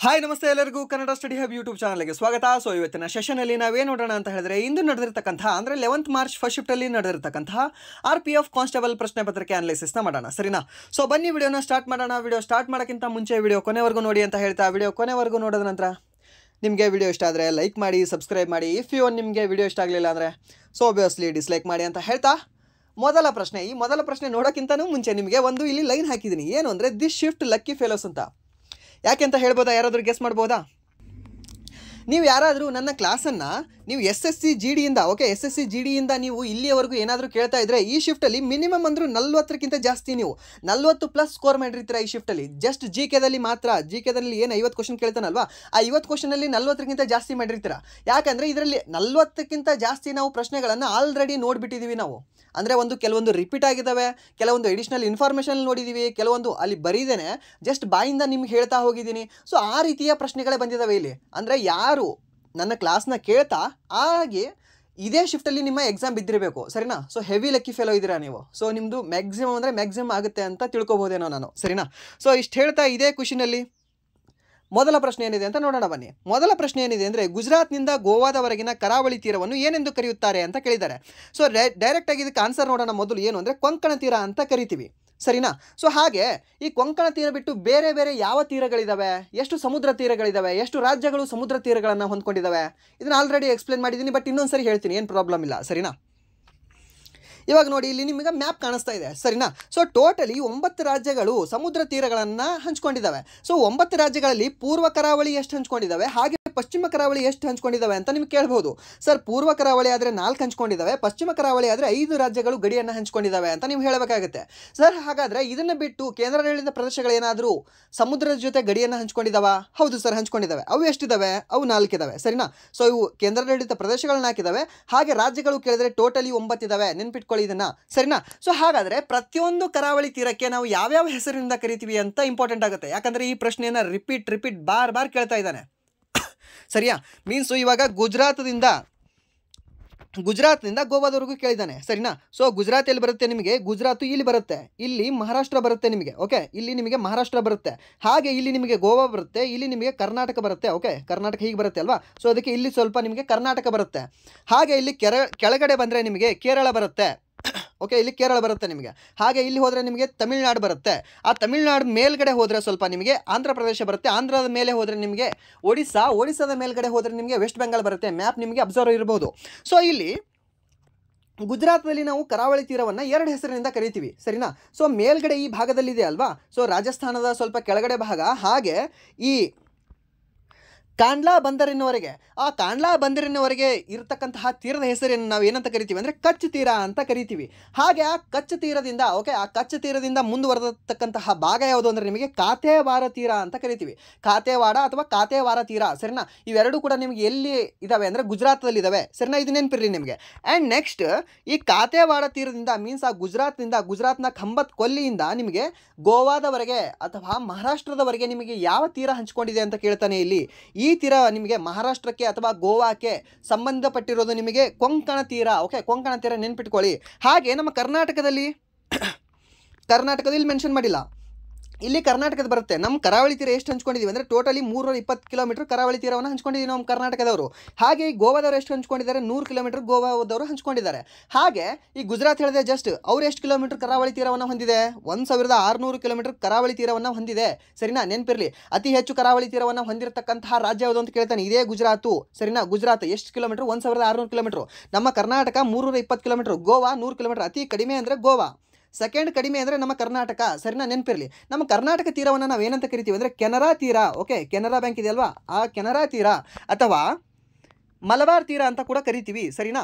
Hi ನಮಸ್ತೆ ಎಲ್ಲರಿಗೂ Kannada study hub YouTube ಚಾನಲ್ಗೆ ಸ್ವಾಗತ. ಸೊ ಇವತ್ತಿನ ಸೆಷನಲ್ಲಿ ನಾವೇನು ನೋಡೋಣ ಅಂತ ಹೇಳಿದ್ರೆ, ಇಂದು ನಡೆದಿರ್ತಕ್ಕಂಥ ಅಂದರೆ 11th ಮಾರ್ಚ್ ಫಸ್ಟ್ ಶಿಫ್ಟಲ್ಲಿ ನಡೆದಿರ್ತಕ್ಕಂಥ RPF ಕಾನ್ಸ್ಟೇಬಲ್ ಪ್ರಶ್ನೆ ಪತ್ರಿಕೆ ಅನಾಲಿಸಿಸ್ನ ಮಾಡೋಣ, ಸರಿನಾ? ಸೊ ಬನ್ನಿ ವಿಡಿಯೋನ ಸ್ಟಾರ್ಟ್ ಮಾಡೋಣ. ವಿಡಿಯೋ ಸ್ಟಾರ್ಟ್ ಮಾಡೋಕ್ಕಿಂತ ಮುಂಚೆ ವಿಡಿಯೋ ಕೊನೆವರೆಗೂ ನೋಡಿ ಅಂತ ಹೇಳ್ತಾ, ವಿಡಿಯೋ ಕೊನೆವರೆಗೂ ನೋಡಿದ ನಂತರ ನಿಮಗೆ ವಿಡಿಯೋ ಇಷ್ಟ ಆದರೆ ಲೈಕ್ ಮಾಡಿ, ಸಬ್ಸ್ಕ್ರೈಬ್ ಮಾಡಿ. ಇಫ್ ನಿಮಗೆ ವಿಡಿಯೋ ಇಷ್ಟ ಆಗಲಿಲ್ಲ ಅಂದರೆ ಸೊ ಆಬ್ವಿಯಸ್ಲಿ ಡಿಸ್ಲೈಕ್ ಮಾಡಿ ಅಂತ ಹೇಳ್ತಾ, ಮೊದಲ ಪ್ರಶ್ನೆ. ಈ ಮೊದಲ ಪ್ರಶ್ನೆ ನೋಡೋಕ್ಕಿಂತನೂ ಮುಂಚೆ ನಿಮಗೆ ಒಂದು ಇಲ್ಲಿ ಲೈನ್ ಹಾಕಿದ್ದೀನಿ. ಏನು ಅಂದರೆ ದಿಸ್ ಶಿಫ್ಟ್ ಲಕ್ಕಿ ಫೆಲೋಸ್ ಅಂತ. ಯಾಕೆ ಅಂತ ಹೇಳ್ಬೋದಾ? ಯಾರಾದರೂ ಗೆಸ್ ಮಾಡ್ಬೋದಾ? ನೀವು ಯಾರಾದರೂ ನನ್ನ ಕ್ಲಾಸನ್ನು ನೀವು SSC GD ಇಂದ SSC GD ಇಂದ ನೀವು ಇಲ್ಲಿಯವರೆಗೂ ಏನಾದರೂ ಕೇಳ್ತಾ ಇದ್ದರೆ, ಈ ಶಿಫ್ಟಲ್ಲಿ ಮಿನಿಮಮ್ ಅಂದರೂ 40ಕ್ಕಿಂತ ಜಾಸ್ತಿ ನೀವು 40+ ಸ್ಕೋರ್ ಮಾಡಿರ್ತೀರ ಈ ಶಿಫ್ಟಲ್ಲಿ. ಜಸ್ಟ್ GKದಲ್ಲಿ ಮಾತ್ರ. GKದಲ್ಲಿ ಏನು 50 ಕ್ವಶನ್ ಕೇಳ್ತಾನಲ್ವಾ, ಆ 50 ಕ್ವಶನಲ್ಲಿ 40ಕ್ಕಿಂತ ಜಾಸ್ತಿ ಮಾಡಿರ್ತೀರ. ಯಾಕಂದರೆ ಇದರಲ್ಲಿ 40ಕ್ಕಿಂತ ಜಾಸ್ತಿ ನಾವು ಪ್ರಶ್ನೆಗಳನ್ನು ಆಲ್ರೆಡಿ ನೋಡಿಬಿಟ್ಟಿದ್ದೀವಿ ನಾವು. ಅಂದರೆ ಕೆಲವೊಂದು ರಿಪೀಟ್ ಆಗಿದ್ದಾವೆ, ಕೆಲವೊಂದು ಎಡಿಷ್ನಲ್ ಇನ್ಫಾರ್ಮೇಷನ್ ನೋಡಿದ್ದೀವಿ, ಕೆಲವೊಂದು ಅಲ್ಲಿ ಬರೀದೇನೆ ಜಸ್ಟ್ ಬಾಯಿಂದ ನಿಮ್ಗೆ ಹೇಳ್ತಾ ಹೋಗಿದ್ದೀನಿ. ಸೊ ಆ ರೀತಿಯ ಪ್ರಶ್ನೆಗಳೇ ಬಂದಿದ್ದಾವೆ ಇಲ್ಲಿ. ಅಂದರೆ ಯಾರು ನನ್ನ ಕ್ಲಾಸ್ನ ಕೇಳ್ತಾ ಹಾಗೆ ಇದೇ ಶಿಫ್ಟಲ್ಲಿ ನಿಮ್ಮ ಎಕ್ಸಾಮ್ ಬಿದ್ದಿರಬೇಕು, ಸರಿನಾ? ಸೊ ಹೆವಿ ಲಕ್ಕಿ ಫೆಲೋ ಇದ್ದೀರಾ ನೀವು. ಸೊ ನಿಮ್ಮದು ಮ್ಯಾಕ್ಸಿಮಮ್ ಅಂದರೆ ಮ್ಯಾಕ್ಸಿಮಮ್ ಆಗುತ್ತೆ ಅಂತ ತಿಳ್ಕೊಬೋದೇನೋ ನಾನು, ಸರಿನಾ? ಸೊ ಇಷ್ಟು ಹೇಳ್ತಾ ಇದೇ ಖುಷಿನಲ್ಲಿ ಮೊದಲ ಪ್ರಶ್ನೆ ಏನಿದೆ ಅಂತ ನೋಡೋಣ ಬನ್ನಿ. ಮೊದಲ ಪ್ರಶ್ನೆ ಏನಿದೆ ಅಂದರೆ, ಗುಜರಾತ್ನಿಂದ ಗೋವಾದವರೆಗಿನ ಕರಾವಳಿ ತೀರವನ್ನು ಏನೆಂದು ಕರೆಯುತ್ತಾರೆ ಅಂತ ಕೇಳಿದ್ದಾರೆ. ಸೊ ಡೈರೆಕ್ಟಾಗಿ ಇದಕ್ಕೆ ಆನ್ಸರ್ ನೋಡೋಣ. ಮೊದಲು ಏನು ಅಂದರೆ ಕೊಂಕಣ ತೀರ ಅಂತ ಕರಿತೀವಿ, ಸರಿನಾ? ಸೊ ಹಾಗೆ ಈ ಕೊಂಕಣ ತೀರ ಬಿಟ್ಟು ಬೇರೆ ಬೇರೆ ಯಾವ ತೀರಗಳಿದ್ದಾವೆ, ಎಷ್ಟು ಸಮುದ್ರ ತೀರಗಳಿದ್ದಾವೆ, ಎಷ್ಟು ರಾಜ್ಯಗಳು ಸಮುದ್ರ ತೀರಗಳನ್ನು ಹೊಂದ್ಕೊಂಡಿದ್ದಾವೆ, ಇದನ್ನು ಆಲ್ರೆಡಿ ಎಕ್ಸ್ಪ್ಲೇನ್ ಮಾಡಿದ್ದೀನಿ. ಬಟ್ ಇನ್ನೊಂದು ಸರಿ ಹೇಳ್ತೀನಿ, ಏನು ಪ್ರಾಬ್ಲಮ್ ಇಲ್ಲ, ಸರಿನಾ? ಇವಾಗ ನೋಡಿ, ಇಲ್ಲಿ ನಿಮಗೆ ಮ್ಯಾಪ್ ಕಾಣಿಸ್ತಾ ಇದೆ, ಸರಿನಾ? ಸೊ ಟೋಟಲಿ 9 ರಾಜ್ಯಗಳು ಸಮುದ್ರ ತೀರಗಳನ್ನು ಹಂಚ್ಕೊಂಡಿದ್ದಾವೆ. ಸೊ 9 ರಾಜ್ಯಗಳಲ್ಲಿ ಪೂರ್ವ ಕರಾವಳಿ ಎಷ್ಟು ಹಂಚ್ಕೊಂಡಿದ್ದಾವೆ, ಹಾಗೆ ಪಶ್ಚಿಮ ಕರಾವಳಿ ಎಷ್ಟು ಹಂಚ್ಕೊಂಡಿದ್ದಾವೆ ಅಂತ ನಿಮ್ಗೆ ಕೇಳ್ಬೋದು. ಸರ್ ಪೂರ್ವ ಕರಾವಳಿ ಆದರೆ 4 ಹಂಚ್ಕೊಂಡಿದ್ದಾವೆ, ಪಶ್ಚಿಮ ಕರಾವಳಿ ಆದರೆ 5 ರಾಜ್ಯಗಳು ಗಡಿಯನ್ನು ಹಂಚ್ಕೊಂಡಿದ್ದಾವೆ ಅಂತ ನೀವು ಹೇಳಬೇಕಾಗುತ್ತೆ. ಸರ್ ಹಾಗಾದರೆ ಇದನ್ನು ಬಿಟ್ಟು ಕೇಂದ್ರಾಡಳಿತ ಪ್ರದೇಶಗಳೇನಾದರೂ ಸಮುದ್ರದ ಜೊತೆ ಗಡಿಯನ್ನು ಹಂಚ್ಕೊಂಡಿದ್ದಾವ? ಹೌದು ಸರ್, ಹಂಚ್ಕೊಂಡಿದ್ದಾವೆ. ಅವು ಎಷ್ಟಿದ್ದಾವೆ? ಅವು 4 ಇದ್ದಾವೆ, ಸರಿನಾ? ಸೊ ಇವು ಕೇಂದ್ರಾಡಳಿತ ಪ್ರದೇಶಗಳನ್ನ ಹಾಕಿದ್ದಾವೆ. ಹಾಗೆ ರಾಜ್ಯಗಳು ಕೇಳಿದ್ರೆ ಟೋಟಲಿ 9 ಇದ್ದಾವೆ, ನೆನ್ಪಿಟ್ಕೊಳ್ಳಿ ಇದನ್ನ, ಸರಿನಾ? ಸೊ ಹಾಗಾದರೆ ಪ್ರತಿಯೊಂದು ಕರಾವಳಿ ತೀರಕ್ಕೆ ನಾವು ಯಾವ್ಯಾವ ಹೆಸರಿನಿಂದ ಕರಿತೀವಿ ಅಂತ ಇಂಪಾರ್ಟೆಂಟ್ ಆಗುತ್ತೆ. ಯಾಕಂದರೆ ಈ ಪ್ರಶ್ನೆಯನ್ನು ರಿಪೀಟ್ ಬಾರ್ ಕೇಳ್ತಾ ಇದ್ದಾನೆ, ಸರಿಯಾ? ಮೀನ್ಸು ಇವಾಗ ಗುಜರಾತ್ನಿಂದ ಗೋವಾದವರೆಗೂ ಕೇಳಿದ್ದಾನೆ, ಸರಿನಾ? ಸೊ ಗುಜರಾತ್ ಎಲ್ಲಿ ಬರುತ್ತೆ ನಿಮಗೆ? ಗುಜರಾತು ಇಲ್ಲಿ ಬರುತ್ತೆ, ಇಲ್ಲಿ ಮಹಾರಾಷ್ಟ್ರ ಬರುತ್ತೆ ನಿಮಗೆ, ಇಲ್ಲಿ ನಿಮಗೆ ಮಹಾರಾಷ್ಟ್ರ ಬರುತ್ತೆ. ಹಾಗೆ ಇಲ್ಲಿ ನಿಮಗೆ ಗೋವಾ ಬರುತ್ತೆ, ಇಲ್ಲಿ ನಿಮಗೆ ಕರ್ನಾಟಕ ಬರುತ್ತೆ, ಕರ್ನಾಟಕ ಹೀಗೆ ಬರುತ್ತೆ ಅಲ್ವಾ? ಸೊ ಅದಕ್ಕೆ ಇಲ್ಲಿ ಸ್ವಲ್ಪ ನಿಮಗೆ ಕರ್ನಾಟಕ ಬರುತ್ತೆ. ಹಾಗೆ ಇಲ್ಲಿ ಕೆಳಗಡೆ ಬಂದರೆ ನಿಮಗೆ ಕೇರಳ ಬರುತ್ತೆ, ಇಲ್ಲಿ ಕೇರಳ ಬರುತ್ತೆ ನಿಮಗೆ. ಹಾಗೆ ಇಲ್ಲಿ ಹೋದರೆ ನಿಮಗೆ ತಮಿಳ್ನಾಡು ಬರುತ್ತೆ. ಆ ತಮಿಳ್ನಾಡು ಮೇಲ್ಗಡೆ ಹೋದರೆ ಸ್ವಲ್ಪ ನಿಮಗೆ ಆಂಧ್ರ ಪ್ರದೇಶ ಬರುತ್ತೆ. ಆಂಧ್ರದ ಮೇಲೆ ಹೋದರೆ ನಿಮಗೆ ಒಡಿಸ್ಸಾದ ಮೇಲ್ಗಡೆ ಹೋದರೆ ನಿಮಗೆ ವೆಸ್ಟ್ ಬೆಂಗಾಲ್ ಬರುತ್ತೆ. ಮ್ಯಾಪ್ ನಿಮಗೆ ಅಬ್ಸರ್ವ್ ಇರಬಹುದು. ಸೊ ಇಲ್ಲಿ ಗುಜರಾತ್ನಲ್ಲಿ ನಾವು ಕರಾವಳಿ ತೀರವನ್ನು 2 ಹೆಸರಿನಿಂದ ಕರಿತೀವಿ, ಸರಿನಾ? ಸೊ ಮೇಲ್ಗಡೆ ಈ ಭಾಗದಲ್ಲಿದೆ ಅಲ್ವಾ, ಸೊ ರಾಜಸ್ಥಾನದ ಸ್ವಲ್ಪ ಕೆಳಗಡೆ ಭಾಗ. ಹಾಗೆ ಈ ಕಾಂಡ್ಲಾ ಬಂದರಿನವರೆಗೆ, ಆ ಕಾಂಡ್ಲಾ ಬಂದರಿನವರೆಗೆ ಇರತಕ್ಕಂತಹ ತೀರದ ಹೆಸರನ್ನು ನಾವು ಏನಂತ ಕರಿತೀವಿ ಅಂದರೆ ಕಚ್ ತೀರ ಅಂತ ಕರಿತೀವಿ. ಹಾಗೆ ಆ ಕಚ್ ತೀರದಿಂದ ಮುಂದುವರೆದತಕ್ಕಂತಹ ಭಾಗ ಯಾವುದು ಅಂದರೆ ನಿಮಗೆ ಕಾಥೇವಾರ ತೀರ ಅಂತ ಕರಿತೀವಿ. ಕಾಥೇವಾಡ ಅಥವಾ ಕಾಥೇವಾರ ತೀರ, ಸರಿನಾ? ಇವೆರಡೂ ಕೂಡ ನಿಮಗೆ ಎಲ್ಲಿ ಇದಾವೆ ಅಂದರೆ ಗುಜರಾತ್ನಲ್ಲಿ ಇದಾವೆ, ಸರಿನಾ? ಇದು ನೆನಪಿರಲಿ ನಿಮಗೆ. ಆ್ಯಂಡ್ ನೆಕ್ಸ್ಟ್ ಈ ಕಾಥೇವಾಡ ತೀರದಿಂದ ಮೀನ್ಸ್ ಆ ಗುಜರಾತ್ನ ಖಂಬತ್ ಕೊಲ್ಲಿಯಿಂದ ನಿಮಗೆ ಗೋವಾದವರೆಗೆ ಅಥವಾ ಮಹಾರಾಷ್ಟ್ರದವರೆಗೆ ನಿಮಗೆ ಯಾವ ತೀರ ಹಂಚ್ಕೊಂಡಿದೆ ಅಂತ ಕೇಳ್ತಾನೆ ಇಲ್ಲಿ. ಈ ತೀರ ನಿಮಗೆ ಮಹಾರಾಷ್ಟ್ರಕ್ಕೆ ಅಥವಾ ಗೋವಾಕ್ಕೆ ಸಂಬಂಧಪಟ್ಟಿರೋದು ನಿಮಗೆ ಕೊಂಕಣ ತೀರ, ಕೊಂಕಣ ತೀರ ನೆನ್ಪಿಟ್ಕೊಳ್ಳಿ. ಹಾಗೆ ನಮ್ಮ ಕರ್ನಾಟಕದಲ್ಲಿ ಮೆನ್ಷನ್ ಮಾಡಿಲ್ಲ, ಇಲ್ಲಿ ಕರ್ನಾಟಕದ ಬರುತ್ತೆ. ನಮ್ಮ ಕರಾವಳಿ ತೀರ ಎಷ್ಟು ಹಂಚ್ಕೊಂಡಿದ್ದೀವಿ ಅಂದರೆ ಟೋಟಲಿ 320 ಕಿಲೋಮೀಟರ್ ಕರಾವಳಿ ತೀರವನ್ನು ಹಂಚ್ಕೊಂಡಿದ್ದೀವಿ ನಮ್ಮ ಕರ್ನಾಟಕದವರು. ಹಾಗೆ ಈ ಗೋವಾದವರು ಎಷ್ಟು ಹಂಚ್ಕೊಂಡಿದ್ದಾರೆ? 100 ಕಿಲೋಮೀಟರ್ ಗೋವಾದವರು ಹಂಚ್ಕೊಂಡಿದ್ದಾರೆ. ಹಾಗೆ ಈ ಗುಜರಾತ್ ಹೇಳಿದೆ ಜಸ್ಟ್, ಅವ್ರು ಎಷ್ಟು ಕಿಲೋಮೀಟರ್ ಕರಾವಳಿ ತೀರವನ್ನು ಹೊಂದಿದೆ? 1600 ಕಿಲೋಮೀಟರ್ ಕರಾವಳಿ ತೀರವನ್ನು ಹೊಂದಿದೆ, ಸರಿನಾ? ನೆನಪಿರಲಿ. ಅತಿ ಹೆಚ್ಚು ಕರಾವಳಿ ತೀರವನ್ನು ಹೊಂದಿರತಕ್ಕಂತಹ ರಾಜ್ಯ ಯಾವುದು ಅಂತ ಕೇಳ್ತಾನೆ, ಇದೇ ಗುಜರಾತು, ಸರಿನಾ? ಗುಜರಾತ್ ಎಷ್ಟು ಕಿಲೋಮೀಟರ್? 1600 ಕಿಲೋಮೀಟರ್. ನಮ್ಮ ಕರ್ನಾಟಕ 320 ಕಿಲೋಮೀಟರ್, ಗೋವಾ 100 ಕಿಲೋಮೀಟರ್. ಅತಿ ಕಡಿಮೆ ಅಂದರೆ ಗೋವಾ, ಸೆಕೆಂಡ್ ಕಡಿಮೆ ಅಂದರೆ ನಮ್ಮ ಕರ್ನಾಟಕ, ಸರಿನಾ? ನೆನಪಿರಲಿ. ನಮ್ಮ ಕರ್ನಾಟಕ ತೀರವನ್ನು ನಾವು ಏನಂತ ಕರಿತೀವಿ ಅಂದರೆ ಕೆನರಾ ತೀರ, ಕೆನರಾ ಬ್ಯಾಂಕ್ ಇದೆ ಅಲ್ವಾ, ಆ ಕೆನರಾ ತೀರ ಅಥವಾ ಮಲಬಾರ್ ತೀರ ಅಂತ ಕೂಡ ಕರಿತೀವಿ, ಸರಿನಾ?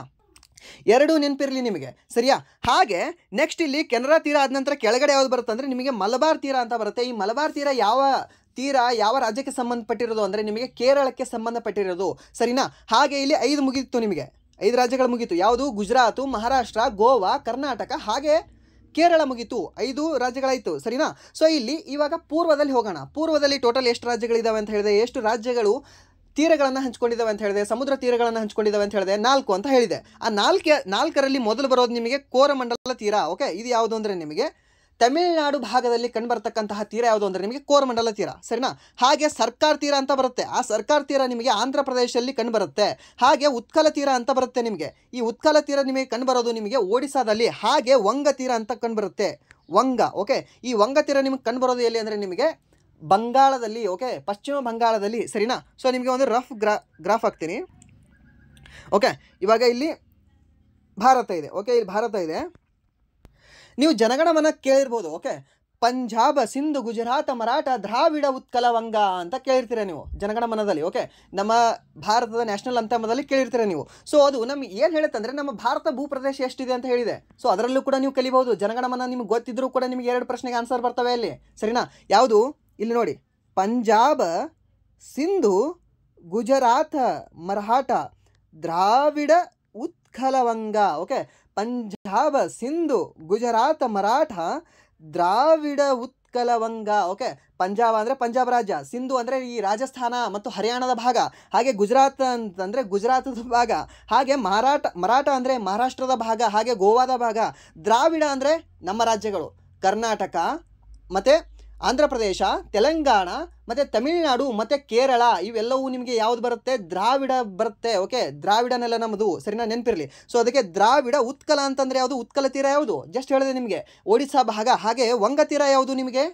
ಎರಡೂ ನೆನಪಿರಲಿ ನಿಮಗೆ, ಸರಿಯಾ? ಹಾಗೆ ನೆಕ್ಸ್ಟ್ ಇಲ್ಲಿ ಕೆನರಾ ತೀರ ಆದ ನಂತರ ಕೆಳಗಡೆ ಯಾವುದು ಬರುತ್ತೆ ಅಂದರೆ ನಿಮಗೆ ಮಲಬಾರ್ ತೀರ ಅಂತ ಬರುತ್ತೆ. ಈ ಮಲಬಾರ್ ತೀರ ಯಾವ ರಾಜ್ಯಕ್ಕೆ ಸಂಬಂಧಪಟ್ಟಿರೋದು ಅಂದರೆ ನಿಮಗೆ ಕೇರಳಕ್ಕೆ ಸಂಬಂಧಪಟ್ಟಿರೋದು, ಸರಿನಾ? ಹಾಗೆ ಇಲ್ಲಿ 5 ಮುಗಿತು, ನಿಮಗೆ 5 ರಾಜ್ಯಗಳು ಮುಗೀತು. ಯಾವುದು? ಗುಜರಾತು, ಮಹಾರಾಷ್ಟ್ರ, ಗೋವಾ, ಕರ್ನಾಟಕ, ಹಾಗೆ ಕೇರಳ ಮುಗೀತು. 5 ರಾಜ್ಯಗಳಾಯಿತು, ಸರಿನಾ? ಸೊ ಇಲ್ಲಿ ಇವಾಗ ಪೂರ್ವದಲ್ಲಿ ಹೋಗೋಣ. ಪೂರ್ವದಲ್ಲಿ ಟೋಟಲ್ ಎಷ್ಟು ರಾಜ್ಯಗಳಿದ್ದಾವೆ ಅಂತ ಹೇಳಿದೆ, ಎಷ್ಟು ರಾಜ್ಯಗಳು ತೀರಗಳನ್ನು ಹಂಚ್ಕೊಂಡಿದ್ದಾವೆ ಅಂತ ಹೇಳಿದೆ, ಸಮುದ್ರ ತೀರಗಳನ್ನು ಹಂಚ್ಕೊಂಡಿದ್ದಾವೆ ಅಂತ ಹೇಳಿದೆ, 4 ಅಂತ ಹೇಳಿದೆ. ಆ 4ರಲ್ಲಿ ಮೊದಲು ಬರೋದು ನಿಮಗೆ ಕೋರಮಂಡಲ ತೀರ, ಇದು ಯಾವುದು ಅಂದರೆ ನಿಮಗೆ ತಮಿಳುನಾಡು ಭಾಗದಲ್ಲಿ ಕಂಡುಬರ್ತಕ್ಕಂತಹ ತೀರ ಯಾವುದು ಅಂದರೆ ನಿಮಗೆ ಕೋರಮಂಡಲ ತೀರ, ಸರಿನಾ. ಹಾಗೆ ಸರ್ಕಾರ ತೀರ ಅಂತ ಬರುತ್ತೆ, ಆ ಸರ್ಕಾರ ತೀರ ನಿಮಗೆ ಆಂಧ್ರ ಪ್ರದೇಶದಲ್ಲಿ ಕಂಡುಬರುತ್ತೆ. ಹಾಗೆ ಉತ್ಕಲ ತೀರ ಅಂತ ಬರುತ್ತೆ ನಿಮಗೆ, ಈ ಉತ್ಕಲ ತೀರ ನಿಮಗೆ ಕಂಡುಬರೋದು ನಿಮಗೆ ಒಡಿಸ್ಸಾದಲ್ಲಿ. ಹಾಗೆ ವಂಗ ತೀರ ಅಂತ ಕಂಡುಬರುತ್ತೆ, ವಂಗ. ಓಕೆ, ಈ ವಂಗ ತೀರ ನಿಮಗೆ ಕಂಡುಬರೋದು ಎಲ್ಲಿ ಅಂದರೆ ನಿಮಗೆ ಬಂಗಾಳದಲ್ಲಿ, ಓಕೆ, ಪಶ್ಚಿಮ ಬಂಗಾಳದಲ್ಲಿ, ಸರಿನಾ. ಸೊ ನಿಮಗೆ ಒಂದು ರಫ್ ಗ್ರಾಫ್ ಹಾಕ್ತೀನಿ. ಓಕೆ, ಇವಾಗ ಇಲ್ಲಿ ಭಾರತ ಇದೆ. ಓಕೆ, ಇಲ್ಲಿ ಭಾರತ ಇದೆ. ನೀವು ಜನಗಣಮನ ಕೇಳಿರ್ಬೋದು. ಓಕೆ, ಪಂಜಾಬ್, ಸಿಂಧು, ಗುಜರಾತ್, ಮರಾಠ, ದ್ರಾವಿಡ, ಉತ್ಕಲ, ವಂಗ ಅಂತ ಕೇಳಿರ್ತೀರ ನೀವು ಜನಗಣಮನದಲ್ಲಿ. ಓಕೆ, ನಮ್ಮ ಭಾರತದ ನ್ಯಾಷನಲ್ ಅಂತಮದಲ್ಲಿ ಕೇಳಿರ್ತೀರ ನೀವು. ಸೊ ಅದು ನಮ್ಗೆ ಏನು ಹೇಳುತ್ತೆ ಅಂದರೆ ನಮ್ಮ ಭಾರತ ಭೂಪ್ರದೇಶ ಎಷ್ಟಿದೆ ಅಂತ ಹೇಳಿದೆ. ಸೊ ಅದರಲ್ಲೂ ಕೂಡ ನೀವು ಕಲಿಬಹುದು. ಜನಗಣಮನ ನಿಮ್ಗೆ ಗೊತ್ತಿದ್ರೂ ಕೂಡ ನಿಮಗೆ 2 ಪ್ರಶ್ನೆಗೆ ಆನ್ಸರ್ ಬರ್ತವೆ ಅಲ್ಲಿ, ಸರಿನಾ. ಯಾವುದು ಇಲ್ಲಿ ನೋಡಿ, ಪಂಜಾಬ್, ಸಿಂಧು, ಗುಜರಾತ್, ಮರಾಠ, ದ್ರಾವಿಡ, ಉತ್ಕಲ, ವಂಗ. ಓಕೆ, ಪಂಜಾಬ್, ಸಿಂಧು, ಗುಜರಾತ್, ಮರಾಠ, ದ್ರಾವಿಡ, ಉತ್ಕಲ, ವಂಗ. ಓಕೆ, ಪಂಜಾಬ್ ಅಂದರೆ ಪಂಜಾಬ್ ರಾಜ್ಯ, ಸಿಂಧು ಅಂದರೆ ಈ ರಾಜಸ್ಥಾನ ಮತ್ತು ಹರಿಯಾಣದ ಭಾಗ, ಹಾಗೆ ಗುಜರಾತ್ ಅಂತಂದರೆ ಗುಜರಾತದ ಭಾಗ, ಹಾಗೆ ಮರಾಠ ಅಂದರೆ ಮಹಾರಾಷ್ಟ್ರದ ಭಾಗ, ಹಾಗೆ ಗೋವಾದ ಭಾಗ, ದ್ರಾವಿಡ ಅಂದರೆ ನಮ್ಮ ರಾಜ್ಯಗಳು ಕರ್ನಾಟಕ ಮತ್ತು ಆಂಧ್ರ ಪ್ರದೇಶ, ತೆಲಂಗಾಣ ಮತ್ತು ತಮಿಳುನಾಡು ಮತ್ತು ಕೇರಳ. ಇವೆಲ್ಲವೂ ನಿಮಗೆ ಯಾವುದು ಬರುತ್ತೆ, ದ್ರಾವಿಡ ಬರುತ್ತೆ. ಓಕೆ, ದ್ರಾವಿಡನೆಲ್ಲ ನಮ್ಮದು, ಸರಿನಾ, ನೆನಪಿರಲಿ. ಸೊ ಅದಕ್ಕೆ ದ್ರಾವಿಡ. ಉತ್ಕಲ ಅಂತಂದರೆ ಯಾವುದು, ಉತ್ಕಲ ತೀರ ಯಾವುದು ಜಸ್ಟ್ ಹೇಳಿದೆ ನಿಮಗೆ, ಒಡಿಸ್ಸಾ ಭಾಗ. ಹಾಗೆ ವಂಗ ತೀರ ಯಾವುದು ನಿಮಗೆ,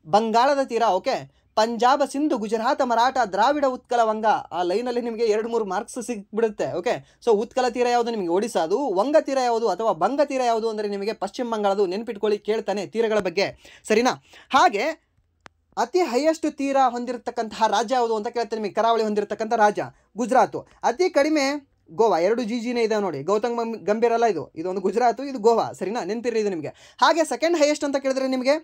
ಬಂಗಾಳದ ತೀರ. ಓಕೆ, ಪಂಜಾಬ್, ಸಿಂಧು, ಗುಜರಾತ್, ಮರಾಠ, ದ್ರಾವಿಡ, ಉತ್ಕಲ, ವಂಗ. ಆ ಲೈನಲ್ಲಿ ನಿಮಗೆ 2-3 ಮಾರ್ಕ್ಸ್ ಸಿಕ್ಬಿಡುತ್ತೆ. ಓಕೆ, ಸೊ ಉತ್ಕಲ ತೀರ ಯಾವುದು ನಿಮಗೆ ಒಡಿಸ್ಸಾದು, ವಂಗ ತೀರ ಯಾವುದು ಅಥವಾ ಬಂಗ ತೀರ ಯಾವುದು ಅಂದರೆ ನಿಮಗೆ ಪಶ್ಚಿಮ ಬಂಗಾಳದು. ನೆನ್ಪಿಟ್ಕೊಳ್ಳಿ, ಕೇಳ್ತಾನೆ ತೀರಗಳ ಬಗ್ಗೆ, ಸರಿನಾ. ಹಾಗೆ ಅತಿ ಹೈಯೆಸ್ಟ್ ತೀರ ಹೊಂದಿರತಕ್ಕಂತಹ ರಾಜ್ಯ ಯಾವುದು ಅಂತ ಕೇಳ್ತೇನೆ ನಿಮಗೆ. ಕರಾವಳಿ ಹೊಂದಿರತಕ್ಕಂಥ ರಾಜ್ಯ ಗುಜರಾತು. ಅತಿ ಕಡಿಮೆ ಗೋವಾ. 2 ಜಿನೇ ಇದೆ ನೋಡಿ, ಗೌತಮ್ ಗಂಭೀರ್ ಅಲ್ಲ ಇದು, ಇದೊಂದು ಗುಜರಾತು, ಇದು ಗೋವಾ, ಸರಿನಾ, ನೆನಪಿರಿ ಇದು ನಿಮಗೆ. ಹಾಗೆ ಸೆಕೆಂಡ್ ಹೈಯೆಸ್ಟ್ ಅಂತ ಕೇಳಿದ್ರೆ ನಿಮಗೆ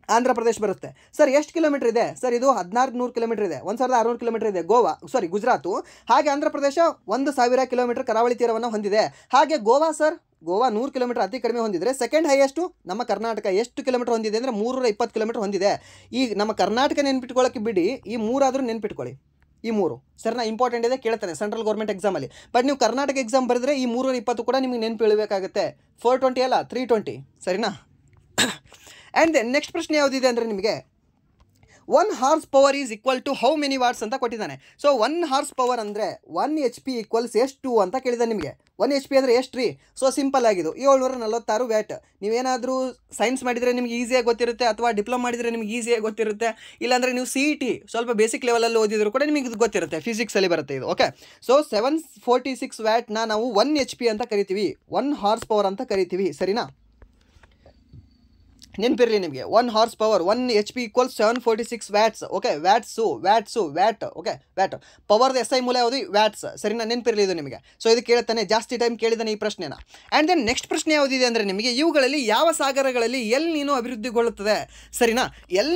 ಆಂಧ್ರ ಪ್ರದೇಶ ಬರುತ್ತೆ. ಸರ್ ಎಷ್ಟು ಕಿಲೋಮೀಟರ್ ಇದೆ ಸರ್, ಇದು 1400 ಕಿಲೋಮೀಟರ್ ಇದೆ, 1600 ಕಿಲೋಮೀಟರ್ ಇದೆ ಗುಜರಾತು. ಹಾಗೆ ಆಂಧ್ರ ಪ್ರದೇಶ 1000 ಕಿಲೋಮೀಟರ್ ಕರಾವಳಿ ತೀರವನ್ನು ಹೊಂದಿದೆ. ಹಾಗೆ ಗೋವಾ ಸರ್, ಗೋವಾ 100 ಕಿಲೋಮೀಟರ್ ಅತಿ ಕಡಿಮೆ ಹೊಂದಿದ್ರೆ. ಸೆಕೆಂಡ್ ಹೈಯೆಸ್ಟು ನಮ್ಮ ಕರ್ನಾಟಕ. ಎಷ್ಟು ಕಿಲೋಮೀಟರ್ ಹೊಂದಿದೆ ಅಂದರೆ 320 ಕಿಲೋಮೀಟರ್ ಹೊಂದಿದೆ. ಈ ನಮ್ಮ ಕರ್ನಾಟಕ ನೆನ್ಪಿಟ್ಕೊಳ್ಳೋಕ್ಕೆ ಬಿಡಿ, ಈ 3 ಆದರೂ ನೆನ್ಪಿಟ್ಕೊಳ್ಳಿ, ಈ 3 ಸರ್ನ ಇಂಪಾರ್ಟೆಂಟ್ ಇದೆ, ಕೇಳ್ತಾನೆ ಸೆಂಟ್ರಲ್ ಗೌರ್ಮೆಂಟ್ ಎಕ್ಸಾಮಲ್ಲಿ. ಬಟ್ ನೀವು ಕರ್ನಾಟಕ ಎಕ್ಸಾಮ್ ಬರೆದ್ರೆ ಈ 320 ಕೂಡ ನಿಮಗೆ ನೆನಪಿಡಬೇಕಾಗುತ್ತೆ. 420 ಅಲ್ಲ 320, ಸರಿನಾ. ಆ್ಯಂಡ್ ದೆನ್ ನೆಕ್ಸ್ಟ್ ಪ್ರಶ್ನೆ ಯಾವುದಿದೆ ಅಂದರೆ ನಿಮಗೆ 1 horse power is equal to how many watts ಅಂತ ಕೊಟ್ಟಿದ್ದಾನೆ. ಸೊ 1 ಹಾರ್ಸ್ ಪವರ್ ಅಂದರೆ 1 HP ಈಕ್ವಲ್ಸ್ ಎಷ್ಟು ಅಂತ ಕೇಳಿದ್ದಾನೆ ನಿಮಗೆ. 1 HP ಅಂದರೆ ಎಷ್ಟು ರೀ? ಸೊ ಸಿಂಪಲ್ ಆಗಿದ್ದು 746 ವ್ಯಾಟ್. ನೀವೇನಾದರೂ ಸೈನ್ಸ್ ಮಾಡಿದರೆ ನಿಮ್ಗೆ ಈಸಿಯಾಗಿ ಗೊತ್ತಿರುತ್ತೆ, ಅಥವಾ ಡಿಪ್ಲೊಮಾ ಮಾಡಿದರೆ ನಿಮ್ಗೆ ಈಸಿಯಾಗಿ ಗೊತ್ತಿರುತ್ತೆ, ಇಲ್ಲಾಂದರೆ ನೀವು CET ಸ್ವಲ್ಪ ಬೇಸಿಕ್ ಲೆವೆಲಲ್ಲಿ ಓದಿದ್ರು ಕೂಡ ನಿಮಗೆ ಇದು ಗೊತ್ತಿರುತ್ತೆ, ಫಿಸಿಕ್ಸಲ್ಲಿ ಬರುತ್ತೆ ಇದು. ಓಕೆ, ಸೊ 746 ವ್ಯಾಟ್ನ ನಾವು 1 HP ಅಂತ ಕರಿತೀವಿ, 1 ಹಾರ್ಸ್ ಪವರ್ ಅಂತ ಕರಿತೀವಿ, ಸರಿನಾ. ನೆನಪಿರಲಿ ನಿಮಗೆ, 1 horse power 1 HP equals 746 watts. Okay, watt. Okay, watt ಪವರ್ದ SI ಮೂಲ ಯಾವುದು, ವ್ಯಾಟ್ಸ್, ಸರಿನಾ, ನೆನಪಿರಲಿ ಇದು ನಿಮಗೆ. ಸೊ ಇದು ಕೇಳ್ತಾನೆ, ಜಾಸ್ತಿ ಟೈಮ್ ಕೇಳಿದಾನೆ ಈ ಪ್ರಶ್ನೆನ. ಆ್ಯಂಡ್ ದೆನ್ ನೆಕ್ಸ್ಟ್ ಪ್ರಶ್ನೆ ಯಾವುದಿದೆ ಅಂದರೆ ನಿಮಗೆ, ಇವುಗಳಲ್ಲಿ ಯಾವ ಸಾಗರಗಳಲ್ಲಿ ಎಲ್ ನೀನೋ ಅಭಿವೃದ್ಧಿಗೊಳ್ಳುತ್ತದೆ, ಸರಿನಾ. ಎಲ್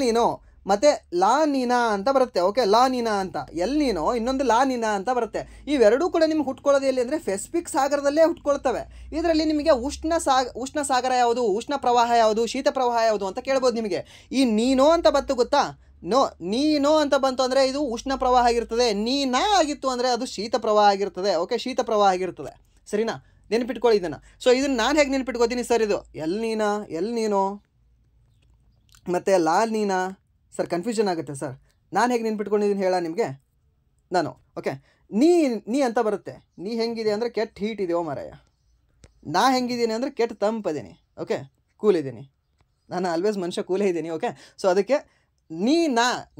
ನೀನೋ ಮತ್ತು ಲಾ ನೀನಾ ಅಂತ ಬರುತ್ತೆ. ಓಕೆ, ಲಾ ನೀನಾ ಅಂತ, ಎಲ್ ನೀನೋ, ಇನ್ನೊಂದು ಲಾ ನೀನಾ ಅಂತ ಬರುತ್ತೆ. ಇವೆರಡೂ ಕೂಡ ನಿಮ್ಗೆ ಹುಟ್ಕೊಳ್ಳೋದು ಎಲ್ಲಿ ಅಂದರೆ ಪೆಸಿಫಿಕ್ ಸಾಗರದಲ್ಲೇ ಹುಟ್ಕೊಳ್ತವೆ. ಇದರಲ್ಲಿ ನಿಮಗೆ ಉಷ್ಣ ಸಾಗರ ಯಾವುದು, ಉಷ್ಣ ಪ್ರವಾಹ ಯಾವುದು, ಶೀತ ಪ್ರವಾಹ ಯಾವುದು ಅಂತ ಕೇಳ್ಬೋದು ನಿಮಗೆ. ಈ ನೀನೋ ಅಂತ ಬಂತು ಗೊತ್ತಾ, ನೀನೋ ಅಂತ ಬಂತು ಅಂದರೆ ಇದು ಉಷ್ಣ ಪ್ರವಾಹ ಆಗಿರ್ತದೆ. ನೀನಾ ಆಗಿತ್ತು ಅಂದರೆ ಅದು ಶೀತ ಪ್ರವಾಹ ಆಗಿರ್ತದೆ. ಓಕೆ, ಶೀತ ಪ್ರವಾಹ ಆಗಿರ್ತದೆ, ಸರಿನಾ, ನೆನಪಿಟ್ಕೊಳ್ಳಿ ಇದನ್ನು. ಸೊ ಇದನ್ನು ನಾನು ಹೇಗೆ ನೆನಪಿಟ್ಕೋತೀನಿ ಸರ್, ಇದು ಎಲ್ ನೀನೋ ಮತ್ತು ಲಾ ನೀನಾ ಸರ್, ಕನ್ಫ್ಯೂಷನ್ ಆಗುತ್ತೆ ಸರ್. ನಾನು ಹೇಗೆ ನೆನ್ಪಿಟ್ಕೊಂಡಿದ್ದೀನಿ ಹೇಳ ನಿಮಗೆ ನಾನು. ಓಕೆ, ನೀ ಅಂತ ಬರುತ್ತೆ. ನೀ ಹೆಂಗಿದೆ ಅಂದರೆ ಕೆಟ್ಟ ಹೀಟ್ ಇದೆಯೋ ಮಾರಾಯ. ನಾ ಹೆಂಗಿದ್ದೀನಿ ಅಂದರೆ ಕೆಟ್ಟ ತಂಪದೀನಿ. ಓಕೆ, ಕೂಲ್ ಇದ್ದೀನಿ ನಾನು, ಆಲ್ವೇಸ್ ಮನುಷ್ಯ ಕೂಲೇ ಇದ್ದೀನಿ. ಓಕೆ, ಸೊ ಅದಕ್ಕೆ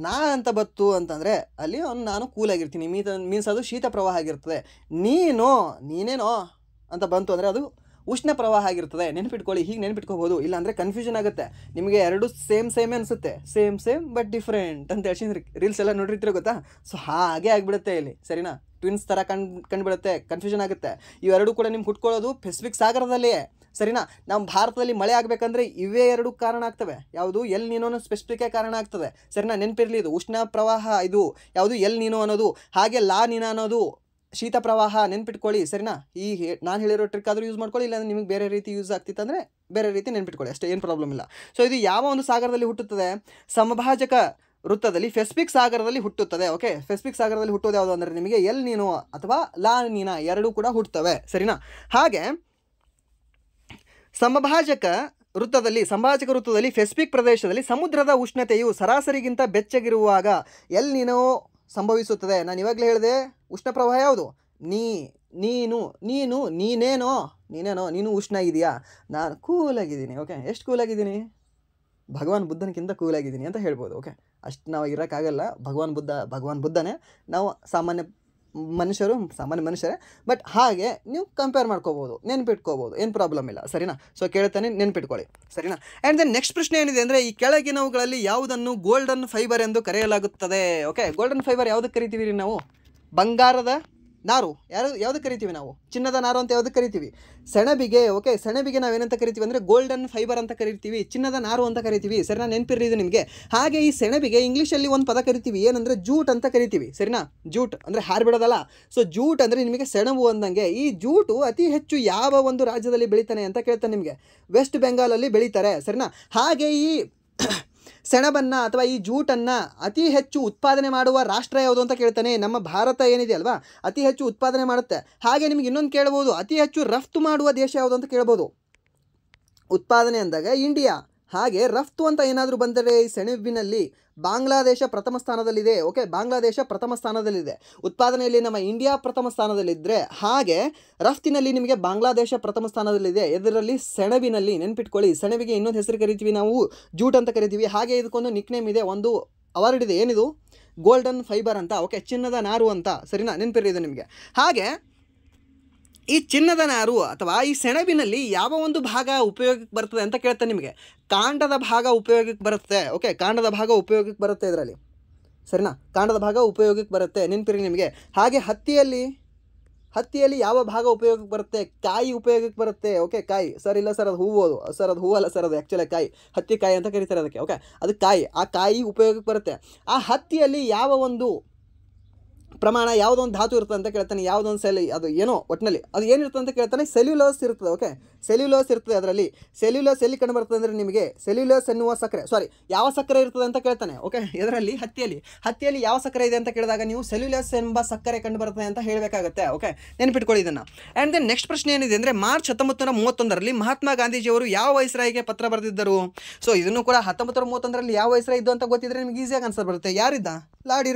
ನಾ ಅಂತ ಬತ್ತು ಅಂತಂದರೆ ಅಲ್ಲಿ ನಾನು ಕೂಲಾಗಿರ್ತೀನಿ, ಮೀನ್ಸ್ ಅದು ಶೀತ ಪ್ರವಾಹ ಆಗಿರ್ತದೆ. ನೀನೇನೋ ಅಂತ ಬಂತು ಅಂದರೆ ಅದು ಉಷ್ಣ ಪ್ರವಾಹ ಆಗಿರ್ತದೆ. ನೆನಪಿಟ್ಕೊಳ್ಳಿ, ಹೀಗೆ ನೆನಪಿಟ್ಕೋಬೋದು. ಇಲ್ಲಾಂದರೆ ಕನ್ಫ್ಯೂಷನ್ ಆಗುತ್ತೆ ನಿಮಗೆ. ಎರಡು ಸೇಮ್ ಅನಿಸುತ್ತೆ, ಸೇಮ್ ಬಟ್ ಡಿಫ್ರೆಂಟ್ ಅಂತ ಹೇಳ್ಸಿದ್ರೆ ರೀಲ್ಸ್ ಎಲ್ಲ ನೋಡಿರ್ತೀರ ಗೊತ್ತಾ. ಸೊ ಹಾಗೆ ಆಗಿಬಿಡುತ್ತೆ ಇಲ್ಲಿ, ಸರಿನಾ. ಟ್ವಿನ್ಸ್ ಥರ ಕಂಡುಬಿಡುತ್ತೆ, ಕನ್ಫ್ಯೂಷನ್ ಆಗುತ್ತೆ. ಇವೆರಡೂ ಕೂಡ ನಿಮ್ಗೆ ಹುಟ್ಕೊಳ್ಳೋದು ಪೆಸಿಫಿಕ್ ಸಾಗರದಲ್ಲಿಯೇ, ಸರಿನಾ. ನಮ್ಮ ಭಾರತದಲ್ಲಿ ಮಳೆ ಆಗಬೇಕಂದ್ರೆ ಇವೇ 2 ಕಾರಣ ಆಗ್ತವೆ. ಯಾವುದು, ಎಲ್ ನೀನೋ ಸ್ಪೆಸಿಫಿಕ್ಕೇ ಕಾರಣ ಆಗ್ತದೆ, ಸರಿನಾ. ನೆನಪಿರಲಿ, ಇದು ಉಷ್ಣ ಪ್ರವಾಹ, ಇದು ಯಾವುದು ಎಲ್ ನೀನೋ ಅನ್ನೋದು. ಹಾಗೆ ಲಾ ನೀನಾ ಅನ್ನೋದು ಶೀತ ಪ್ರವಾಹ, ನೆನ್ಪಿಟ್ಕೊಳ್ಳಿ, ಸರಿನಾ. ಈ ನಾನು ಹೇಳಿರೋ ಟ್ರಿಕ್ ಆದರೂ ಯೂಸ್ ಮಾಡ್ಕೊಳ್ಳಿ, ಇಲ್ಲಾಂದರೆ ನಿಮಗೆ ಬೇರೆ ರೀತಿ ಯೂಸ್ ಆಗ್ತಿತ್ತು ಅಂದರೆ ಬೇರೆ ರೀತಿ ನೆನ್ಪಿಟ್ಕೊಳ್ಳಿ ಅಷ್ಟೇ, ಏನು ಪ್ರಾಬ್ಲಮ್ ಇಲ್ಲ. ಸೊ ಇದು ಯಾವ ಒಂದು ಸಾಗರದಲ್ಲಿ ಹುಟ್ಟುತ್ತದೆ, ಸಮಭಾಜಕ ವೃತ್ತದಲ್ಲಿ ಪೆಸಿಫಿಕ್ ಸಾಗರದಲ್ಲಿ ಹುಟ್ಟುತ್ತದೆ. ಓಕೆ, ಪೆಸಿಫಿಕ್ ಸಾಗರದಲ್ಲಿ ಹುಟ್ಟೋದು ಯಾವುದು ಅಂದರೆ ನಿಮಗೆ ಎಲ್ ನೀನೋ ಅಥವಾ ಲಾ ನೀನಾ ಎರಡೂ ಕೂಡ ಹುಟ್ಟುತ್ತವೆ, ಸರಿನಾ. ಹಾಗೆ ಸಮಭಾಜಕ ವೃತ್ತದಲ್ಲಿ ಪೆಸಿಫಿಕ್ ಪ್ರದೇಶದಲ್ಲಿ ಸಮುದ್ರದ ಉಷ್ಣತೆಯು ಸರಾಸರಿಗಿಂತ ಬೆಚ್ಚಗಿರುವಾಗ ಎಲ್ ನೀನೋ ಸಂಭವಿಸುತ್ತದೆ. ನಾನು ಇವಾಗಲೇ ಹೇಳಿದೆ ಉಷ್ಣ ಪ್ರವಾಹ ಯಾವುದು? ನೀನು ಉಷ್ಣ ಆಗಿದೆಯಾ? ನಾನು ಕೂಲಾಗಿದ್ದೀನಿ. ಓಕೆ, ಎಷ್ಟು ಕೂಲಾಗಿದ್ದೀನಿ? ಭಗವಾನ್ ಬುದ್ಧನಕ್ಕಿಂತ ಕೂಲಾಗಿದ್ದೀನಿ ಅಂತ ಹೇಳ್ಬೋದು. ಓಕೆ, ಅಷ್ಟು ನಾವು ಇರೋಕ್ಕಾಗಲ್ಲ. ಭಗವಾನ್ ಬುದ್ಧನೇ, ನಾವು ಸಾಮಾನ್ಯ ಮನುಷ್ಯರೇ. ಬಟ್ ಹಾಗೆ ನೀವು ಕಂಪೇರ್ ಮಾಡ್ಕೋಬೋದು, ನೆನ್ಪಿಟ್ಕೋಬೋದು, ಏನು ಪ್ರಾಬ್ಲಮ್ ಇಲ್ಲ. ಸರಿನಾ? ಸೊ ಕೇಳ್ತಾನೆ, ನೆನ್ಪಿಟ್ಕೊಳ್ಳಿ. ಸರಿನಾ? ಆ್ಯಂಡ್ ದೆನ್ ನೆಕ್ಸ್ಟ್ ಪ್ರಶ್ನೆ ಏನಿದೆ ಅಂದರೆ, ಈ ಕೆಳಗಿನವುಗಳಲ್ಲಿ ಯಾವುದನ್ನು ಗೋಲ್ಡನ್ ಫೈಬರ್ ಎಂದು ಕರೆಯಲಾಗುತ್ತದೆ? ಓಕೆ, ಗೋಲ್ಡನ್ ಫೈಬರ್ ಯಾವುದಕ್ಕೆ ಕರಿತೀವಿ ರೀ ನಾವು? ಬಂಗಾರದ ನಾರು ಯಾವುದಕ್ಕೆ ಕರಿತೀವಿ ನಾವು? ಚಿನ್ನದ ನಾರು ಅಂತ ಯಾವುದಕ್ಕೆ ಕರಿತೀವಿ? ಸೆಣಬಿಗೆ. ಓಕೆ, ಸೆಣಬಿಗೆ ನಾವೇನಂತ ಕರಿತೀವಿ ಅಂದರೆ ಗೋಲ್ಡನ್ ಫೈಬರ್ ಅಂತ ಕರಿತೀವಿ, ಚಿನ್ನದ ನಾರು ಅಂತ ಕರಿತೀವಿ. ಸರಿನಾ? ನೆನಪಿರ್ರಿ ಇದು ನಿಮಗೆ. ಹಾಗೆ ಈ ಸೆಣಬಿಗೆ ಇಂಗ್ಲೀಷಲ್ಲಿ ಒಂದು ಪದ ಕರಿತೀವಿ, ಏನಂದರೆ ಜೂಟ್ ಅಂತ ಕರಿತೀವಿ. ಸರಿನಾ? ಜೂಟ್ ಅಂದರೆ ಹಾರು ಬಿಡೋದಲ್ಲ. ಸೊ ಜೂಟ್ ಅಂದರೆ ನಿಮಗೆ ಸೆಣಬು ಅಂದಂಗೆ. ಈ ಜೂಟು ಅತಿ ಹೆಚ್ಚು ಯಾವ ಒಂದು ರಾಜ್ಯದಲ್ಲಿ ಬೆಳೀತಾನೆ ಅಂತ ಕೇಳ್ತಾನೆ ನಿಮಗೆ. ವೆಸ್ಟ್ ಬೆಂಗಾಲಲ್ಲಿ ಬೆಳೀತಾರೆ. ಸರಿನಾ? ಹಾಗೆ ಈ ಸೆಣಬನ್ನು ಅಥವಾ ಈ ಜೂಟನ್ನು ಅತಿ ಹೆಚ್ಚು ಉತ್ಪಾದನೆ ಮಾಡುವ ರಾಷ್ಟ್ರ ಯಾವುದು ಅಂತ ಕೇಳ್ತಾನೆ. ನಮ್ಮ ಭಾರತ ಏನಿದೆ ಅಲ್ವಾ, ಅತಿ ಹೆಚ್ಚು ಉತ್ಪಾದನೆ ಮಾಡುತ್ತೆ. ಹಾಗೆ ನಿಮಗೆ ಇನ್ನೊಂದು ಕೇಳ್ಬೋದು, ಅತಿ ಹೆಚ್ಚು ರಫ್ತು ಮಾಡುವ ದೇಶ ಯಾವುದು ಅಂತ ಕೇಳ್ಬೋದು. ಉತ್ಪಾದನೆ ಅಂದಾಗ ಇಂಡಿಯಾ. ಹಾಗೆ ರಫ್ತು ಅಂತ ಏನಾದರೂ ಬಂದರೆ ಈ ಸೆಣಬಿನಲ್ಲಿ ಬಾಂಗ್ಲಾದೇಶ ಪ್ರಥಮ ಸ್ಥಾನದಲ್ಲಿದೆ. ಓಕೆ, ಬಾಂಗ್ಲಾದೇಶ ಪ್ರಥಮ ಸ್ಥಾನದಲ್ಲಿದೆ. ಉತ್ಪಾದನೆಯಲ್ಲಿ ನಮ್ಮ ಇಂಡಿಯಾ ಪ್ರಥಮ ಸ್ಥಾನದಲ್ಲಿದ್ದರೆ, ಹಾಗೆ ರಫ್ತಿನಲ್ಲಿ ನಿಮಗೆ ಬಾಂಗ್ಲಾದೇಶ ಪ್ರಥಮ ಸ್ಥಾನದಲ್ಲಿದೆ. ಇದರಲ್ಲಿ ಸೆಣಬಿನಲ್ಲಿ ನೆನ್ಪಿಟ್ಕೊಳ್ಳಿ, ಸೆಣಬಿಗೆ ಇನ್ನೊಂದು ಹೆಸರು ಕರಿತೀವಿ ನಾವು, ಜೂಟ್ ಅಂತ ಕರಿತೀವಿ. ಹಾಗೆ ಇದಕ್ಕೊಂದು ನಿಕ್ನೇಮ್ ಇದೆ, ಒಂದು ಅವಾರ್ಡ್ ಇದೆ. ಏನಿದು? ಗೋಲ್ಡನ್ ಫೈಬರ್ ಅಂತ. ಓಕೆ, ಚಿನ್ನದ ನಾರು ಅಂತ. ಸರಿನಾ? ನೆನಪಿರಿ ಇದು ನಿಮಗೆ. ಹಾಗೆ ಈ ಚಿನ್ನದ ನಾರು ಅಥವಾ ಈ ಸೆಣಬಿನಲ್ಲಿ ಯಾವ ಒಂದು ಭಾಗ ಉಪಯೋಗಕ್ಕೆ ಬರ್ತದೆ ಅಂತ ಕೇಳ್ತಾನೆ ನಿಮಗೆ. ಕಾಂಡದ ಭಾಗ ಉಪಯೋಗಕ್ಕೆ ಬರುತ್ತೆ. ಓಕೆ, ಕಾಂಡದ ಭಾಗ ಉಪಯೋಗಕ್ಕೆ ಬರುತ್ತೆ ಇದರಲ್ಲಿ. ಸರಿನಾ? ಕಾಂಡದ ಭಾಗ ಉಪಯೋಗಕ್ಕೆ ಬರುತ್ತೆ, ನೆನಪಿರಿ ನಿಮಗೆ. ಹಾಗೆ ಹತ್ತಿಯಲ್ಲಿ ಯಾವ ಭಾಗ ಉಪಯೋಗಕ್ಕೆ ಬರುತ್ತೆ? ಕಾಯಿ ಉಪಯೋಗಕ್ಕೆ ಬರುತ್ತೆ. ಓಕೆ, ಕಾಯಿ. ಸರ್ ಇಲ್ಲ ಸರ್, ಅದು ಹೂವು. ಸರ್ ಅದು ಹೂವಲ್ಲ ಸರ್, ಅದು ಆ್ಯಕ್ಚುಲಿ ಕಾಯಿ. ಹತ್ತಿ ಕಾಯಿ ಅಂತ ಕರೀತಾರೆ ಅದಕ್ಕೆ. ಓಕೆ, ಅದು ಕಾಯಿ. ಆ ಕಾಯಿ ಉಪಯೋಗಕ್ಕೆ ಬರುತ್ತೆ. ಆ ಹತ್ತಿಯಲ್ಲಿ ಯಾವ ಒಂದು ಪ್ರಮಾಣ, ಯಾವುದೊಂದು ಧಾತು ಇರ್ತದೆ ಅಂತ ಕೇಳ್ತಾನೆ, ಯಾವುದೊಂದು ಅದು ಏನೋ ಒಟ್ಟಿನಲ್ಲಿ ಅದು ಏನಿರ್ತದೆ ಅಂತ ಕೇಳ್ತಾನೆ. ಸೆಲ್ಯುಲೋಸ್ ಇರ್ತದೆ. ಓಕೆ, ಸೆಲ್ಯುಲೋಸ್ ಇರ್ತದೆ ಅದರಲ್ಲಿ. ಸೆಲ್ಯುಲೋಸ್ ಎಲ್ಲಿ ಕಂಡು ಬರ್ತದೆ ಅಂದರೆ ನಿಮಗೆ ಸೆಲ್ಯುಲೋಸ್ ಎನ್ನುವ ಸಕ್ಕರೆ, ಯಾವ ಸಕ್ಕರೆ ಇರ್ತದೆ ಅಂತ ಕೇಳ್ತಾನೆ. ಓಕೆ, ಇದರಲ್ಲಿ ಹತ್ತಿಯಲ್ಲಿ ಯಾವ ಸಕ್ಕರೆ ಇದೆ ಅಂತ ಕೇಳಿದಾಗ ನೀವು ಸೆಲ್ಯುಲೋಸ್ ಎಂಬ ಸಕ್ಕರೆ ಕಂಡು ಬರ್ತದೆ ಅಂತ ಹೇಳಬೇಕಾಗುತ್ತೆ. ಓಕೆ, ನೆನಪಿಟ್ಕೊಳ್ಳಿ ಇದನ್ನು. ಆ್ಯಂಡ್ ದೆನ್ ನೆಕ್ಸ್ಟ್ ಪ್ರಶ್ನೆ ಏನಿದೆ ಅಂದರೆ, ಮಾರ್ಚ್ 1931ರಲ್ಲಿ ಮಹಾತ್ಮ ಗಾಂಧೀಜಿಯವರು ಯಾವ ವೈಸ್ರಾಯಿಗೆ ಪತ್ರ ಬರೆದಿದ್ದರು? ಸೊ ಇದನ್ನು ಕೂಡ 1931ರಲ್ಲಿ ಯಾವ ವೈಸ್ರಾಯ್ ಇದ್ದು ಅಂತ ಗೊತ್ತಿದ್ರೆ ನಿಮಗೆ ಈಸಿಯಾಗಿ ಆನ್ಸರ್ ಬರುತ್ತೆ. ಯಾರಿದ್ದ? ಲಾರ್ಡ್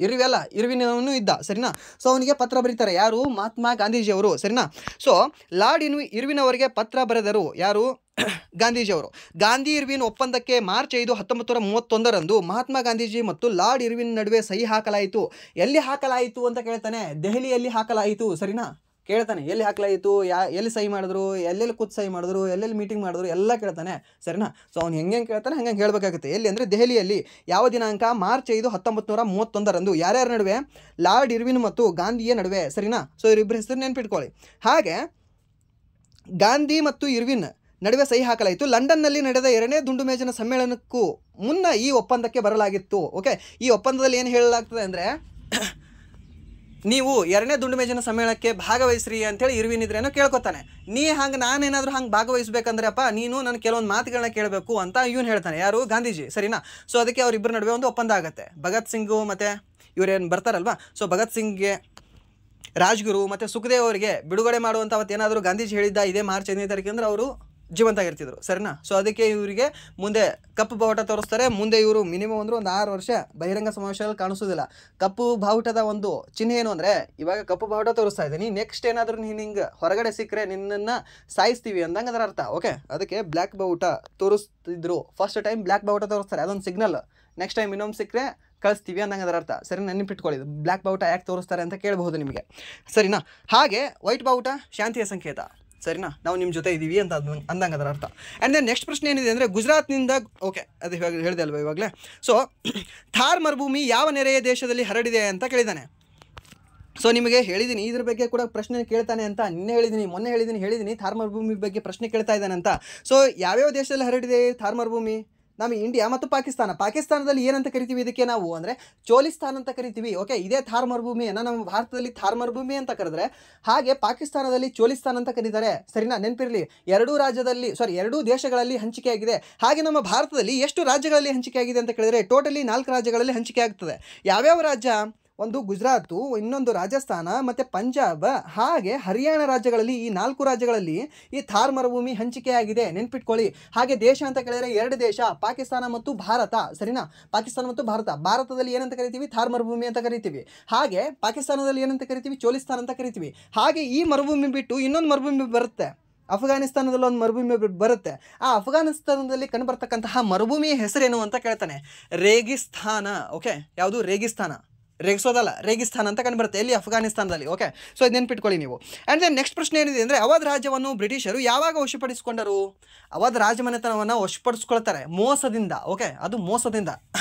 ಇರ್ವಿನವನು ಇದ್ದ. ಸರಿನಾ? ಸೊ ಅವನಿಗೆ ಪತ್ರ ಬರೀತಾರೆ ಯಾರು? ಮಹಾತ್ಮ ಗಾಂಧೀಜಿಯವರು. ಸರಿನಾ? ಸೊ ಲಾರ್ಡ್ ಇರ್ವಿನ್ ಅವರಿಗೆ ಪತ್ರ ಬರೆದರು ಯಾರು? ಗಾಂಧೀಜಿಯವರು. ಗಾಂಧಿ ಇರ್ವಿನ್ ಒಪ್ಪಂದಕ್ಕೆ ಮಾರ್ಚ್ 5, 1931ರಂದು ಮಹಾತ್ಮ ಗಾಂಧೀಜಿ ಮತ್ತು ಲಾರ್ಡ್ ಇರ್ವಿನ್ ನಡುವೆ ಸಹಿ ಹಾಕಲಾಯಿತು. ಎಲ್ಲಿ ಹಾಕಲಾಯಿತು ಅಂತ ಕೇಳ್ತಾನೆ. ದೆಹಲಿಯಲ್ಲಿ ಹಾಕಲಾಯಿತು. ಸರಿನಾ? ಕೇಳ್ತಾನೆ ಎಲ್ಲಿ ಹಾಕಲಾಯಿತು, ಎಲ್ಲಿ ಸಹಿ ಮಾಡಿದ್ರು, ಎಲ್ಲೆಲ್ಲಿ ಕೂತ್ ಸಹಿ ಮಾಡಿದ್ರು, ಎಲ್ಲೆಲ್ಲಿ ಮೀಟಿಂಗ್ ಮಾಡಿದ್ರು ಎಲ್ಲ ಕೇಳ್ತಾನೆ. ಸರಿನಾ? ಸೊ ಅವ್ನು ಹೆಂಗೆ ಕೇಳ್ತಾನೆ ಹಂಗೆ ಹೇಳಬೇಕಾಗುತ್ತೆ. ಎಲ್ಲಿ ಅಂದರೆ ದೆಹಲಿಯಲ್ಲಿ. ಯಾವ ದಿನಾಂಕ? ಮಾರ್ಚ್ 5, 1931ರಂದು. ಯಾರ್ಯಾರ ನಡುವೆ? ಲಾರ್ಡ್ ಇರ್ವಿನ್ ಮತ್ತು ಗಾಂಧಿಯ ನಡುವೆ. ಸರಿನಾ? ಸೊ ಇವರಿಬ್ಬರ ಹೆಸರು ನೆನ್ಪಿಟ್ಕೊಳ್ಳಿ. ಹಾಗೆ ಗಾಂಧಿ ಮತ್ತು ಇರ್ವಿನ್ ನಡುವೆ ಸಹಿ ಹಾಕಲಾಯಿತು. ಲಂಡನ್ನಲ್ಲಿ ನಡೆದ 2ನೇ ದುಂಡು ಮೇಜಿನ ಸಮ್ಮೇಳನಕ್ಕೂ ಮುನ್ನ ಈ ಒಪ್ಪಂದಕ್ಕೆ ಬರಲಾಗಿತ್ತು. ಓಕೆ, ಈ ಒಪ್ಪಂದದಲ್ಲಿ ಏನು ಹೇಳಲಾಗ್ತದೆ ಅಂದರೆ, ನೀವು 2ನೇ ದುಂಡು ಮೇಜಿನ ಸಮ್ಮೇಳನಕ್ಕೆ ಭಾಗವಹಿಸ್ರಿ ಅಂತೇಳಿ ಇರ್ವಿನ್ ಇದ್ರೇನೋ ಕೇಳ್ಕೊತಾನೆ. ನಾನೇನಾದರೂ ಹಂಗೆ ಭಾಗವಹಿಸ್ಬೇಕಂದ್ರೆ ಅಪ್ಪ ನೀನು ನನ್ನ ಕೆಲವೊಂದು ಮಾತುಗಳನ್ನ ಕೇಳಬೇಕು ಅಂತ ಇವನು ಹೇಳ್ತಾನೆ. ಯಾರು? ಗಾಂಧೀಜಿ. ಸರಿನಾ? ಸೊ ಅದಕ್ಕೆ ಅವರಿಬ್ಬರ ನಡುವೆ ಒಂದು ಒಪ್ಪಂದ ಆಗುತ್ತೆ. ಭಗತ್ ಸಿಂಗು ಮತ್ತು ಇವರೇನು ಬರ್ತಾರಲ್ವಾ, ಸೊ ಭಗತ್ ಸಿಂಗ್ಗೆ, ರಾಜ್ಗುರು ಮತ್ತು ಸುಖದೇವ್ ಅವರಿಗೆ ಬಿಡುಗಡೆ ಮಾಡುವಂಥ ಅವತ್ತೇನಾದರೂ ಗಾಂಧೀಜಿ ಹೇಳಿದ್ದ ಇದೇ ಮಾರ್ಚ್ 5ನೇ ತಾರೀಕು ಅಂದರೆ ಅವರು ಜೀವಂತಾಗಿರ್ತಿದ್ರು. ಸರಿನಾ? ಸೊ ಅದಕ್ಕೆ ಇವರಿಗೆ ಮುಂದೆ ಕಪ್ಪು ಬಾವುಟ ತೋರಿಸ್ತಾರೆ. ಮುಂದೆ ಇವರು ಮಿನಿಮಮ್ ಅಂದ್ರೆ ಒಂದು 6 ವರ್ಷ ಬಹಿರಂಗ ಸಮಾವೇಶದಲ್ಲಿ ಕಾಣಿಸೋದಿಲ್ಲ. ಕಪ್ಪು ಬಾವುಟದ ಒಂದು ಚಿಹ್ನೆ ಏನು ಅಂದರೆ, ಇವಾಗ ಕಪ್ಪು ಬಾವುಟ ತೋರಿಸ್ತಾ ಇದ್ದೀನಿ, ನೆಕ್ಸ್ಟ್ ಏನಾದರೂ ನೀನು ಹಿಂಗೆ ಹೊರಗಡೆ ಸಿಕ್ಕರೆ ನಿನ್ನನ್ನು ಸಾಯಿಸ್ತೀವಿ ಅಂದಂಗೆ ಅದರ ಅರ್ಥ. ಓಕೆ, ಅದಕ್ಕೆ ಬ್ಲ್ಯಾಕ್ ಬಾವುಟ ತೋರಿಸ್ತಿದ್ರು. ಫಸ್ಟ್ ಟೈಮ್ ಬ್ಲ್ಯಾಕ್ ಬಾವುಟ ತೋರಿಸ್ತಾರೆ, ಅದೊಂದು ಸಿಗ್ನಲ್. ನೆಕ್ಸ್ಟ್ ಟೈಮ್ ಇನ್ನೊಂದು ಸಿಕ್ಕರೆ ಕಳಿಸ್ತೀವಿ ಅಂದಂಗೆ ಅದರ ಅರ್ಥ. ಸರಿ, ನೆನಪಿಟ್ಕೊಳ್ಳಿ ಬ್ಲ್ಯಾಕ್ ಬಾವುಟ ಯಾಕೆ ತೋರಿಸ್ತಾರೆ ಅಂತ ಕೇಳಬಹುದು ನಿಮಗೆ. ಸರಿನಾ? ಹಾಗೆ ವೈಟ್ ಬಾವುಟ ಶಾಂತಿಯ ಸಂಕೇತ. ಸರಿನಾ? ನಾವು ನಿಮ್ಮ ಜೊತೆ ಇದ್ದೀವಿ ಅಂತ ಅಂದಂಗೆ ಅದರ ಅರ್ಥ. ಆ್ಯಂಡ್ ದೆನ್ ನೆಕ್ಸ್ಟ್ ಪ್ರಶ್ನೆ ಏನಿದೆ ಅಂದರೆ, ಗುಜರಾತ್ನಿಂದ, ಓಕೆ ಅದು ಇವಾಗ ಹೇಳಿದೆ ಅಲ್ವಾ ಇವಾಗಲೇ. ಸೊ ಥಾರ್ ಮರುಭೂಮಿ ಯಾವ ನೆರೆಯ ದೇಶದಲ್ಲಿ ಹರಡಿದೆ ಅಂತ ಕೇಳಿದ್ದಾನೆ. ಸೊ ನಿಮಗೆ ಹೇಳಿದ್ದೀನಿ ಇದ್ರ ಬಗ್ಗೆ ಕೂಡ ಪ್ರಶ್ನೆ ಕೇಳ್ತಾನೆ ಅಂತ. ಮೊನ್ನೆ ಹೇಳಿದ್ದೀನಿ ಥಾರ್ ಮರುಭೂಮಿ ಬಗ್ಗೆ ಪ್ರಶ್ನೆ ಕೇಳ್ತಾ ಇದ್ದಾನೆ ಅಂತ. ಸೊ ಯಾವ್ಯಾವ ದೇಶದಲ್ಲಿ ಹರಡಿದೆ ಥಾರ್ ಮರುಭೂಮಿ? ನಮ್ಮ ಇಂಡಿಯಾ ಮತ್ತು ಪಾಕಿಸ್ತಾನದಲ್ಲಿ ಏನಂತ ಕರಿತೀವಿ ಇದಕ್ಕೆ ನಾವು ಅಂದರೆ ಚೋಲಿಸ್ತಾನ್ ಅಂತ ಕರಿತೀವಿ. ಓಕೆ, ಇದೇ ಥಾರ್ ಮರುಭೂಮಿಯನ್ನು ನಮ್ಮ ಭಾರತದಲ್ಲಿ ಥಾರ್ ಮರುಭೂಮಿ ಅಂತ ಕರೆದ್ರೆ, ಹಾಗೆ ಪಾಕಿಸ್ತಾನದಲ್ಲಿ ಚೋಲಿಸ್ತಾನ್ ಅಂತ ಕರೀತಾರೆ. ಸರಿನಾ? ನೆನಪಿರಲಿ, ಎರಡೂ ದೇಶಗಳಲ್ಲಿ ಹಂಚಿಕೆ ಆಗಿದೆ. ಹಾಗೆ ನಮ್ಮ ಭಾರತದಲ್ಲಿ ಎಷ್ಟು ರಾಜ್ಯಗಳಲ್ಲಿ ಹಂಚಿಕೆ ಆಗಿದೆ ಅಂತ ಕೇಳಿದ್ರೆ ಟೋಟಲಿ 4 ರಾಜ್ಯಗಳಲ್ಲಿ ಹಂಚಿಕೆ ಆಗ್ತದೆ. ಯಾವ್ಯಾವ ರಾಜ್ಯ? ಒಂದು ಗುಜರಾತು, ಇನ್ನೊಂದು ರಾಜಸ್ಥಾನ ಮತ್ತು ಪಂಜಾಬ್ ಹಾಗೆ ಹರಿಯಾಣ ರಾಜ್ಯಗಳಲ್ಲಿ, ಈ 4 ರಾಜ್ಯಗಳಲ್ಲಿ ಈ ಥಾರ್ ಮರುಭೂಮಿ ಹಂಚಿಕೆಯಾಗಿದೆ, ನೆನ್ಪಿಟ್ಕೊಳ್ಳಿ. ಹಾಗೆ ದೇಶ ಅಂತ ಕೇಳಿದರೆ 2 ದೇಶ, ಪಾಕಿಸ್ತಾನ ಮತ್ತು ಭಾರತ, ಸರಿನಾ? ಪಾಕಿಸ್ತಾನ ಮತ್ತು ಭಾರತದಲ್ಲಿ ಏನಂತ ಕರಿತೀವಿ? ಥಾರ್ ಮರುಭೂಮಿ ಅಂತ ಕರಿತೀವಿ. ಹಾಗೆ ಪಾಕಿಸ್ತಾನದಲ್ಲಿ ಏನಂತ ಕರಿತೀವಿ? ಚೋಲಿಸ್ತಾನ್ ಅಂತ ಕರಿತೀವಿ. ಹಾಗೆ ಈ ಮರುಭೂಮಿ ಬಿಟ್ಟು ಇನ್ನೊಂದು ಮರುಭೂಮಿ ಬರುತ್ತೆ, ಅಫ್ಘಾನಿಸ್ತಾನದಲ್ಲಿ ಒಂದು ಮರುಭೂಮಿ ಬರುತ್ತೆ. ಆ ಅಫ್ಘಾನಿಸ್ತಾನದಲ್ಲಿ ಕಂಡುಬರ್ತಕ್ಕಂತಹ ಮರುಭೂಮಿಯ ಹೆಸರೇನು ಅಂತ ಕೇಳ್ತಾನೆ. ರೇಗಿಸ್ತಾನ. ಓಕೆ, ಯಾವುದು? ರೇಗಿಸ್ತಾನ, ರೇಗಿಸೋದಲ್ಲ, ರೇಗಿಸ್ತಾನ ಅಂತ ಕಂಡುಬರುತ್ತೆ ಎಲ್ಲಿ? ಅಫ್ಘಾನಿಸ್ತಾನದಲ್ಲಿ. ಓಕೆ, ಸೊ ಇದು ನೆನ್ಪಿಟ್ಕೊಳ್ಳಿ ನೀವು. ಆ್ಯಂಡ್ ದೆನ್ ನೆಕ್ಸ್ಟ್ ಪ್ರಶ್ನೆ ಏನಿದೆ ಅಂದರೆ, ಅವಧ್ ರಾಜ್ಯವನ್ನು ಬ್ರಿಟಿಷರು ಯಾವಾಗ ವಶಪಡಿಸಿಕೊಂಡರು? ಅವಧ್ ರಾಜಮನೆತನವನ್ನು ವಶಪಡಿಸ್ಕೊಳ್ತಾರೆ ಮೋಸದಿಂದ. ಓಕೆ, ಅದು ಮೋಸದಿಂದ.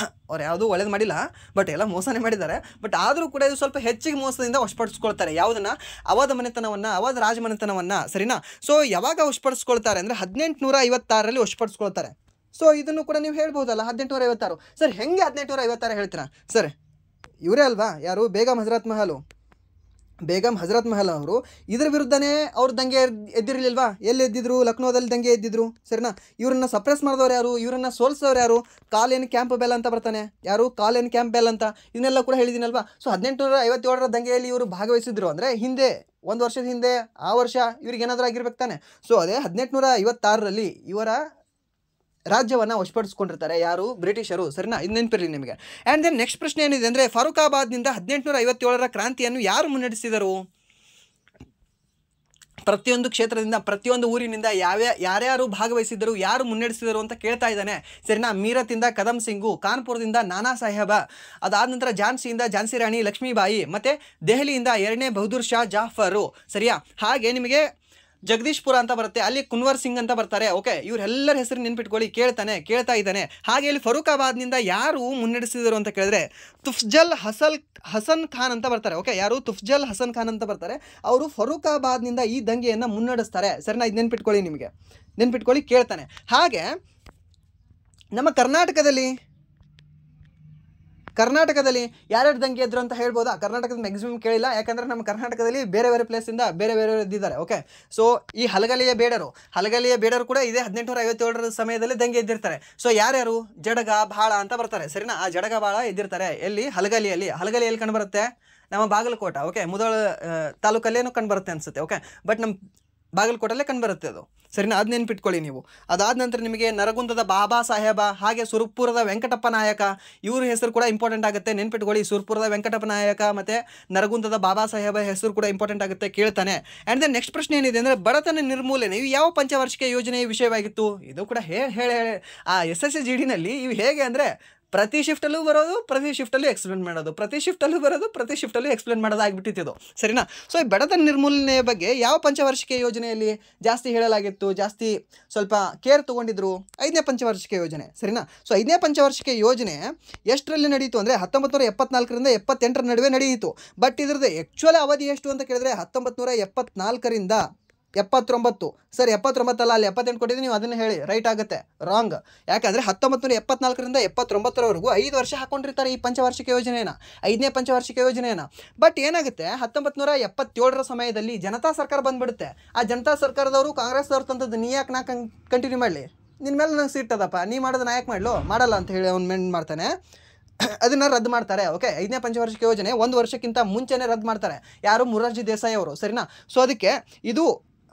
ಅವ್ರು ಯಾವುದೂ ಒಳ್ಳೇದು ಮಾಡಿಲ್ಲ, ಬಟ್ ಎಲ್ಲ ಮೋಸನೇ ಮಾಡಿದ್ದಾರೆ. ಬಟ್ ಆದರೂ ಕೂಡ ಇದು ಸ್ವಲ್ಪ ಹೆಚ್ಚಿಗೆ ಮೋಸದಿಂದ ವಶಪಡಿಸ್ಕೊಳ್ತಾರೆ. ಯಾವುದನ್ನು? ಅವಧ್ ಮನೆತನವನ್ನು, ಅವಧ್ ರಾಜಮನೆತನವನ್ನು, ಸರಿನಾ? ಸೊ ಯಾವಾಗ ವಶಪಡಿಸ್ಕೊಳ್ತಾರೆ ಅಂದರೆ 1856ರಲ್ಲಿ ವಶಪಡಿಸ್ಕೊಳ್ತಾರೆ. ಸೊ ಇದನ್ನು ಕೂಡ ನೀವು ಹೇಳ್ಬೋದಲ್ಲ, 1856. ಸರ್ ಹೆಂಗೆ 1856 ಹೇಳ್ತೀರಾ? ಸರ್ ಇವರೇ ಅಲ್ವಾ, ಯಾರು? ಬೇಗಂ ಹಜರತ್ ಮಹಲ್ ಅವರು ಇದ್ರ ವಿರುದ್ಧನೇ ಅವ್ರು ದಂಗೆ ಎದ್ದಿರಲಿಲ್ವಾ? ಎಲ್ಲಿ ಎದ್ದಿದ್ರು? ಲಕ್ನೋದಲ್ಲಿ ದಂಗೆ ಎದ್ದಿದ್ರು, ಸರಿನಾ? ಇವರನ್ನ ಸಪ್ರೆಸ್ ಮಾಡಿದವ್ರು ಯಾರು? ಇವರನ್ನ ಸೋಲ್ಸೋರು ಯಾರು? ಕಾಲಿನ್ ಕ್ಯಾಂಪ್ ಬೆಲ್ ಅಂತ ಬರ್ತಾನೆ. ಯಾರು? ಕಾಲಿನ್ ಕ್ಯಾಂಪ್ ಬೆಲ್ ಅಂತ. ಇದನ್ನೆಲ್ಲ ಕೂಡ ಹೇಳಿದ್ದೀನಲ್ವಾ? ಸೊ 1857ರ ದಂಗೆಯಲ್ಲಿ ಇವರು ಭಾಗವಹಿಸಿದ್ರು ಅಂದರೆ ಹಿಂದೆ, 1 ವರ್ಷದ ಹಿಂದೆ, ಆ ವರ್ಷ ಇವ್ರಿಗೆ ಏನಾದರೂ ಆಗಿರ್ಬೇಕು ತಾನೆ. ಸೊ ಅದೇ 1856ರಲ್ಲಿ ಇವರ ರಾಜ್ಯವನ್ನು ವಶಪಡಿಸ್ಕೊಂಡಿರ್ತಾರೆ. ಯಾರು? ಬ್ರಿಟಿಷರು, ಸರಿನಾ? ಇದು ನೆನಪಿರಲಿ ನಿಮಗೆ. ಆ್ಯಂಡ್ ದೆನ್ ನೆಕ್ಸ್ಟ್ ಪ್ರಶ್ನೆ ಏನಿದೆ ಅಂದರೆ, ಫರೂಕಾಬಾದ್ನಿಂದ 1857ರ ಕ್ರಾಂತಿಯನ್ನು ಯಾರು ಮುನ್ನಡೆಸಿದರು? ಪ್ರತಿಯೊಂದು ಕ್ಷೇತ್ರದಿಂದ, ಪ್ರತಿಯೊಂದು ಊರಿನಿಂದ ಯಾರ್ಯಾರು ಭಾಗವಹಿಸಿದರು, ಯಾರು ಮುನ್ನಡೆಸಿದರು ಅಂತ ಕೇಳ್ತಾ ಇದ್ದಾನೆ, ಸರಿನಾ? ಮೀರತಿಂದ ಕದಮ್ ಸಿಂಗು, ಕಾನ್ಪುರದಿಂದ ನಾನಾ ಸಾಹೇಬ, ಅದಾದ ನಂತರ ಝಾನ್ಸಿಯಿಂದ ಝಾನ್ಸಿ ರಾಣಿ ಲಕ್ಷ್ಮೀಬಾಯಿ, ಮತ್ತು ದೆಹಲಿಯಿಂದ 2ನೇ ಬಹದ್ದೂರ್ ಶಾ ಜಾಫರು, ಸರಿಯಾ? ಹಾಗೆ ನಿಮಗೆ ಜಗದೀಶ್ಪುರ ಅಂತ ಬರುತ್ತೆ, ಅಲ್ಲಿ ಕುನ್ವರ್ ಸಿಂಗ್ ಅಂತ ಬರ್ತಾರೆ. ಓಕೆ, ಇವರೆಲ್ಲರ ಹೆಸರು ನೆನ್ಪಿಟ್ಕೊಳ್ಳಿ. ಕೇಳ್ತಾ ಇದ್ದಾನೆ. ಹಾಗೆ ಇಲ್ಲಿ ಫರೂಕಾಬಾದ್ನಿಂದ ಯಾರು ಮುನ್ನಡೆಸಿದರು ಅಂತ ಕೇಳಿದ್ರೆ ತುಫ್ಜಲ್ ಹಸನ್ ಖಾನ್ ಅಂತ ಬರ್ತಾರೆ. ಓಕೆ, ಯಾರು? ತುಫ್ಜಲ್ ಹಸನ್ ಖಾನ್ ಅಂತ ಬರ್ತಾರೆ. ಅವರು ಫರೂಕಾಬಾದ್ನಿಂದ ಈ ದಂಗೆಯನ್ನು ಮುನ್ನಡೆಸ್ತಾರೆ, ಸರಿನಾ? ಇದು ನೆನ್ಪಿಟ್ಕೊಳ್ಳಿ, ನಿಮಗೆ ನೆನ್ಪಿಟ್ಕೊಳ್ಳಿ. ಕೇಳ್ತಾನೆ. ಹಾಗೆ ನಮ್ಮ ಕರ್ನಾಟಕದಲ್ಲಿ ಯಾರ್ಯಾರು ದಂಗೆ ಎದ್ರು ಅಂತ ಹೇಳ್ಬೋದಾ? ಕರ್ನಾಟಕದ ಮ್ಯಾಕ್ಸಿಮಮ್ ಕೇಳಿಲ್ಲ, ಯಾಕಂದರೆ ನಮ್ಮ ಕರ್ನಾಟಕದಲ್ಲಿ ಬೇರೆ ಬೇರೆ ಪ್ಲೇಸಿಂದ ಬೇರೆ ಇದ್ದಿದ್ದಾರೆ. ಓಕೆ, ಸೊ ಈ ಹಲಗಲಿಯ ಬೇಡರು ಕೂಡ ಇದೇ 1857ರ ಸಮಯದಲ್ಲಿ ದಂಗೆ ಎದ್ದಿರ್ತಾರೆ. ಸೊ ಯಾರ್ಯಾರು? ಜಡಗ, ಬಾಳ ಅಂತ ಬರ್ತಾರೆ, ಸರಿನಾ? ಆ ಜಡಗ, ಬಾಳ ಎದ್ದಿರ್ತಾರೆ ಎಲ್ಲಿ? ಹಲಗಲಿಯಲ್ಲಿ ಕಂಡುಬರುತ್ತೆ ನಮ್ಮ ಬಾಗಲಕೋಟ. ಓಕೆ, ಮುಧೋಳ ತಾಲೂಕಲ್ಲೇನೋ ಕಂಡುಬರುತ್ತೆ ಅನಿಸುತ್ತೆ. ಓಕೆ, ಬಟ್ ನಮ್ಮ ಬಾಗಲಕೋಟಲ್ಲೇ ಕಂಡುಬರುತ್ತೆ ಅದು, ಸರಿನಾ? ಅದು ನೆನ್ಪಿಟ್ಕೊಳ್ಳಿ ನೀವು. ಅದಾದ ನಂತರ ನಿಮಗೆ ನರಗುಂದದ ಬಾಬಾ ಸಾಹೇಬ, ಹಾಗೆ ಸುರಪುರದ ವೆಂಕಟಪ್ಪ ನಾಯಕ, ಇವ್ರ ಹೆಸರು ಕೂಡ ಇಂಪಾರ್ಟೆಂಟ್ ಆಗುತ್ತೆ, ನೆನ್ಪಿಟ್ಕೊಳ್ಳಿ. ಸುರಪುರದ ವೆಂಕಟಪ್ಪ ನಾಯಕ ಮತ್ತು ನರಗುಂದದ ಬಾಬಾ ಸಾಹೇಬ ಹೆಸರು ಕೂಡ ಇಂಪಾರ್ಟೆಂಟ್ ಆಗುತ್ತೆ, ಕೇಳ್ತಾನೆ. ಆ್ಯಂಡ್ ದೆನ್ ನೆಕ್ಸ್ಟ್ ಪ್ರಶ್ನೆ ಏನಿದೆ ಅಂದರೆ, ಬಡತನ ನಿರ್ಮೂಲನೆ ಇವು ಯಾವ ಪಂಚವಾರ್ಷಿಕ ಯೋಜನೆಯ ವಿಷಯವಾಗಿತ್ತು? ಇದು ಕೂಡ ಹೇಳಿ ಆ SSGDನಲ್ಲಿ ಇವು ಹೇಗೆ ಅಂದರೆ, ಪ್ರತಿ ಶಿಫ್ಟಲ್ಲೂ ಬರೋದು, ಪ್ರತಿ ಶಿಫ್ಟಲ್ಲೂ ಎಕ್ಸ್ಪ್ಲೇನ್ ಮಾಡೋದು, ಪ್ರತಿ ಶಿಫ್ಟಲ್ಲೂ ಬರೋದು, ಪ್ರತಿ ಶಿಫ್ಟಲ್ಲೂ ಎಕ್ಸ್ಪ್ಲೇನ್ ಮಾಡೋದು ಆಗಿಬಿಟ್ಟಿತ್ತು. ಸರಿನಾ? ಸೊ ಈ ಬಡತನ ನಿರ್ಮೂಲನೆಯ ಬಗ್ಗೆ ಯಾವ ಪಂಚವಾರ್ಷಿಕ ಯೋಜನೆಯಲ್ಲಿ ಜಾಸ್ತಿ ಹೇಳಲಾಗಿತ್ತು, ಜಾಸ್ತಿ ಸ್ವಲ್ಪ ಕೇರ್ ತೊಗೊಂಡಿದ್ರು? 5ನೇ ಪಂಚವಾರ್ಷಿಕ ಯೋಜನೆ, ಸರಿನಾ? ಸೊ 5ನೇ ಪಂಚವಾರ್ಷಿಕ ಯೋಜನೆ ಎಷ್ಟರಲ್ಲಿ ನಡೀತು ಅಂದರೆ 1974ರಿಂದ 78ರ ನಡುವೆ ನಡೆಯಿತು. ಬಟ್ ಇದ್ರದ್ದು ಆ್ಯಕ್ಚುಯಲ್ ಅವಧಿ ಎಷ್ಟು ಅಂತ ಕೇಳಿದ್ರೆ 1974ರಿಂದ 79. ಸರ್ 79 ಅಲ್ಲ, ಅಲ್ಲಿ 78 ಕೊಟ್ಟಿದ್ದೀನಿ, ನೀವು ಅದನ್ನು ಹೇಳಿ, ರೈಟ್ ಆಗುತ್ತೆ. ರಾಂಗ್. ಯಾಕಂದರೆ 1974ರಿಂದ 79ರವರೆಗೂ 5 ವರ್ಷ ಹಾಕೊಂಡಿರ್ತಾರೆ ಈ ಪಂಚವಾರ್ಷಿಕ ಯೋಜನೆಯನ್ನು, 5ನೇ ಪಂಚವಾರ್ಷಿಕ ಯೋಜನೆಯನ್ನು. ಬಟ್ ಏನಾಗುತ್ತೆ, 1977ರ ಸಮಯದಲ್ಲಿ ಜನತಾ ಸರ್ಕಾರ ಬಂದುಬಿಡುತ್ತೆ. ಆ ಜನತಾ ಸರ್ಕಾರದವರು ಕಾಂಗ್ರೆಸ್ದವ್ರು ತಂದದ್ದು, ನೀ ಯಾಕೆ ನಾ ಕಂಟಿನ್ಯೂ ಮಾಡಲಿ, ನಿನ್ನ ಮೇಲೆ ನಂಗೆ ಸಿಟ್ಟದಪ್ಪ, ನೀ ಮಾಡೋದು ನಾ ಯಾಕೆ ಮಾಡಲ್ಲ ಅಂತ ಹೇಳಿ ಅವ್ನು ಮೆಂಡ್ ಮಾಡ್ತಾನೆ. ಅದನ್ನು ರದ್ದು ಮಾಡ್ತಾರೆ. ಓಕೆ, 5ನೇ ಪಂಚವಾರ್ಷಿಕ ಯೋಜನೆ 1 ವರ್ಷಕ್ಕಿಂತ ಮುಂಚೆನೇ ರದ್ದು ಮಾಡ್ತಾರೆ. ಯಾರು? ಮೊರಾರ್ಜಿ ದೇಸಾಯಿ ಅವರು, ಸರಿನಾ? ಸೊ ಅದಕ್ಕೆ ಇದು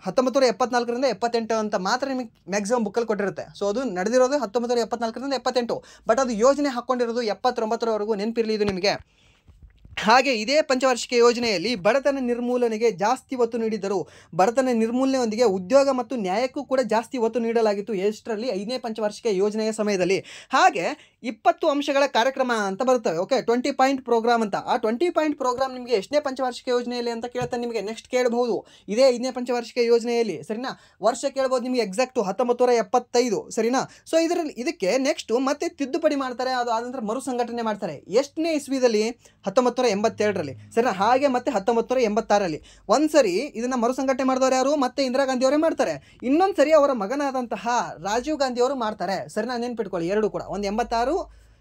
1974ರಿಂದ 78 ಅಂತ ಮಾತ್ರ ನಿಮಗೆ ಮ್ಯಾಕ್ಸಿಮಮ್ ಬುಕ್ಕಲ್ಲಿ ಕೊಟ್ಟಿರುತ್ತೆ. ಸೊ ಅದು ನಡೆದಿರೋದು 1974ರಿಂದ 78, ಬಟ್ ಅದು ಯೋಜನೆ ಹಾಕ್ಕೊಂಡಿರೋದು 79ರವರೆಗೂ, ನೆನಪಿರಲಿ ಇದು ನಿಮಗೆ. ಹಾಗೆ ಇದೇ ಪಂಚವಾರ್ಷಿಕ ಯೋಜನೆಯಲ್ಲಿ ಬಡತನ ನಿರ್ಮೂಲನೆಗೆ ಜಾಸ್ತಿ ಒತ್ತು ನೀಡಿದರು. ಬಡತನ ನಿರ್ಮೂಲನೆಯೊಂದಿಗೆ ಉದ್ಯೋಗ ಮತ್ತು ನ್ಯಾಯಕ್ಕೂ ಕೂಡ ಜಾಸ್ತಿ ಒತ್ತು ನೀಡಲಾಗಿತ್ತು. ಎಷ್ಟರಲ್ಲಿ? 5ನೇ ಪಂಚವಾರ್ಷಿಕ ಯೋಜನೆಯ ಸಮಯದಲ್ಲಿ. ಹಾಗೆ 20 ಅಂಶಗಳ ಕಾರ್ಯಕ್ರಮ ಅಂತ ಬರ್ತವೆ. ಓಕೆ, 20 ಪಾಯಿಂಟ್ ಪ್ರೋಗ್ರಾಮ್ ಅಂತ. ಆ 20 ಪಾಯಿಂಟ್ ಪ್ರೋಗ್ರಾಮ್ ನಿಮಗೆ ಎಷ್ಟನೇ ಪಂಚವಾರ್ಷಿಕ ಯೋಜನೆಯಲ್ಲಿ ಅಂತ ಕೇಳ್ತಾನೆ ನಿಮಗೆ. ನೆಕ್ಸ್ಟ್ ಕೇಳಬಹುದು, ಇದೇ 5ನೇ ಪಂಚವಾರ್ಷಿಕ ಯೋಜನೆಯಲ್ಲಿ, ಸರಿನಾ? ವರ್ಷ ಕೇಳ್ಬೋದು ನಿಮಗೆ ಎಕ್ಸಾಕ್ಟು 1975, ಸರಿನಾ? ಸೊ ಇದಕ್ಕೆ ನೆಕ್ಸ್ಟು ಮತ್ತೆ ತಿದ್ದುಪಡಿ ಮಾಡ್ತಾರೆ, ಅದು ಆದ ನಂತರ ಮರು ಸಂಘಟನೆ ಮಾಡ್ತಾರೆ. ಎಷ್ಟನೇ ಇಸ್ವಿದಲ್ಲಿ? 1982ರಲ್ಲಿ, ಸರಿನಾ? ಹಾಗೆ ಮತ್ತೆ 1986ರಲ್ಲಿ ಒಂದು ಸರಿ ಇದನ್ನು ಮರುಸಂಘಟನೆ ಮಾಡಿದವರು ಯಾರು? ಮತ್ತೆ ಇಂದಿರಾ ಗಾಂಧಿ ಅವರೇ ಮಾಡ್ತಾರೆ. ಇನ್ನೊಂದು ಸರಿ ಅವರ ಮಗನಾದಂತಹ ರಾಜೀವ್ ಗಾಂಧಿ ಅವರು ಮಾಡ್ತಾರೆ, ಸರಿನಾ? ನೆನ್ಪಿಟ್ಕೊಳ್ಳಿ, ಎರಡು ಕೂಡ, ಒಂದು 86,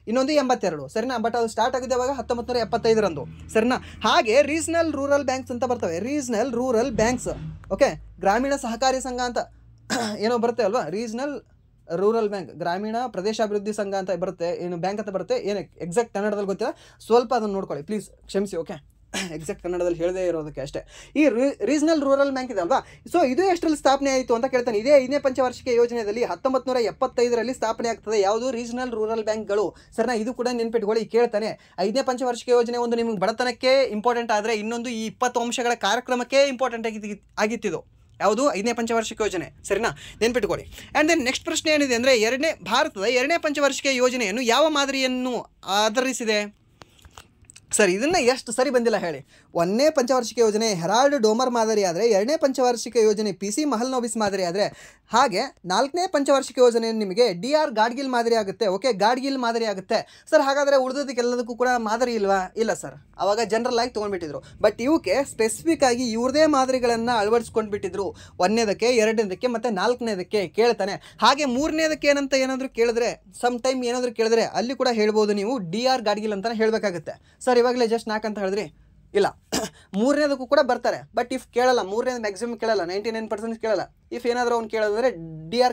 ಇನ್ನೊಂದು 82, ಸರಿನಾ? ಬಟ್ ಅದು ಸ್ಟಾರ್ಟ್ ಆಗಿದೆ ಅವಾಗ 1975ರಂದು, ಸರಿನಾ? ಹಾಗೆ ರೀಜನಲ್ ರೂರಲ್ ಬ್ಯಾಂಕ್ಸ್ ಅಂತ ಬರ್ತವೆ, ರೀಜನಲ್ ರೂರಲ್ ಬ್ಯಾಂಕ್ಸ್. ಓಕೆ, ಗ್ರಾಮೀಣ ಸಹಕಾರಿ ಸಂಘ ಅಂತ ಏನೋ ಬರುತ್ತೆ ಅಲ್ವಾ, ರೀಜನಲ್ ರೂರಲ್ ಬ್ಯಾಂಕ್, ಗ್ರಾಮೀಣ ಪ್ರದೇಶಾಭಿವೃದ್ಧಿ ಸಂಘ ಅಂತ ಬರುತ್ತೆ, ಏನು ಬ್ಯಾಂಕ್ ಅಂತ ಬರುತ್ತೆ, ಏನು ಎಕ್ಸಾಕ್ಟ್ ಕನ್ನಡದಲ್ಲಿ ಗೊತ್ತಿಲ್ಲ, ಸ್ವಲ್ಪ ಅದನ್ನು ನೋಡ್ಕೊಳ್ಳಿ ಪ್ಲೀಸ್, ಕ್ಷಮಿಸಿ. ಓಕೆ, ಎಕ್ಸಾಕ್ಟ್ ಕನ್ನಡದಲ್ಲಿ ಹೇಳದೇ ಇರೋದಕ್ಕೆ ಅಷ್ಟೇ. ಈ ರೀಜನಲ್ ರೂರಲ್ ಬ್ಯಾಂಕ್ ಇದೆ ಅಲ್ವಾ, ಸೊ ಇದು ಎಷ್ಟರಲ್ಲಿ ಸ್ಥಾಪನೆ ಆಯಿತು ಅಂತ ಕೇಳ್ತಾನೆ. ಇದೇ 5ನೇ ಪಂಚವಾರ್ಷಿಕ ಯೋಜನೆಯಲ್ಲಿ 1975ರಲ್ಲಿ ಸ್ಥಾಪನೆ ಆಗ್ತದೆ. ಯಾವುದು? ರೀಜನಲ್ ರೂರಲ್ ಬ್ಯಾಂಕ್ಗಳು. ಸರಿನಾ? ಇದು ಕೂಡ ನೆನ್ಪಿಟ್ಕೊಳ್ಳಿ, ಕೇಳ್ತಾನೆ. 5ನೇ ಪಂಚವಾರ್ಷಿಕ ಯೋಜನೆ ಒಂದು ನಿಮಗೆ ಬಡತನಕ್ಕೆ ಇಂಪಾರ್ಟೆಂಟ್ ಆದರೆ ಇನ್ನೊಂದು ಈ 20 ಅಂಶಗಳ ಕಾರ್ಯಕ್ರಮಕ್ಕೆ ಇಂಪಾರ್ಟೆಂಟ್ ಆಗಿತ್ತಿದು. ಯಾವುದು? 5ನೇ ಪಂಚವಾರ್ಷಿಕ ಯೋಜನೆ. ಸರಿನಾ? ನೆನ್ಪಿಟ್ಕೊಳ್ಳಿ. ಆ್ಯಂಡ್ ದೆನ್ ನೆಕ್ಸ್ಟ್ ಪ್ರಶ್ನೆ ಏನಿದೆ ಅಂದರೆ ಭಾರತದ 2ನೇ ಪಂಚವಾರ್ಷಿಕ ಯೋಜನೆಯನ್ನು ಯಾವ ಮಾದರಿಯನ್ನು ಆಧರಿಸಿದೆ? ಸರ್, ಇದನ್ನು ಎಷ್ಟು ಸರಿ ಬಂದಿಲ್ಲ ಹೇಳಿ. 1ನೇ ಪಂಚವಾರ್ಷಿಕ ಯೋಜನೆ ಹೆರಾಲ್ಡ್ ಡೋಮರ್ ಮಾದರಿ ಆದರೆ, 2ನೇ ಪಂಚವಾರ್ಷಿಕ ಯೋಜನೆ PC ಮಹಲ್ನೋಬಿಸ್ ಮಾದರಿ ಆದರೆ, ಹಾಗೆ 4ನೇ ಪಂಚವಾರ್ಷಿಕ ಯೋಜನೆ ನಿಮಗೆ DR ಗಾಡ್ಗಿಲ್ ಮಾದರಿ ಆಗುತ್ತೆ. ಓಕೆ, ಗಾಡ್ಗಿಲ್ ಮಾದರಿ ಆಗುತ್ತೆ. ಸರ್, ಹಾಗಾದರೆ ಉಳಿದೋದಕ್ಕೆಲ್ಲದಕ್ಕೂ ಕೂಡ ಮಾದರಿ ಇಲ್ವಾ? ಇಲ್ಲ ಸರ್, ಅವಾಗ ಜನರಲ್ ಆಗಿ ತೊಗೊಂಡ್ಬಿಟ್ಟಿದ್ರು. ಬಟ್ ಇವಕ್ಕೆ ಸ್ಪೆಸಿಫಿಕ್ ಆಗಿ ಇವ್ರದೇ ಮಾದರಿಗಳನ್ನು ಅಳವಡಿಸ್ಕೊಂಡು ಬಿಟ್ಟಿದ್ರು. 1ನೇದಕ್ಕೆ, 2ನೇದಕ್ಕೆ ಮತ್ತು 4ನೇದಕ್ಕೆ ಕೇಳ್ತಾನೆ. ಹಾಗೆ 3ನೇದಕ್ಕೆ ಏನಾದರೂ ಕೇಳಿದ್ರೆ, ಸಮ್ ಟೈಮ್ ಏನಾದರೂ ಕೇಳಿದ್ರೆ ಅಲ್ಲಿ ಕೂಡ ಹೇಳ್ಬೋದು ನೀವು DR ಗಾಡ್ಗಿಲ್ ಅಂತಲೇ ಹೇಳಬೇಕಾಗುತ್ತೆ. ಸರ್, ಇವಾಗಲೇ ಜಸ್ಟ್ 4 ಅಂತ ಹೇಳಿದ್ರಿ, ಇಲ್ಲ 3ನೇದಕ್ಕೂ ಕೂಡ ಬರ್ತಾರೆ. ಬಟ್ ಇಫ್ ಕೇಳಲ್ಲ, 3ನೇದು ಮ್ಯಾಕ್ಸಿಮಮ್ ಕೇಳಲ್ಲ, 99% ಕೇಳಲ್ಲ. ಇಫ್ ಏನಾದರೂ ಅವ್ನು ಕೇಳಿದ್ರೆ DR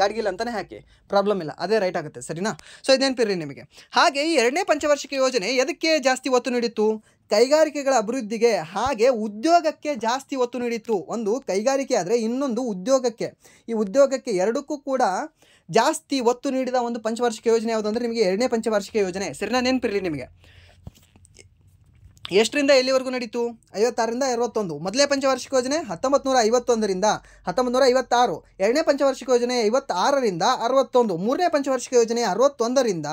ಗಾಡ್ಗಿಲ್ ಅಂತಲೇ ಹಾಕಿ, ಪ್ರಾಬ್ಲಮ್ ಇಲ್ಲ, ಅದೇ ರೈಟ್ ಆಗುತ್ತೆ. ಸರಿನಾ? ಸೊ ಇದು ನೆನಪಿರ್ರಿ ನಿಮಗೆ. ಹಾಗೆ ಈ 2ನೇ ಪಂಚವಾರ್ಷಿಕ ಯೋಜನೆ ಎದಕ್ಕೆ ಜಾಸ್ತಿ ಒತ್ತು ನೀಡಿತ್ತು? ಕೈಗಾರಿಕೆಗಳ ಅಭಿವೃದ್ಧಿಗೆ ಹಾಗೆ ಉದ್ಯೋಗಕ್ಕೆ ಜಾಸ್ತಿ ಒತ್ತು ನೀಡಿತ್ತು. ಒಂದು ಕೈಗಾರಿಕೆ ಆದರೆ ಇನ್ನೊಂದು ಉದ್ಯೋಗಕ್ಕೆ. ಈ ಉದ್ಯೋಗಕ್ಕೆ ಎರಡಕ್ಕೂ ಕೂಡ ಜಾಸ್ತಿ ಒತ್ತು ನೀಡಿದ ಒಂದು ಪಂಚವಾರ್ಷಿಕ ಯೋಜನೆ ಯಾವುದು ಅಂದರೆ ನಿಮಗೆ 2ನೇ ಪಂಚವಾರ್ಷಿಕ ಯೋಜನೆ. ಸರಿನಾ? ನೆನಪಿರಲಿ ನಿಮಗೆ. ಎಷ್ಟರಿಂದ ಎಲ್ಲಿವರೆಗೂ ನಡೀತು? 56ರಿಂದ 61. ಮೊದಲನೇ ಪಂಚವಾರ್ಷಿಕ ಯೋಜನೆ 1951ರಿಂದ 1956. 2ನೇ ಪಂಚವಾರ್ಷಿಕ ಯೋಜನೆ 56ರಿಂದ 61. 3ನೇ ಪಂಚವಾರ್ಷಿಕ ಯೋಜನೆ 61ರಿಂದ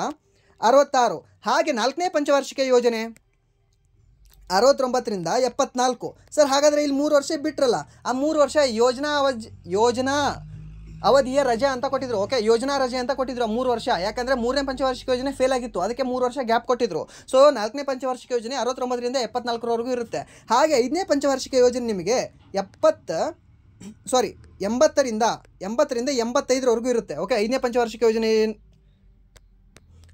66. ಹಾಗೆ 4ನೇ ಪಂಚವಾರ್ಷಿಕ ಯೋಜನೆ 69ರಿಂದ 74. ಸರ್, ಹಾಗಾದರೆ ಇಲ್ಲಿ 3 ವರ್ಷ ಬಿಟ್ರಲ್ಲ, ಆ 3 ವರ್ಷ ಯೋಜನಾ ಅವಧಿಯ ರಜೆ ಅಂತ ಕೊಟ್ಟಿದ್ರು. ಓಕೆ, ಯೋಜನಾ ರಜೆ ಅಂತ ಕೊಟ್ಟಿದ್ರು 3 ವರ್ಷ. ಯಾಕಂದರೆ 3ನೇ ಪಂಚವಾರ್ಷಿಕ ಯೋಜನೆ ಫೇಲ್ ಆಗಿತ್ತು, ಅದಕ್ಕೆ 3 ವರ್ಷ ಗ್ಯಾಪ್ ಕೊಟ್ಟಿದ್ರು. ಸೊ 4ನೇ ಪಂಚವಾರ್ಷಿಕ ಯೋಜನೆ 69ರಿಂದ 74ರವರೆಗೂ ಇರುತ್ತೆ. ಹಾಗೆ 5ನೇ ಪಂಚವಾರ್ಷಿಕ ಯೋಜನೆ ನಿಮಗೆ 80ರಿಂದ 85ರವರೆಗೂ ಇರುತ್ತೆ. ಓಕೆ, 5ನೇ ಪಂಚವಾರ್ಷಿಕ ಯೋಜನೆ,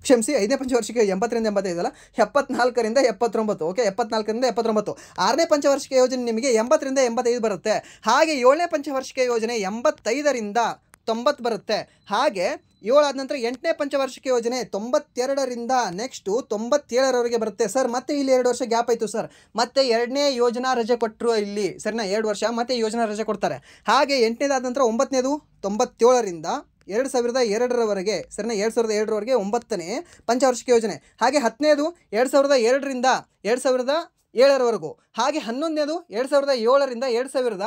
ಕ್ಷಮಿಸಿ, 5ನೇ ಪಂಚವಾರ್ಷಿಕ 80ರಿಂದ 85 ಅಲ್ಲ, 74ರಿಂದ 79. ಓಕೆ, 74ರಿಂದ 79. 6ನೇ ಪಂಚವಾರ್ಷಿಕ ಯೋಜನೆ ನಿಮಗೆ 80ರಿಂದ 85 ಬರುತ್ತೆ. ಹಾಗೆ 7ನೇ ಪಂಚವಾರ್ಷಿಕ ಯೋಜನೆ 85ರಿಂದ 90 ಬರುತ್ತೆ. ಹಾಗೆ 7 ಆದ ನಂತರ 8ನೇ ಪಂಚವಾರ್ಷಿಕ ಯೋಜನೆ 92ರಿಂದ ನೆಕ್ಸ್ಟು 97ರವರೆಗೆ ಬರುತ್ತೆ. ಸರ್, ಮತ್ತೆ ಇಲ್ಲಿ 2 ವರ್ಷ ಗ್ಯಾಪ್ ಆಯಿತು ಸರ್, ಮತ್ತೆ 2ನೇ ಯೋಜನಾ ರಜೆ ಕೊಟ್ಟರು ಇಲ್ಲಿ. ಸರಿನಾ? 2 ವರ್ಷ ಮತ್ತೆ ಯೋಜನಾ ರಜೆ ಕೊಡ್ತಾರೆ. ಹಾಗೆ 8ನೇದಾದ ನಂತರ 9ನೇದು 97ರಿಂದ 2002ರವರೆಗೆ. ಸರಿನಾ? 2002ರವರೆಗೆ 9ನೇ ಪಂಚವಾರ್ಷಿಕ ಯೋಜನೆ. ಹಾಗೆ 10ನೇದು 2002ರಿಂದ 2007ರವರೆಗೂ. ಹಾಗೆ 11ನೇದು 2007ರಿಂದ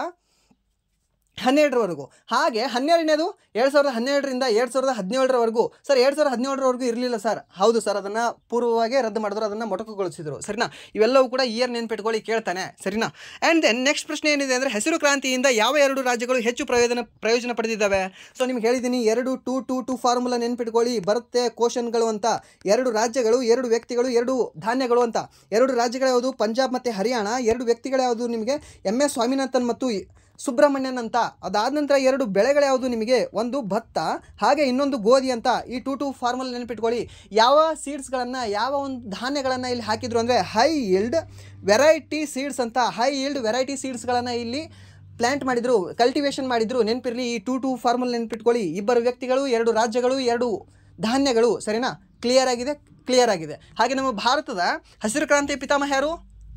2012ರವರೆಗೂ. ಹಾಗೆ 12ನೇದು 2012ರಿಂದ 2017ರವರೆಗೂ. ಸರ್, 2017ರವರೆಗೂ ಇರಲಿಲ್ಲ ಸರ್. ಹೌದು ಸರ್, ಅದನ್ನು ಪೂರ್ವವಾಗಿ ರದ್ದು ಮಾಡಿದ್ರು, ಅದನ್ನು ಮೊಟಕುಗೊಳಿಸಿದ್ರು. ಸರಿನಾ? ಇವೆಲ್ಲವೂ ಕೂಡ ಇಯರ್ ನೆನ್ಪಿಟ್ಕೊಳ್ಳಿ, ಕೇಳ್ತಾನೆ. ಸರಿನಾ? ಆ್ಯಂಡ್ ದೆನ್ ನೆಕ್ಸ್ಟ್ ಪ್ರಶ್ನೆ ಏನಿದೆ ಅಂದರೆ ಹಸಿರು ಕ್ರಾಂತಿಯಿಂದ ಯಾವ 2 ರಾಜ್ಯಗಳು ಹೆಚ್ಚು ಪ್ರಯೋಜನ ಪಡೆದಿದ್ದಾವೆ? ಸೊ ನಿಮ್ಗೆ ಹೇಳಿದ್ದೀನಿ 2 ಫಾರ್ಮುಲಾ ನೆನ್ಪಿಟ್ಕೊಳ್ಳಿ, ಬರುತ್ತೆ ಕ್ವಶನ್ಗಳು ಅಂತ. 2 ರಾಜ್ಯಗಳು, 2 ವ್ಯಕ್ತಿಗಳು, 2 ಧಾನ್ಯಗಳು ಅಂತ. 2 ರಾಜ್ಯಗಳು ಯಾವುದು? ಪಂಜಾಬ್ ಮತ್ತು ಹರಿಯಾಣ. 2 ವ್ಯಕ್ತಿಗಳು ಯಾವುದು? ನಿಮಗೆ MS ಸ್ವಾಮಿನಾಥನ್ ಮತ್ತು ಸುಬ್ರಹ್ಮಣ್ಯನ್ ಅಂತ. ಅದಾದ ನಂತರ 2 ಬೆಳೆಗಳು ಯಾವುದು ನಿಮಗೆ? ಒಂದು ಭತ್ತ, ಹಾಗೆ ಇನ್ನೊಂದು ಗೋಧಿ ಅಂತ. ಈ 2 ಫಾರ್ಮುಲಾ ನೆನಪಿಟ್ಕೊಳ್ಳಿ. ಯಾವ ಸೀಡ್ಸ್ಗಳನ್ನು, ಯಾವ ಒಂದು ಧಾನ್ಯಗಳನ್ನು ಇಲ್ಲಿ ಹಾಕಿದ್ರು ಅಂದರೆ ಹೈ ಈಲ್ಡ್ ವೆರೈಟಿ ಸೀಡ್ಸ್ ಅಂತ. ಹೈ ಈಲ್ಡ್ ವೆರೈಟಿ ಸೀಡ್ಸ್ಗಳನ್ನು ಇಲ್ಲಿ ಪ್ಲ್ಯಾಂಟ್ ಮಾಡಿದ್ರು, ಕಲ್ಟಿವೇಷನ್ ಮಾಡಿದ್ರು. ನೆನಪಿರಲಿ, ಈ 2 ಫಾರ್ಮುಲಾ ನೆನಪಿಟ್ಕೊಳ್ಳಿ. 2 ವ್ಯಕ್ತಿಗಳು, 2 ರಾಜ್ಯಗಳು, 2 ಧಾನ್ಯಗಳು. ಸರಿನಾ? ಕ್ಲಿಯರ್ ಆಗಿದೆ. ಹಾಗೆ ನಮ್ಮ ಭಾರತದ ಹಸಿರು ಕ್ರಾಂತಿ ಪಿತಾಮಹ ಯಾರು?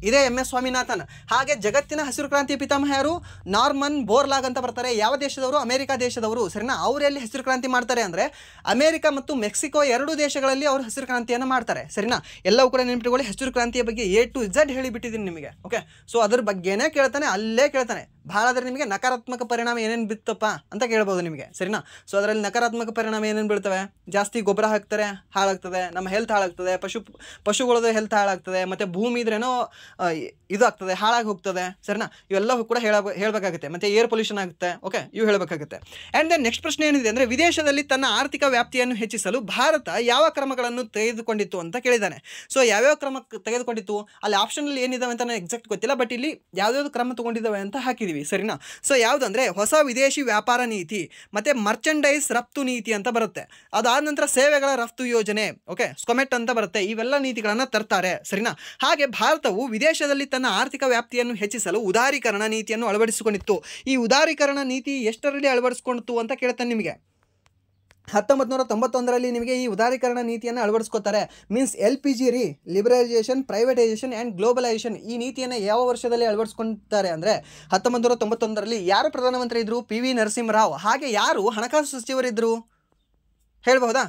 ಇದೇ MS ಸ್ವಾಮಿನಾಥನ್. ಹಾಗೆ ಜಗತ್ತಿನ ಹಸಿರು ಕ್ರಾಂತಿ ಪಿತಾಮಹ ಯಾರು? ನಾರ್ಮನ್ ಬೋರ್ಲಾಗ್ ಅಂತ ಬರ್ತಾರೆ. ಯಾವ ದೇಶದವರು? ಅಮೆರಿಕ ದೇಶದವರು. ಸರಿನಾ? ಅವರೆಲ್ಲಿ ಹಸಿರು ಕ್ರಾಂತಿ ಮಾಡ್ತಾರೆ ಅಂದರೆ ಅಮೆರಿಕ ಮತ್ತು ಮೆಕ್ಸಿಕೋ 2 ದೇಶಗಳಲ್ಲಿ ಅವರು ಹಸಿರು ಕ್ರಾಂತಿಯನ್ನು ಮಾಡ್ತಾರೆ. ಸರಿನಾ? ಎಲ್ಲವೂ ಕೂಡ ನೆನಪಿಟ್ಕೊಳ್ಳಿ. ಹಸಿರು ಕ್ರಾಂತಿಯ ಬಗ್ಗೆ A to Z ಹೇಳಿಬಿಟ್ಟಿದ್ದೀನಿ ನಿಮಗೆ. ಓಕೆ, ಸೊ ಅದ್ರ ಬಗ್ಗೆನೇ ಕೇಳ್ತಾನೆ, ಅಲ್ಲೇ ಕೇಳ್ತಾನೆ. ಭಾಳ ಆದರೆ ನಿಮಗೆ ನಕಾರಾತ್ಮಕ ಪರಿಣಾಮ ಏನೇನು ಬಿತ್ತಪ್ಪ ಅಂತ ಕೇಳ್ಬೋದು ನಿಮಗೆ. ಸರಿನಾ? ಸೊ ಅದರಲ್ಲಿ ನಕಾರಾತ್ಮಕ ಪರಿಣಾಮ ಏನೇನು ಬೀಳ್ತವೆ? ಜಾಸ್ತಿ ಗೊಬ್ಬರ ಹಾಕ್ತಾರೆ, ಹಾಳಾಗ್ತದೆ, ನಮ್ಮ ಹೆಲ್ತ್ ಹಾಳಾಗ್ತದೆ, ಪಶುಗಳದ್ದು ಹೆಲ್ತ್ ಹಾಳಾಗ್ತದೆ, ಮತ್ತು ಭೂಮಿ ಇದ್ರೇನೋ ಇದು ಆಗ್ತದೆ, ಹಾಳಾಗಿ ಹೋಗ್ತದೆ. ಸರಿನಾ? ಇವೆಲ್ಲವೂ ಕೂಡ ಹೇಳಬೇಕಾಗುತ್ತೆ. ಮತ್ತು ಏರ್ ಪೊಲ್ಯೂಷನ್ ಆಗುತ್ತೆ. ಓಕೆ, ಇವು ಹೇಳಬೇಕಾಗುತ್ತೆ. ಆ್ಯಂಡ್ ದೆನ್ ನೆಕ್ಸ್ಟ್ ಪ್ರಶ್ನೆ ಏನಿದೆ ಅಂದರೆ ವಿದೇಶದಲ್ಲಿ ತನ್ನ ಆರ್ಥಿಕ ವ್ಯಾಪ್ತಿಯನ್ನು ಹೆಚ್ಚಿಸಲು ಭಾರತ ಯಾವ ಕ್ರಮಗಳನ್ನು ತೆಗೆದುಕೊಂಡಿತ್ತು ಅಂತ ಕೇಳಿದ್ದಾನೆ. ಸೊ ಯಾವ್ಯಾವ ಕ್ರಮ ತೆಗೆದುಕೊಂಡಿತ್ತು? ಅಲ್ಲಿ ಆಪ್ಷನಲ್ಲಿ ಏನಿದಾವೆ ಅಂತ ನನಗೆ ಎಕ್ಸಾಕ್ಟ್ ಗೊತ್ತಿಲ್ಲ, ಬಟ್ ಇಲ್ಲಿ ಯಾವ್ಯಾವ್ದು ಕ್ರಮ ತೊಗೊಂಡಿದ್ದಾವೆ ಅಂತ ಹಾಕಿದ್ದೀವಿ. ಸರಿನಾ? ಸೊ ಯಾವುದಂದರೆ ಹೊಸ ವಿದೇಶಿ ವ್ಯಾಪಾರ ನೀತಿ, ಮತ್ತು ಮರ್ಚೆಂಡೈಸ್ ರಫ್ತು ನೀತಿ ಅಂತ ಬರುತ್ತೆ. ಅದಾದ ನಂತರ ಸೇವೆಗಳ ರಫ್ತು ಯೋಜನೆ, ಓಕೆ, ಸ್ಕೊಮೆಟ್ ಅಂತ ಬರುತ್ತೆ. ಇವೆಲ್ಲ ನೀತಿಗಳನ್ನು ತರ್ತಾರೆ. ಸರಿನಾ? ಹಾಗೆ ಭಾರತವು ವಿದೇಶದಲ್ಲಿ ತನ್ನ ಆರ್ಥಿಕ ವ್ಯಾಪ್ತಿಯನ್ನು ಹೆಚ್ಚಿಸಲು ಉದಾರೀಕರಣ ನೀತಿಯನ್ನು ಅಳವಡಿಸಿಕೊಂಡಿತ್ತು. ಈ ಉದಾರೀಕರಣ ನೀತಿ ಎಷ್ಟರಲ್ಲಿ ಅಳವಡಿಸಿಕೊಂಡಿತ್ತು ಅಂತ ಕೇಳ್ತಾನೆ ನಿಮಗೆ. 1991ರಲ್ಲಿ ನಿಮಗೆ ಈ ಉದಾರೀಕರಣ ನೀತಿಯನ್ನು ಅಳವಡಿಸ್ಕೋತಾರೆ. Means LPG liberalisation, privatisation and globalisation ಈ ನೀತಿಯನ್ನು ಯಾವ ವರ್ಷದಲ್ಲಿ ಅಳವಡಿಸ್ಕೊತಾರೆ ಅಂದರೆ 1991ರಲ್ಲಿ. ಯಾರು ಪ್ರಧಾನಮಂತ್ರಿ ಇದ್ದರು? PV ನರಸಿಂಹರಾವ್. ಹಾಗೆ ಯಾರು ಹಣಕಾಸು ಸಚಿವರಿದ್ದರು ಹೇಳ್ಬಹುದಾ?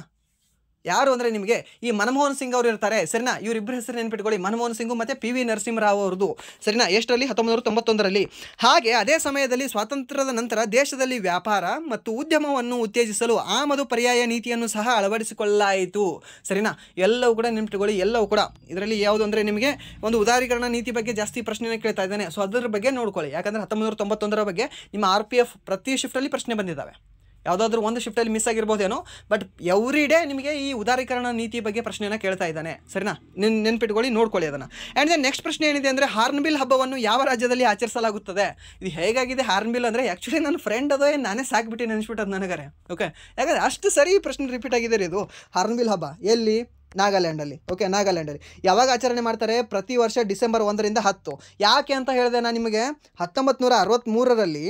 ಯಾರು ಅಂದರೆ ನಿಮಗೆ ಈ ಮನಮೋಹನ್ ಸಿಂಗ್ ಅವರು ಇರ್ತಾರೆ, ಸರಿನಾ? ಇವರಿಬ್ಬರ ಹೆಸರು ನೆನ್ಪಿಟ್ಕೊಳ್ಳಿ, ಮನಮೋಹನ್ ಸಿಂಗು ಮತ್ತು PV ನರಸಿಂಹರಾವ್ ಅವ್ರದ್ದು, ಸರಿನಾ? ಎಷ್ಟರಲ್ಲಿ? 1991ರಲ್ಲಿ. ಹಾಗೆ ಅದೇ ಸಮಯದಲ್ಲಿ ಸ್ವಾತಂತ್ರ್ಯದ ನಂತರ ದೇಶದಲ್ಲಿ ವ್ಯಾಪಾರ ಮತ್ತು ಉದ್ಯಮವನ್ನು ಉತ್ತೇಜಿಸಲು ಆಮದು ಪರ್ಯಾಯ ನೀತಿಯನ್ನು ಸಹ ಅಳವಡಿಸಿಕೊಳ್ಳಲಾಯಿತು, ಸರಿನಾ? ಎಲ್ಲವೂ ಕೂಡ ನೆನ್ಪಿಟ್ಕೊಳ್ಳಿ, ಎಲ್ಲವೂ ಕೂಡ. ಇದರಲ್ಲಿ ಯಾವುದು ಅಂದರೆ ನಿಮಗೆ ಒಂದು ಉದಾರೀಕರಣ ನೀತಿ ಬಗ್ಗೆ ಜಾಸ್ತಿ ಪ್ರಶ್ನೆನೇ ಕೇಳ್ತಾ ಇದ್ದಾನೆ. ಸೊ ಅದರ ಬಗ್ಗೆ ನೋಡ್ಕೊಳ್ಳಿ, ಯಾಕಂದರೆ 1991ರ ಬಗ್ಗೆ ನಿಮ್ಮ RPF ಪ್ರತಿ ಶಿಫ್ಟಲ್ಲಿ ಪ್ರಶ್ನೆ ಬಂದಿದ್ದಾವೆ. ಯಾವುದಾದ್ರೂ ಒಂದು ಶಿಫ್ಟಲ್ಲಿ ಮಿಸ್ ಆಗಿರ್ಬೋದೇನೋ, ಬಟ್ ಎವ್ರಿ ಡೇ ನಿಮಗೆ ಈ ಉದಾರೀಕರಣ ನೀತಿ ಬಗ್ಗೆ ಪ್ರಶ್ನೆಯನ್ನು ಕೇಳ್ತಾ ಇದ್ದಾನೆ, ಸರಿನಾ? ನೆನ್ಪಿಟ್ಕೊಳ್ಳಿ, ನೋಡ್ಕೊಳ್ಳಿ ಅದನ್ನು. ಆ್ಯಂಡ್ ದೆನ್ ನೆಕ್ಸ್ಟ್ ಪ್ರಶ್ನೆ ಏನಿದೆ ಅಂದರೆ ಹಾರ್ನ್ಬಿಲ್ ಹಬ್ಬವನ್ನು ಯಾವ ರಾಜ್ಯದಲ್ಲಿ ಆಚರಿಸಲಾಗುತ್ತದೆ? ಇದು ಹೇಗಾಗಿದೆ ಹಾರ್ನ್ಬಿಲ್ ಅಂದರೆ ಆ್ಯಕ್ಚುಲಿ ನನ್ನ ಫ್ರೆಂಡ್ ಅದೋ ನಾನೇ ಸಾಕ್ಬಿಟ್ಟು ನೆನೆಸ್ಬಿಟ್ಟದು ನನಗಾರೆ. ಓಕೆ, ಯಾಕಂದರೆ ಅಷ್ಟು ಸರಿ ಪ್ರಶ್ನೆ ರಿಪೀಟ್ ಆಗಿದೆ ರೀ ಇದು. ಹಾರ್ನ್ಬಿಲ್ ಹಬ್ಬ ಎಲ್ಲಿ? ನಾಗಾಲ್ಯಾಂಡಲ್ಲಿ. ಓಕೆ, ನಾಗಾಲ್ಯಾಂಡಲ್ಲಿ ಯಾವಾಗ ಆಚರಣೆ ಮಾಡ್ತಾರೆ? ಪ್ರತಿ ವರ್ಷ ಡಿಸೆಂಬರ್ 1ರಿಂದ 10. ಯಾಕೆ ಅಂತ ಹೇಳಿದೆ ನಾನು ನಿಮಗೆ, 1963ರಲ್ಲಿ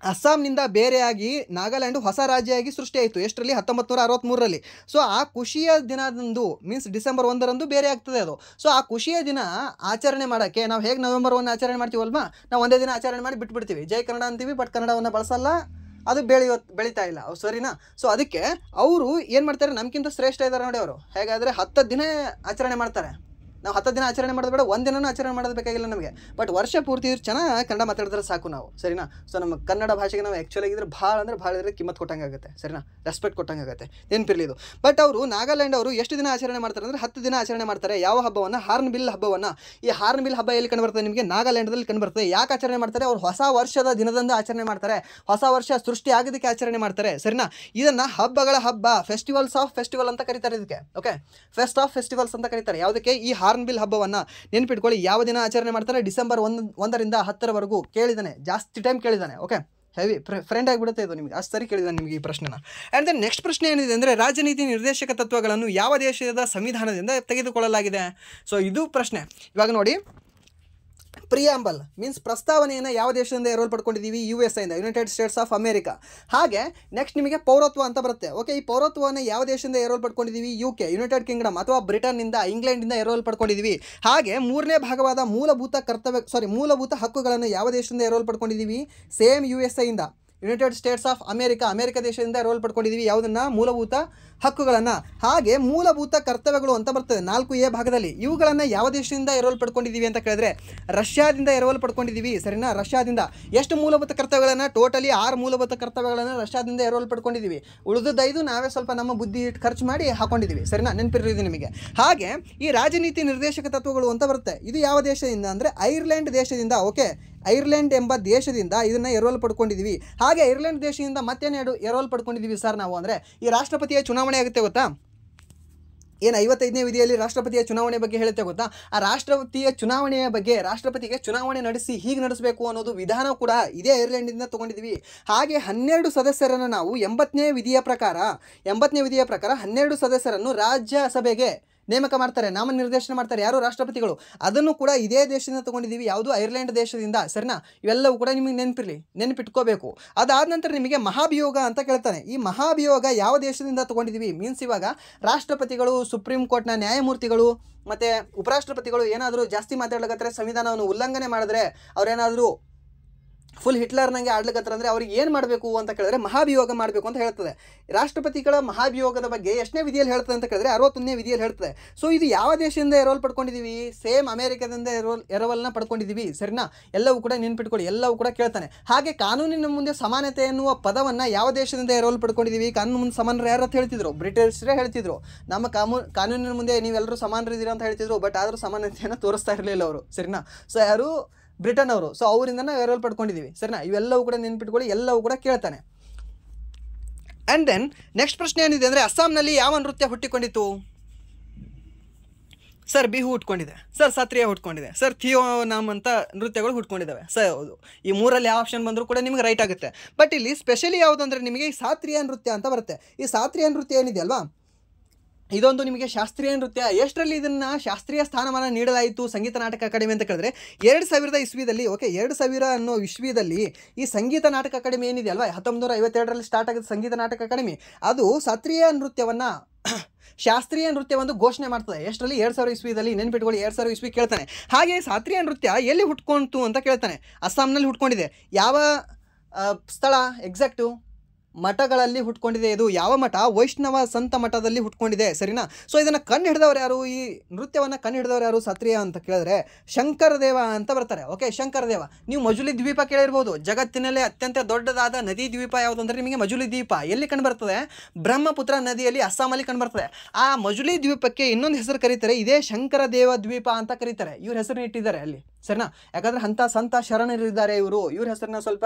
ಅಸ್ಸಾಂನಿಂದ ಬೇರೆಯಾಗಿ ನಾಗಾಲ್ಯಾಂಡು ಹೊಸ ರಾಜ್ಯವಾಗಿ ಸೃಷ್ಟಿಯಾಯಿತು. ಎಷ್ಟರಲ್ಲಿ? 1963ರಲ್ಲಿ. ಸೊ ಆ ಖುಷಿಯ ದಿನದಂದು, ಮೀನ್ಸ್ ಡಿಸೆಂಬರ್ 1ರಂದು ಬೇರೆ ಆಗ್ತದೆ ಅದು. ಸೊ ಆ ಖುಷಿಯ ದಿನ ಆಚರಣೆ ಮಾಡೋಕ್ಕೆ ನಾವು ಹೇಗೆ ನವೆಂಬರ್ 1 ಆಚರಣೆ ಮಾಡ್ತೀವಲ್ವಾ, ನಾವು ಒಂದೇ ದಿನ ಆಚರಣೆ ಮಾಡಿ ಬಿಟ್ಬಿಡ್ತೀವಿ. ಜೈ ಕನ್ನಡ ಅಂತೀವಿ, ಬಟ್ ಕನ್ನಡವನ್ನು ಬಳಸಲ್ಲ, ಅದು ಬೆಳೀತಾ ಇಲ್ಲ, ಸರಿನಾ? ಸೊ ಅದಕ್ಕೆ ಅವರು ಏನು ಮಾಡ್ತಾರೆ, ನಮಗಿಂತ ಶ್ರೇಷ್ಠ ಇದ್ದಾರೆ ನೋಡಿ ಅವರು. ಹೇಗಾದರೆ 10 ದಿನ ಆಚರಣೆ ಮಾಡ್ತಾರೆ. ನಾವು 10 ದಿನ ಆಚರಣೆ ಮಾಡೋದು ಬೇಡ, ಒಂದು ದಿನನೂ ಆಚರಣೆ ಮಾಡೋದು ಬೇಕಾಗಿಲ್ಲ ನಮಗೆ. ಬಟ್ ವರ್ಷ ಪೂರ್ತಿ ಚೆನ್ನಾಗಿ ಕನ್ನಡ ಮಾತಾಡಿದ್ರೆ ಸಾಕು ನಾವು, ಸರಿನಾ? ಸೊ ನಮ್ಮ ಕನ್ನಡ ಭಾಷೆಗೆ ನಾವು ಆ್ಯಕ್ಚುಲಿ ಆಗಿದ್ರೆ ಭಾಳ ಇದ್ರೆ ಕಿಮ್ಮತ್ತು ಕೊಟ್ಟಂಗೆ ಆಗುತ್ತೆ, ಸರಿನಾ? ರೆಸ್ಪೆಕ್ಟ್ ಕೊಟ್ಟಂಗೆ ಆಗುತ್ತೆ, ನೆನಪಿರಲಿ ಇದು. ಬಟ್ ಅವರು ನಾಗಾಲ್ಯಾಂಡ್ ಅವರು ಎಷ್ಟು ದಿನ ಆಚರಣೆ ಮಾಡ್ತಾರೆ ಅಂದರೆ 10 ದಿನ ಆಚರಣೆ ಮಾಡ್ತಾರೆ. ಯಾವ ಹಬ್ಬವನ್ನು? ಹಾರ್ನ್ಬಿಲ್ ಹಬ್ಬವನ್ನು. ಈ ಹಾರ್ನ್ಬಿಲ್ ಹಬ್ಬ ಎಲ್ಲಿ ಕಂಡುಬರ್ತದೆ ನಿಮಗೆ? ನಾಗಾಲ್ಯಾಂಡಲ್ಲಿ ಕಂಡುಬರ್ತದೆ. ಯಾಕೆ ಆಚರಣೆ ಮಾಡ್ತಾರೆ? ಅವ್ರು ಹೊಸ ವರ್ಷದ ದಿನದಂದು ಆಚರಣೆ ಮಾಡ್ತಾರೆ, ಹೊಸ ವರ್ಷ ಸೃಷ್ಟಿ ಆಗೋದಕ್ಕೆ ಆಚರಣೆ ಮಾಡ್ತಾರೆ, ಸರಿನಾ? ಇದನ್ನು ಹಬ್ಬಗಳ ಹಬ್ಬ, ಫೆಸ್ಟಿವಲ್ಸ್ ಆಫ್ ಫೆಸ್ಟಿವಲ್ ಅಂತ ಕರೀತಾರೆ ಇದಕ್ಕೆ. ಓಕೆ, ಫೆಸ್ಟ್ ಆಫ್ ಫೆಸ್ಟಿವಲ್ಸ್ ಅಂತ ಕರೀತಾರೆ. ಯಾವುದಕ್ಕೆ? ಈ ಹಾರ್ನ್ಬಿಲ್ ಹಬ್ಬವನ್ನು. ನೆನ್ಪಿಟ್ಕೊಳ್ಳಿ, ಯಾವ ದಿನ ಆಚರಣೆ ಮಾಡ್ತಾರೆ? ಡಿಸೆಂಬರ್ 1ರಿಂದ 10ರವರೆಗೂ. ಕೇಳಿದ್ದಾನೆ, ಜಾಸ್ತಿ ಟೈಮ್ ಕೇಳಿದ್ದಾನೆ. ಓಕೆ, ಹೆವಿ ಫ್ರೆಂಡ್ ಆಗಿಬಿಡುತ್ತೆ ಇದು ನಿಮಗೆ, ಅಷ್ಟು ಸರಿ ಕೇಳಿದ್ದಾನೆ ನಿಮಗೆ ಈ ಪ್ರಶ್ನೆನ. ಆ್ಯಂಡ್ ದೆನ್ ನೆಕ್ಸ್ಟ್ ಪ್ರಶ್ನೆ ಏನಿದೆ ಅಂದರೆ ರಾಜನೀತಿ ನಿರ್ದೇಶಕ ತತ್ವಗಳನ್ನು ಯಾವ ದೇಶದ ಸಂವಿಧಾನದಿಂದ ತೆಗೆದುಕೊಳ್ಳಲಾಗಿದೆ? ಸೊ ಇದು ಪ್ರಶ್ನೆ. ಇವಾಗ ನೋಡಿ, ಪ್ರಿಯಾಂಬಲ್ ಮೀನ್ಸ್ ಪ್ರಸ್ತಾವನೆಯನ್ನು ಯಾವ ದೇಶದಿಂದ ಎರವಲು ಪಡ್ಕೊಂಡಿದ್ದೀವಿ? USA ಇಂದ, ಯುನೈಟೆಡ್ ಸ್ಟೇಟ್ಸ್ ಆಫ್ ಅಮೇರಿಕಾ. ಹಾಗೆ ನೆಕ್ಸ್ಟ್ ನಿಮಗೆ ಪೌರತ್ವ ಅಂತ ಬರುತ್ತೆ. ಓಕೆ, ಈ ಪೌರತ್ವವನ್ನು ಯಾವ ದೇಶದಿಂದ ಎರವಲು ಪಡ್ಕೊಂಡಿದ್ದೀವಿ? UK, ಯುನೈಟೆಡ್ ಕಿಂಗ್ಡಮ್ ಅಥವಾ ಬ್ರಿಟನ್ನಿಂದ, ಇಂಗ್ಲೆಂಡಿಂದ ಎರವಲು ಪಡ್ಕೊಂಡಿದ್ದೀವಿ. ಹಾಗೆ ಮೂರನೇ ಭಾಗವಾದ ಮೂಲಭೂತ ಹಕ್ಕುಗಳನ್ನು ಯಾವ ದೇಶದಿಂದ ಎರವಲು ಪಡ್ಕೊಂಡಿದ್ದೀವಿ? ಸೇಮ್ USA ಇಂದ, ಯುನೈಟೆಡ್ ಸ್ಟೇಟ್ಸ್ ಆಫ್ ಅಮೇರಿಕಾ ದೇಶದಿಂದ ಎರವಲು ಪಡ್ಕೊಂಡಿದ್ದೀವಿ. ಯಾವುದನ್ನು? ಮೂಲಭೂತ ಹಕ್ಕುಗಳನ್ನು. ಹಾಗೆ ಮೂಲಭೂತ ಕರ್ತವ್ಯಗಳು ಅಂತ ಬರ್ತದೆ 4A ಭಾಗದಲ್ಲಿ. ಇವುಗಳನ್ನು ಯಾವ ದೇಶದಿಂದ ಎರವಲು ಪಡ್ಕೊಂಡಿದ್ದೀವಿ ಅಂತ ಕೇಳಿದ್ರೆ ರಷ್ಯಾದಿಂದ ಎರವಲು ಪಡ್ಕೊಂಡಿದ್ದೀವಿ, ಸರಿನಾ? ರಷ್ಯಾದಿಂದ. ಎಷ್ಟು ಮೂಲಭೂತ ಕರ್ತವ್ಯಗಳನ್ನು? ಟೋಟಲಿ 6 ಮೂಲಭೂತ ಕರ್ತವ್ಯಗಳನ್ನು ರಷ್ಯಾದಿಂದ ಎರವಲು ಪಡ್ಕೊಂಡಿದ್ದೀವಿ. ಉಳಿದದ್ದು 5 ನಾವೇ ಸ್ವಲ್ಪ ನಮ್ಮ ಬುದ್ಧಿ ಖರ್ಚು ಮಾಡಿ ಹಾಕೊಂಡಿದ್ದೀವಿ, ಸರಿನಾ? ನೆನಪಿರೋದು ನಿಮಗೆ. ಹಾಗೆ ಈ ರಾಜನೀತಿ ನಿರ್ದೇಶಕ ತತ್ವಗಳು ಅಂತ ಬರುತ್ತೆ. ಇದು ಯಾವ ದೇಶದಿಂದ ಅಂದರೆ ಐರ್ಲೆಂಡ್ ದೇಶದಿಂದ. ಓಕೆ, ಐರ್ಲೆಂಡ್ ಎಂಬ ದೇಶದಿಂದ ಇದನ್ನು ಎರವಲು ಪಡ್ಕೊಂಡಿದ್ದೀವಿ. ಹಾಗೆ ಐರ್ಲೆಂಡ್ ದೇಶದಿಂದ ಮತ್ತೇನು ಎರವಲು ಪಡ್ಕೊಂಡಿದ್ದೀವಿ ಸರ್ ನಾವು ಅಂದರೆ ಈ ರಾಷ್ಟ್ರಪತಿಯ ಚುನಾವಣೆ ಆಗುತ್ತೆ ಗೊತ್ತಾ? ಏನು 55ನೇ ವಿಧಿಯಲ್ಲಿ ರಾಷ್ಟ್ರಪತಿಯ ಚುನಾವಣೆ ಬಗ್ಗೆ ಹೇಳುತ್ತೆ ಗೊತ್ತಾ? ಆ ರಾಷ್ಟ್ರಪತಿಯ ಚುನಾವಣೆಯ ಬಗ್ಗೆ, ರಾಷ್ಟ್ರಪತಿಗೆ ಚುನಾವಣೆ ನಡೆಸಿ ಹೀಗೆ ನಡೆಸಬೇಕು ಅನ್ನೋದು ವಿಧಾನ ಕೂಡ ಇದೇ ಐರ್ಲೆಂಡಿಂದ ತೊಗೊಂಡಿದ್ದೀವಿ. ಹಾಗೆ 12 ಸದಸ್ಯರನ್ನು ನಾವು 80ನೇ ವಿಧಿಯ ಪ್ರಕಾರ 12 ಸದಸ್ಯರನ್ನು ರಾಜ್ಯಸಭೆಗೆ ನೇಮಕ ಮಾಡ್ತಾರೆ, ನಾಮನಿರ್ದೇಶನ ಮಾಡ್ತಾರೆ. ಯಾರು? ರಾಷ್ಟ್ರಪತಿಗಳು. ಅದನ್ನು ಕೂಡ ಇದೇ ದೇಶದಿಂದ ತೊಗೊಂಡಿದ್ದೀವಿ. ಯಾವುದು? ಐರ್ಲೆಂಡ್ ದೇಶದಿಂದ, ಸರಿನಾ? ಇವೆಲ್ಲವೂ ಕೂಡ ನಿಮಗೆ ನೆನಪಿಟ್ಕೋಬೇಕು. ಅದಾದ ನಂತರ ನಿಮಗೆ ಮಹಾಭಿಯೋಗ ಅಂತ ಕೇಳ್ತಾನೆ. ಈ ಮಹಾಭಿಯೋಗ ಯಾವ ದೇಶದಿಂದ ತೊಗೊಂಡಿದ್ದೀವಿ? ಮೀನ್ಸ್ ಇವಾಗ ರಾಷ್ಟ್ರಪತಿಗಳು, ಸುಪ್ರೀಂ ಕೋರ್ಟ್ನ ನ್ಯಾಯಮೂರ್ತಿಗಳು ಮತ್ತು ಉಪರಾಷ್ಟ್ರಪತಿಗಳು ಏನಾದರೂ ಜಾಸ್ತಿ ಮಾತಾಡ್ಲಿಕ್ಕಂದ್ರೆ, ಸಂವಿಧಾನವನ್ನು ಉಲ್ಲಂಘನೆ ಮಾಡಿದ್ರೆ, ಅವರೇನಾದರೂ ಫುಲ್ ಹಿಟ್ಲರ್ನಂಗೆ ಆಡ್ಲಿಕ್ಕತ್ರ ಅಂದರೆ ಅವ್ರಿಗೆ ಏನು ಮಾಡಬೇಕು ಅಂತ ಕೇಳಿದ್ರೆ ಮಹಾಭಿಯೋಗ ಮಾಡಬೇಕು ಅಂತ ಹೇಳ್ತದೆ. ರಾಷ್ಟ್ರಪತಿಗಳ ಮಹಾಭಿಯೋಗದ ಬಗ್ಗೆ ಎಷ್ಟನೇ ವಿಧಿಯಲ್ಲಿ ಹೇಳ್ತದೆ ಅಂತ ಕೇಳಿದ್ರೆ 61ನೇ ವಿಧಿಯಲ್ಲಿ ಹೇಳ್ತದೆ. ಸೊ ಇದು ಯಾವ ದೇಶದಿಂದ ಎರವಲು ಪಡ್ಕೊಂಡಿದ್ದೀವಿ? ಸೇಮ್ ಅಮೇರಿಕಾದಿಂದ ಎರವಲನ್ನ ಪಡ್ಕೊಂಡಿದ್ದೀವಿ, ಸರಿನಾ? ಎಲ್ಲವೂ ಕೂಡ ನೆನ್ಪಿಟ್ಕೊಳ್ಳಿ, ಎಲ್ಲವೂ ಕೂಡ ಕೇಳ್ತಾನೆ. ಹಾಗೆ ಕಾನೂನಿನ ಮುಂದೆ ಸಮಾನತೆ ಎನ್ನುವ ಪದವನ್ನು ಯಾವ ದೇಶದಿಂದ ಎರವಲು ಪಡ್ಕೊಂಡಿದ್ದೀವಿ? ಕಾನೂನು ಮುಂದೆ ಸಮಾನರು ಯಾರು ಅಂತ ಹೇಳ್ತಿದ್ರು? ಬ್ರಿಟಿಷರೇ ಹೇಳ್ತಿದ್ರು. ನಮ್ಮ ಕಾನೂನಿನ ಮುಂದೆ ನೀವೆಲ್ಲರೂ ಸಮಾನರಿದ್ದೀರಾ ಅಂತ ಹೇಳ್ತಿದ್ರು. ಬಟ್ ಆದರೂ ಸಮಾನತೆಯನ್ನು ತೋರಿಸ್ತಾ ಇರಲಿಲ್ಲ ಅವರು, ಸರಿನಾ? ಸೊ ಯಾರು? ಬ್ರಿಟನ್ ಅವರು. ಸೊ ಅವರಿಂದ ನಾವು ಎರವಲು ಪಡ್ಕೊಂಡಿದ್ದೀವಿ, ಸರಿನಾ? ಇವೆಲ್ಲವೂ ಕೂಡ ನೆನ್ಪಿಟ್ಕೊಳ್ಳಿ, ಎಲ್ಲವೂ ಕೂಡ ಕೇಳ್ತಾನೆ. ಆ್ಯಂಡ್ ದೆನ್ ನೆಕ್ಸ್ಟ್ ಪ್ರಶ್ನೆ ಏನಿದೆ ಅಂದರೆ ಅಸ್ಸಾಂನಲ್ಲಿ ಯಾವ ನೃತ್ಯ ಹುಟ್ಟಿಕೊಂಡಿತ್ತು? ಸರ್ ಬಿಹು ಹುಟ್ಕೊಂಡಿದೆ, ಸರ್ ಸತ್ರಿಯ ಹುಟ್ಕೊಂಡಿದೆ, ಸರ್ ಥಿಯೋನಾಮ್ ಅಂತ ನೃತ್ಯಗಳು ಹುಟ್ಕೊಂಡಿದ್ದಾವೆ. ಸರ್ ಹೌದು, ಈ ಮೂರಲ್ಲಿ ಯಾವ ಆಪ್ಷನ್ ಬಂದರೂ ಕೂಡ ನಿಮಗೆ ರೈಟ್ ಆಗುತ್ತೆ. ಬಟ್ ಇಲ್ಲಿ ಸ್ಪೆಷಲಿ ಯಾವುದು ಅಂದರೆ ನಿಮಗೆ ಈ ಸಾತ್ರಿಯ ನೃತ್ಯ ಅಂತ ಬರುತ್ತೆ. ಈ ಸಾತ್ರಿಯ ನೃತ್ಯ ಏನಿದೆ ಅಲ್ವಾ, ಇದೊಂದು ನಿಮಗೆ ಶಾಸ್ತ್ರೀಯ ನೃತ್ಯ. ಎಷ್ಟರಲ್ಲಿ ಇದನ್ನು ಶಾಸ್ತ್ರೀಯ ಸ್ಥಾನಮಾನ ನೀಡಲಾಯಿತು ಸಂಗೀತ ನಾಟಕ ಅಕಾಡೆಮಿ ಅಂತ ಕೇಳಿದ್ರೆ 2000 ಇಸ್ವಿದಲ್ಲಿ. ಓಕೆ, 2000 ಅನ್ನೋ ಇಸ್ವಿದಲ್ಲಿ ಈ ಸಂಗೀತ ನಾಟಕ ಅಕಾಡೆಮಿ ಏನಿದೆ ಅಲ್ವಾ, 1952ರಲ್ಲಿ ಸ್ಟಾರ್ಟ್ ಆಗಿದ್ದು ಸಂಗೀತ ನಾಟಕ ಅಕಾಡೆಮಿ, ಅದು ಶಾಸ್ತ್ರೀಯ ನೃತ್ಯವನ್ನು ಘೋಷಣೆ ಮಾಡ್ತದೆ. ಎಷ್ಟರಲ್ಲಿ? 2000 ಇಸ್ವಿದಲ್ಲಿ. ನೆನ್ಪಿಟ್ಕೊಳ್ಳಿ, 2000 ಇಸ್ವಿ ಕೇಳ್ತಾನೆ. ಹಾಗೆ ಶಾಸ್ತ್ರೀಯ ನೃತ್ಯ ಎಲ್ಲಿ ಹುಟ್ಕೊಂತು ಅಂತ ಕೇಳ್ತಾನೆ. ಅಸ್ಸಾಂನಲ್ಲಿ ಹುಟ್ಕೊಂಡಿದೆ. ಯಾವ ಸ್ಥಳ ಎಕ್ಸಾಕ್ಟು? ಮಠಗಳಲ್ಲಿ ಹುಟ್ಕೊಂಡಿದೆ. ಇದು ಯಾವ ಮಠ? ವೈಷ್ಣವ ಸಂತ ಮಠದಲ್ಲಿ ಹುಟ್ಕೊಂಡಿದೆ, ಸರಿನಾ? ಸೊ ಇದನ್ನು ಕಂಡು ಹಿಡಿದವ್ರು ಯಾರು? ಈ ನೃತ್ಯವನ್ನು ಕಂಡು ಹಿಡಿದವ್ರು ಯಾರು ಶಾಸ್ತ್ರೀಯ ಅಂತ ಕೇಳಿದ್ರೆ ಶಂಕರದೇವ ಅಂತ ಬರ್ತಾರೆ. ಓಕೆ, ಶಂಕರದೇವ. ನೀವು ಮಜುಲಿ ದ್ವೀಪ ಕೇಳಿರ್ಬೋದು. ಜಗತ್ತಿನಲ್ಲೇ ಅತ್ಯಂತ ದೊಡ್ಡದಾದ ನದಿ ದ್ವೀಪ ಯಾವುದು ಅಂದರೆ ನಿಮಗೆ ಮಜುಲಿ ದ್ವೀಪ. ಎಲ್ಲಿ ಕಂಡು ಬರ್ತದೆ? ಬ್ರಹ್ಮಪುತ್ರ ನದಿಯಲ್ಲಿ, ಅಸ್ಸಾಮಲ್ಲಿ ಕಂಡು ಬರ್ತದೆ. ಆ ಮಜುಲಿ ದ್ವೀಪಕ್ಕೆ ಇನ್ನೊಂದು ಹೆಸರು ಕರೀತಾರೆ, ಇದೇ ಶಂಕರದೇವ ದ್ವೀಪ ಅಂತ ಕರೀತಾರೆ. ಇವ್ರ ಹೆಸರನ್ನ ಇಟ್ಟಿದ್ದಾರೆ ಅಲ್ಲಿ, ಸರಿನಾ? ಯಾಕಂದರೆ ಅಂಥ ಸಂತ ಶರಣರಿದ್ದಾರೆ ಇವರು. ಇವ್ರ ಹೆಸರನ್ನ ಸ್ವಲ್ಪ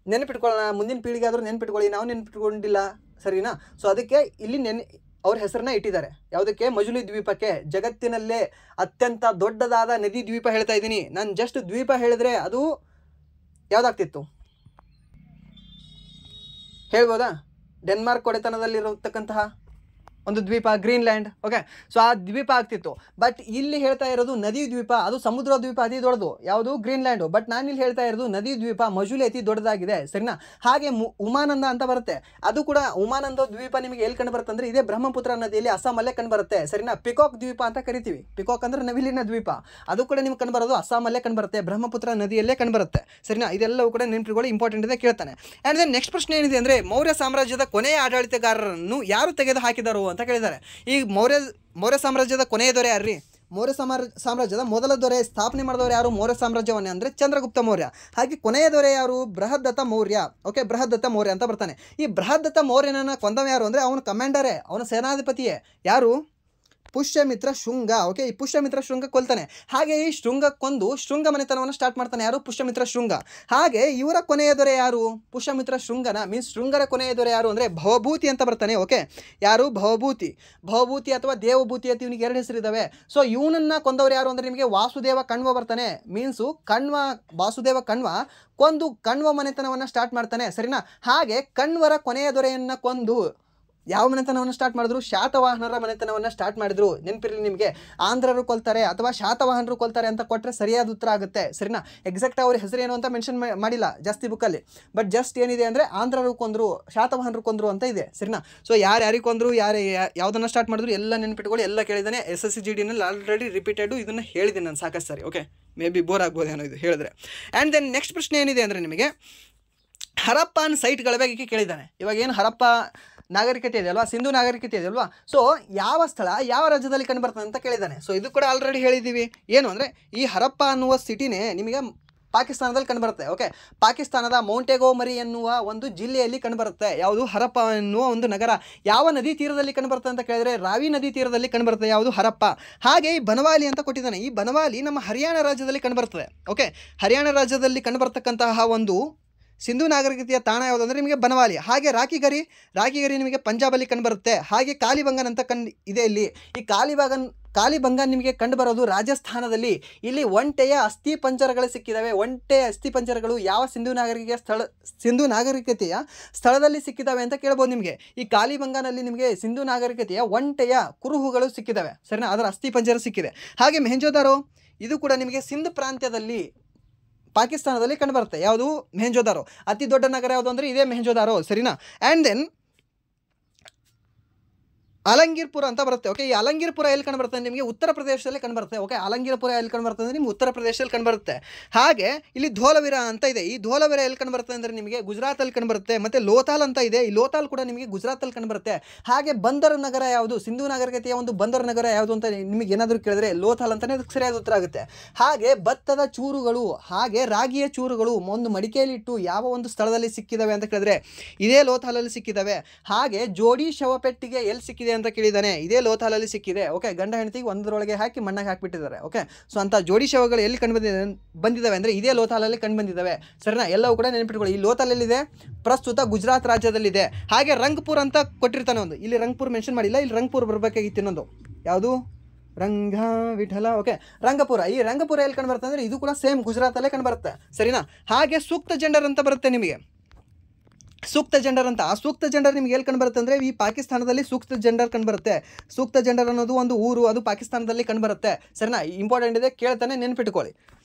ನೆನಪಿಟ್ಕೊಳ್ಳೋಣ, ಮುಂದಿನ ಪೀಳಿಗೆ ಆದರೂ ನೆನಪಿಟ್ಕೊಳ್ಳಿ, ನಾವು ನೆನಪಿಟ್ಕೊಂಡಿಲ್ಲ, ಸರಿನಾ? ಸೊ ಅದಕ್ಕೆ ಇಲ್ಲಿ ಅವ್ರ ಹೆಸರನ್ನ ಇಟ್ಟಿದ್ದಾರೆ. ಯಾವುದಕ್ಕೆ? ಮಜುಲಿ ದ್ವೀಪಕ್ಕೆ. ಜಗತ್ತಿನಲ್ಲೇ ಅತ್ಯಂತ ದೊಡ್ಡದಾದ ನದಿ ದ್ವೀಪ ಹೇಳ್ತಾ ಇದ್ದೀನಿ ನಾನು. ಜಸ್ಟ್ ದ್ವೀಪ ಹೇಳಿದ್ರೆ ಅದು ಯಾವುದಾಗ್ತಿತ್ತು ಹೇಳ್ಬೋದಾ? ಡೆನ್ಮಾರ್ಕ್ ಒಡೆತನದಲ್ಲಿರತಕ್ಕಂತಹ ಒಂದು ದ್ವೀಪ, ಗ್ರೀನ್ಲ್ಯಾಂಡ್. ಓಕೆ, ಸೊ ಆ ದ್ವೀಪ ಆಗ್ತಿತ್ತು. ಬಟ್ ಇಲ್ಲಿ ಹೇಳ್ತಾ ಇರೋದು ನದಿ ದ್ವೀಪ. ಅದು ಸಮುದ್ರ ದ್ವೀಪ ಅತಿ ದೊಡ್ಡದು, ಯಾವುದು? ಗ್ರೀನ್ಲ್ಯಾಂಡು. ಬಟ್ ನಾನಿಲ್ಲಿ ಹೇಳ್ತಾ ಇರೋದು ನದಿ ದ್ವೀಪ, ಮಜುಲಿ ಅತಿ ದೊಡ್ಡದಾಗಿದೆ, ಸರಿನಾ? ಹಾಗೆ ಉಮಾನಂದ ಅಂತ ಬರುತ್ತೆ. ಅದು ಕೂಡ ಉಮಾನಂದ ದ್ವೀಪ ನಿಮಗೆ ಎಲ್ಲಿ ಕಂಡು ಬರುತ್ತೆ ಅಂದರೆ ಇದೇ ಬ್ರಹ್ಮಪುತ್ರ ನದಿಯಲ್ಲಿ, ಅಸ್ಸಾಮಲ್ಲೇ ಕಂಡು ಬರುತ್ತೆ, ಸರಿನಾ? ಪಿಕಾಕ್ ದ್ವೀಪ ಅಂತ ಕರಿತೀವಿ. ಪಿಕಾಕ್ ಅಂದರೆ ನವಿಲಿನ ದ್ವೀಪ. ಅದು ಕೂಡ ನಿಮ್ಗೆ ಕಂಡು ಬರೋದು ಅಸ್ಸಾಮಲ್ಲೇ ಕಂಡು ಬರುತ್ತೆ, ಬ್ರಹ್ಮಪುತ್ರ ನದಿಯಲ್ಲೇ ಕಂಡು ಬರುತ್ತೆ, ಸರಿನಾ? ಇದೆಲ್ಲವೂ ಕೂಡ ನೆನಪಿಟ್ಕೊಳ್ಳಿ, ಇಂಪಾರ್ಟೆಂಟ್ ಇದೆ, ಕೇಳ್ತಾನೆ. ಆ್ಯಂಡ್ ದೆನ್ ನೆಕ್ಸ್ಟ್ ಪ್ರಶ್ನೆ ಏನಿದೆ ಅಂದರೆ ಮೌರ್ಯ ಸಾಮ್ರಾಜ್ಯದ ಕೊನೆಯ ಆಡಳಿತಗಾರರನ್ನು ಯಾರು ತೆಗೆದು ಹಾಕಿದರು ಅಂತ ಕೇಳಿದ್ದಾರೆ. ಈ ಮೌರ್ಯ ಸಾಮ್ರಾಜ್ಯದ ಕೊನೆಯ ದೊರೆ ಯಾರ್ರಿ? ಮೌರ್ಯ ಸಾಮ್ರಾಜ್ಯದ ಮೊದಲ ದೊರೆ ಸ್ಥಾಪನೆ ಮಾಡಿದವರು ಯಾರು? ಮೌರ್ಯ ಸಾಮ್ರಾಜ್ಯವನ್ನೇ ಅಂದರೆ ಚಂದ್ರಗುಪ್ತ ಮೌರ್ಯ. ಹಾಗೆ ಕೊನೆಯ ದೊರೆ ಯಾರು? ಬೃಹದತ್ತ ಮೌರ್ಯ. ಓಕೆ, ಬೃಹದತ್ತ ಮೌರ್ಯ ಅಂತ ಬರ್ತಾನೆ. ಈ ಬೃಹದತ್ತ ಮೌರ್ಯನನ್ನು ಕೊಂದವ ಯಾರು ಅಂದರೆ ಅವನ ಕಮಾಂಡರೇ, ಅವನ ಸೇನಾಧಿಪತಿಯೇ. ಯಾರು? ಪುಷ್ಯಮಿತ್ರ ಶೃಂಗ. ಓಕೆ, ಈ ಪುಷ್ಯಮಿತ್ರ ಶೃಂಗ ಕೊಲ್ತಾನೆ. ಹಾಗೆ ಈ ಶೃಂಗ ಕೊಂದು ಶೃಂಗ ಮನೆತನವನ್ನು ಸ್ಟಾರ್ಟ್ ಮಾಡ್ತಾನೆ. ಯಾರು? ಪುಷ್ಯಮಿತ್ರ ಶೃಂಗ. ಹಾಗೆ ಇವರ ಕೊನೆಯ ದೊರೆ ಯಾರು? ಪುಷ್ಯಮಿತ್ರ ಶೃಂಗನ ಮೀನ್ಸ್ ಶೃಂಗರ ಕೊನೆಯ ದೊರೆ ಯಾರು ಅಂದರೆ ಭವಭೂತಿ ಅಂತ ಬರ್ತಾನೆ. ಓಕೆ, ಯಾರು? ಭವಭೂತಿ ಅಥವಾ ದೇವಭೂತಿ ಅಂತ ಇವನಿಗೆ 2 ಹೆಸರಿದ್ದಾವೆ. ಸೊ ಇವನನ್ನು ಕೊಂದವರು ಯಾರು ಅಂದರೆ ನಿಮಗೆ ವಾಸುದೇವ ಕಣ್ವ ಬರ್ತಾನೆ. ಮೀನ್ಸು ವಾಸುದೇವ ಕಣ್ವ ಕೊಂದು ಕಣ್ವ ಮನೆತನವನ್ನು ಸ್ಟಾರ್ಟ್ ಮಾಡ್ತಾನೆ, ಸರಿನಾ? ಹಾಗೆ ಕಣ್ವರ ಕೊನೆಯ ದೊರೆಯನ್ನು ಕೊಂದು ಯಾವ ಮನೆತನವನ್ನು ಸ್ಟಾರ್ಟ್ ಮಾಡಿದ್ರು? ಶಾತವಾಹನರ ಮನೆತನವನ್ನು ಸ್ಟಾರ್ಟ್ ಮಾಡಿದ್ರು. ನೆನಪಿರಲಿ ನಿಮಗೆ, ಆಂಧ್ರರು ಕೊಲ್ತಾರೆ ಅಥವಾ ಶಾತವಾಹನರು ಕೊಲ್ತಾರೆ ಅಂತ ಕೊಟ್ಟರೆ ಸರಿಯಾದ ಉತ್ತರ ಆಗುತ್ತೆ, ಸರಿನಾ? ಎಕ್ಸಾಕ್ಟ್ ಅವ್ರ ಹೆಸರೇನು ಅಂತ ಮೆನ್ಷನ್ ಮಾಡಿಲ್ಲ ಜಾಸ್ತಿ ಬುಕ್ಕಲ್ಲಿ. ಬಟ್ ಜಸ್ಟ್ ಏನಿದೆ ಅಂದರೆ ಆಂಧ್ರರು ಕೊಂದರು, ಶಾತವಾಹನರು ಕೊಂದರು ಅಂತ ಇದೆ, ಸರಿನಾ? ಸೊ ಯಾರ್ಯಾರಿಗೆ ಕೊಂದರು, ಯಾವುದನ್ನು ಸ್ಟಾರ್ಟ್ ಮಾಡಿದ್ರು ಎಲ್ಲ ನೆನಪಿಟ್ಕೊಳ್ಳಿ, ಎಲ್ಲ ಕೇಳಿದ್ದಾನೆ. SSC GDನಲ್ಲಿ ಆಲ್ರೆಡಿ ರಿಪೀಟೆಡು ಇದನ್ನು ಹೇಳಿದ್ದೀನಿ ನಾನು ಸಾಕಷ್ಟು ಸರಿ. ಓಕೆ, ಮೇ ಬಿ ಬೋರ್ ಆಗ್ಬೋದೇನೋ ಇದು ಹೇಳಿದ್ರೆ. ಆ್ಯಂಡ್ ದೆನ್ ನೆಕ್ಸ್ಟ್ ಪ್ರಶ್ನೆ ಏನಿದೆ ಅಂದರೆ ನಿಮಗೆ ಹರಪ್ಪನ್ ಸೈಟ್ಗಳ ಬಗ್ಗೆ ಕೇಳಿದ್ದಾನೆ. ಇವಾಗ ಏನು ಹರಪ್ಪ ನಾಗರಿಕತೆ ಇದೆ ಅಲ್ವಾ, ಸಿಂಧು ನಾಗರಿಕತೆ ಇದೆ ಅಲ್ವಾ, ಸೊ ಯಾವ ಸ್ಥಳ ಯಾವ ರಾಜ್ಯದಲ್ಲಿ ಕಂಡು ಬರ್ತದೆ ಅಂತ ಕೇಳಿದ್ದಾನೆ. ಸೊ ಇದು ಕೂಡ ಆಲ್ರೆಡಿ ಹೇಳಿದ್ದೀವಿ. ಏನು ಅಂದರೆ ಈ ಹರಪ್ಪ ಅನ್ನುವ ಸಿಟಿನೇ ನಿಮಗೆ ಪಾಕಿಸ್ತಾನದಲ್ಲಿ ಕಂಡುಬರುತ್ತೆ. ಓಕೆ, ಪಾಕಿಸ್ತಾನದ ಮೌಂಟೆಗೋಮರಿ ಎನ್ನುವ ಒಂದು ಜಿಲ್ಲೆಯಲ್ಲಿ ಕಂಡುಬರುತ್ತೆ. ಯಾವುದು? ಹರಪ್ಪ ಎನ್ನುವ ಒಂದು ನಗರ. ಯಾವ ನದಿ ತೀರದಲ್ಲಿ ಕಂಡುಬರುತ್ತೆ ಅಂತ ಕೇಳಿದರೆ ರಾವಿ ನದಿ ತೀರದಲ್ಲಿ ಕಂಡುಬರುತ್ತೆ. ಯಾವುದು? ಹರಪ್ಪ. ಹಾಗೆ ಈ ಬನವಾಲಿ ಅಂತ ಕೊಟ್ಟಿದ್ದಾನೆ. ಈ ಬನವಾಲಿ ನಮ್ಮ ಹರಿಯಾಣ ರಾಜ್ಯದಲ್ಲಿ ಕಂಡುಬರ್ತದೆ. ಓಕೆ, ಹರಿಯಾಣ ರಾಜ್ಯದಲ್ಲಿ ಕಂಡುಬರ್ತಕ್ಕಂತಹ ಒಂದು ಸಿಂಧು ನಾಗರಿಕತೆಯ ತಾಣ ಯಾವುದು ಅಂದರೆ ನಿಮಗೆ ಬನವಾಲಿ. ಹಾಗೆ ರಾಕಿಗರಿ ನಿಮಗೆ ಪಂಜಾಬಲ್ಲಿ ಕಂಡುಬರುತ್ತೆ. ಹಾಗೆ ಕಾಲಿಬಂಗನ್ ಅಂತ ಇದೆ ಇಲ್ಲಿ. ಈ ಕಾಲಿಬಂಗನ್ ನಿಮಗೆ ಕಂಡುಬರೋದು ರಾಜಸ್ಥಾನದಲ್ಲಿ. ಇಲ್ಲಿ ಒಂಟೆಯ ಅಸ್ಥಿ ಪಂಜರಗಳು ಸಿಕ್ಕಿದ್ದಾವೆ. ಒಂಟೆಯ ಅಸ್ಥಿ ಪಂಜರಗಳು ಯಾವ ಸಿಂಧು ನಾಗರಿಕತೆಯ ಸ್ಥಳದಲ್ಲಿ ಸಿಕ್ಕಿದ್ದಾವೆ ಅಂತ ಕೇಳ್ಬೋದು ನಿಮಗೆ. ಈ ಕಾಲಿಬಂಗನಲ್ಲಿ ನಿಮಗೆ ಸಿಂಧು ನಾಗರಿಕತೆಯ ಒಂಟೆಯ ಕುರುಹುಗಳು ಸಿಕ್ಕಿದ್ದಾವೆ, ಸರಿನಾ? ಅದರ ಅಸ್ಥಿ ಪಂಜರ ಸಿಕ್ಕಿದೆ. ಹಾಗೆ ಮೆಹೆಂಜೋದಾರೋ, ಇದು ಕೂಡ ನಿಮಗೆ ಸಿಂಧ್ ಪ್ರಾಂತ್ಯದಲ್ಲಿ ಪಾಕಿಸ್ತಾನದಲ್ಲಿ ಕಂಡುಬರುತ್ತೆ. ಯಾವುದು? ಮೆಹೆಂಜೋದಾರೋ. ಅತಿ ದೊಡ್ಡ ನಗರ ಯಾವುದು ಅಂದರೆ ಇದೇ ಮೆಹೆಂಜೋದಾರೋ, ಸರಿನಾ? ಆ್ಯಂಡ್ ದೆನ್ ಅಲಂಗೀರ್ಪುರ ಅಂತ ಬರುತ್ತೆ. ಓಕೆ, ಈ ಅಲಂಗೀರ್ಪುರ ಎಲ್ಲಿ ಕಂಡುಬರುತ್ತೆ? ನಿಮಗೆ ಉತ್ತರ ಪ್ರದೇಶದಲ್ಲಿ ಕಂಡುಬರುತ್ತೆ. ಓಕೆ, ಅಲಂಗೀರ್ಪುರ ಎಲ್ಲಿ ಕಂಡುಬರುತ್ತೆ ಅಂದರೆ ನಿಮ್ಗೆ ಉತ್ತರ ಪ್ರದೇಶದಲ್ಲಿ ಕಂಡುಬರುತ್ತೆ. ಹಾಗೆ ಇಲ್ಲಿ ಧೋಲವೀರ ಅಂತ ಇದೆ. ಈ ಧೋಲವೀರ ಎಲ್ಲಿ ಕಂಡುಬರುತ್ತೆ ಅಂದರೆ ನಿಮಗೆ ಗುಜರಾತಲ್ಲಿ ಕಂಡುಬರುತ್ತೆ. ಮತ್ತು ಲೋಥಾಲ್ ಅಂತ ಇದೆ. ಈ ಲೋಥಾಲ್ ಕೂಡ ನಿಮಗೆ ಗುಜರಾತಲ್ಲಿ ಕಂಡುಬರುತ್ತೆ. ಹಾಗೆ ಬಂದರು ನಗರ ಯಾವುದು? ಸಿಂಧು ನಾಗರಿಕತೆಯ ಒಂದು ಬಂದರು ನಗರ ಯಾವುದು ಅಂತ ನಿಮಗೆ ಏನಾದರೂ ಕೇಳಿದ್ರೆ ಲೋಥಾಲ್ ಅಂತಲೇ ಅದಕ್ಕೆ ಸರಿಯಾದ ಉತ್ತರ ಆಗುತ್ತೆ. ಹಾಗೆ ಭತ್ತದ ಚೂರುಗಳು, ಹಾಗೆ ರಾಗಿಯ ಚೂರುಗಳು ಒಂದು ಮಡಿಕೆಯಲ್ಲಿ ಇಟ್ಟು ಯಾವ ಒಂದು ಸ್ಥಳದಲ್ಲಿ ಸಿಕ್ಕಿದ್ದಾವೆ ಅಂತ ಕೇಳಿದ್ರೆ ಇದೇ ಲೋಥಾಲಲ್ಲಿ ಸಿಕ್ಕಿದ್ದಾವೆ. ಹಾಗೆ ಜೋಡಿ ಶವಪೆಟ್ಟಿಗೆ ಎಲ್ಲಿ ಸಿಕ್ಕಿದೆ ಅಂತ ಕೇಳಿದ್ದಾನೆ. ಇದೇ ಲೋಥಾಲಲ್ಲಿ ಸಿಕ್ಕಿದೆ. ಓಕೆ, ಗಂಡ ಹೆಂಡತಿಗೆ ಒಂದರೊಳಗೆ ಹಾಕಿ ಮಣ್ಣಾಗಿ ಹಾಕಿಬಿಟ್ಟಿದ್ದಾರೆ. ಓಕೆ, ಸೊ ಅಂತ ಜೋಡಿ ಶವಗಳು ಎಲ್ಲಿ ಬಂದಿದ್ದಾವೆ ಅಂದರೆ ಇದೇ ಲೋಥಾಲಲ್ಲಿ ಕಂಡು ಬಂದಿದ್ದಾವೆ, ಸರಿನಾ? ಎಲ್ಲವೂ ಕೂಡ ನೆನಪಿಟ್ಕೊಳ್ಳಿ. ಈ ಲೋಥಾಲಲ್ಲಿದೆ, ಪ್ರಸ್ತುತ ಗುಜರಾತ್ ರಾಜ್ಯದಲ್ಲಿದೆ. ಹಾಗೆ ರಂಗ್ಪುರ್ ಅಂತ ಕೊಟ್ಟಿರ್ತಾನೆ ಒಂದು. ಇಲ್ಲಿ ರಂಗ್ಪುರ್ ಮೆನ್ಷನ್ ಮಾಡಿಲ್ಲ, ಇಲ್ಲಿ ರಂಗ್ಪುರ್ ಬರಬೇಕಾಗಿತ್ತು ಇನ್ನೊಂದು. ಯಾವುದು? ರಂಗ ವಿಠಲ. ಓಕೆ, ರಂಗಪುರ. ಈ ರಂಗಪುರ ಎಲ್ಲಿ ಕಂಡು ಬರುತ್ತೆ ಅಂದರೆ ಇದು ಕೂಡ ಸೇಮ್ ಗುಜರಾತಲ್ಲೇ ಕಂಡು ಬರುತ್ತೆ, ಸರಿನಾ? ಹಾಗೆ ಸೂಕ್ತ ಜೆಂಡರ್ ಅಂತ ಬರುತ್ತೆ ನಿಮಗೆ. ಸೂಕ್ತ ಜೆಂಡರ್ ಅಂತ. ಆ ಸೂಕ್ತ ಜೆಂಡರ್ ನಿಮ್ಗೆ ಎಲ್ಲಿ ಕಂಡುಬರುತ್ತೆ ಅಂದರೆ ಈ ಪಾಕಿಸ್ತಾನದಲ್ಲಿ ಸೂಕ್ತ ಜೆಂಡರ್ ಕಂಡುಬರುತ್ತೆ. ಸೂಕ್ತ ಜೆಂಡರ್ ಅನ್ನೋದು ಒಂದು ಊರು, ಅದು ಪಾಕಿಸ್ತಾನದಲ್ಲಿ ಕಂಡುಬರುತ್ತೆ. ಸರಿನಾ, ಇಂಪಾರ್ಟೆಂಟ್ ಇದೆ, ಕೇಳ್ತಾನೆ, ನೆನ್ಪಿಟ್ಕೊಳ್ಳಿ.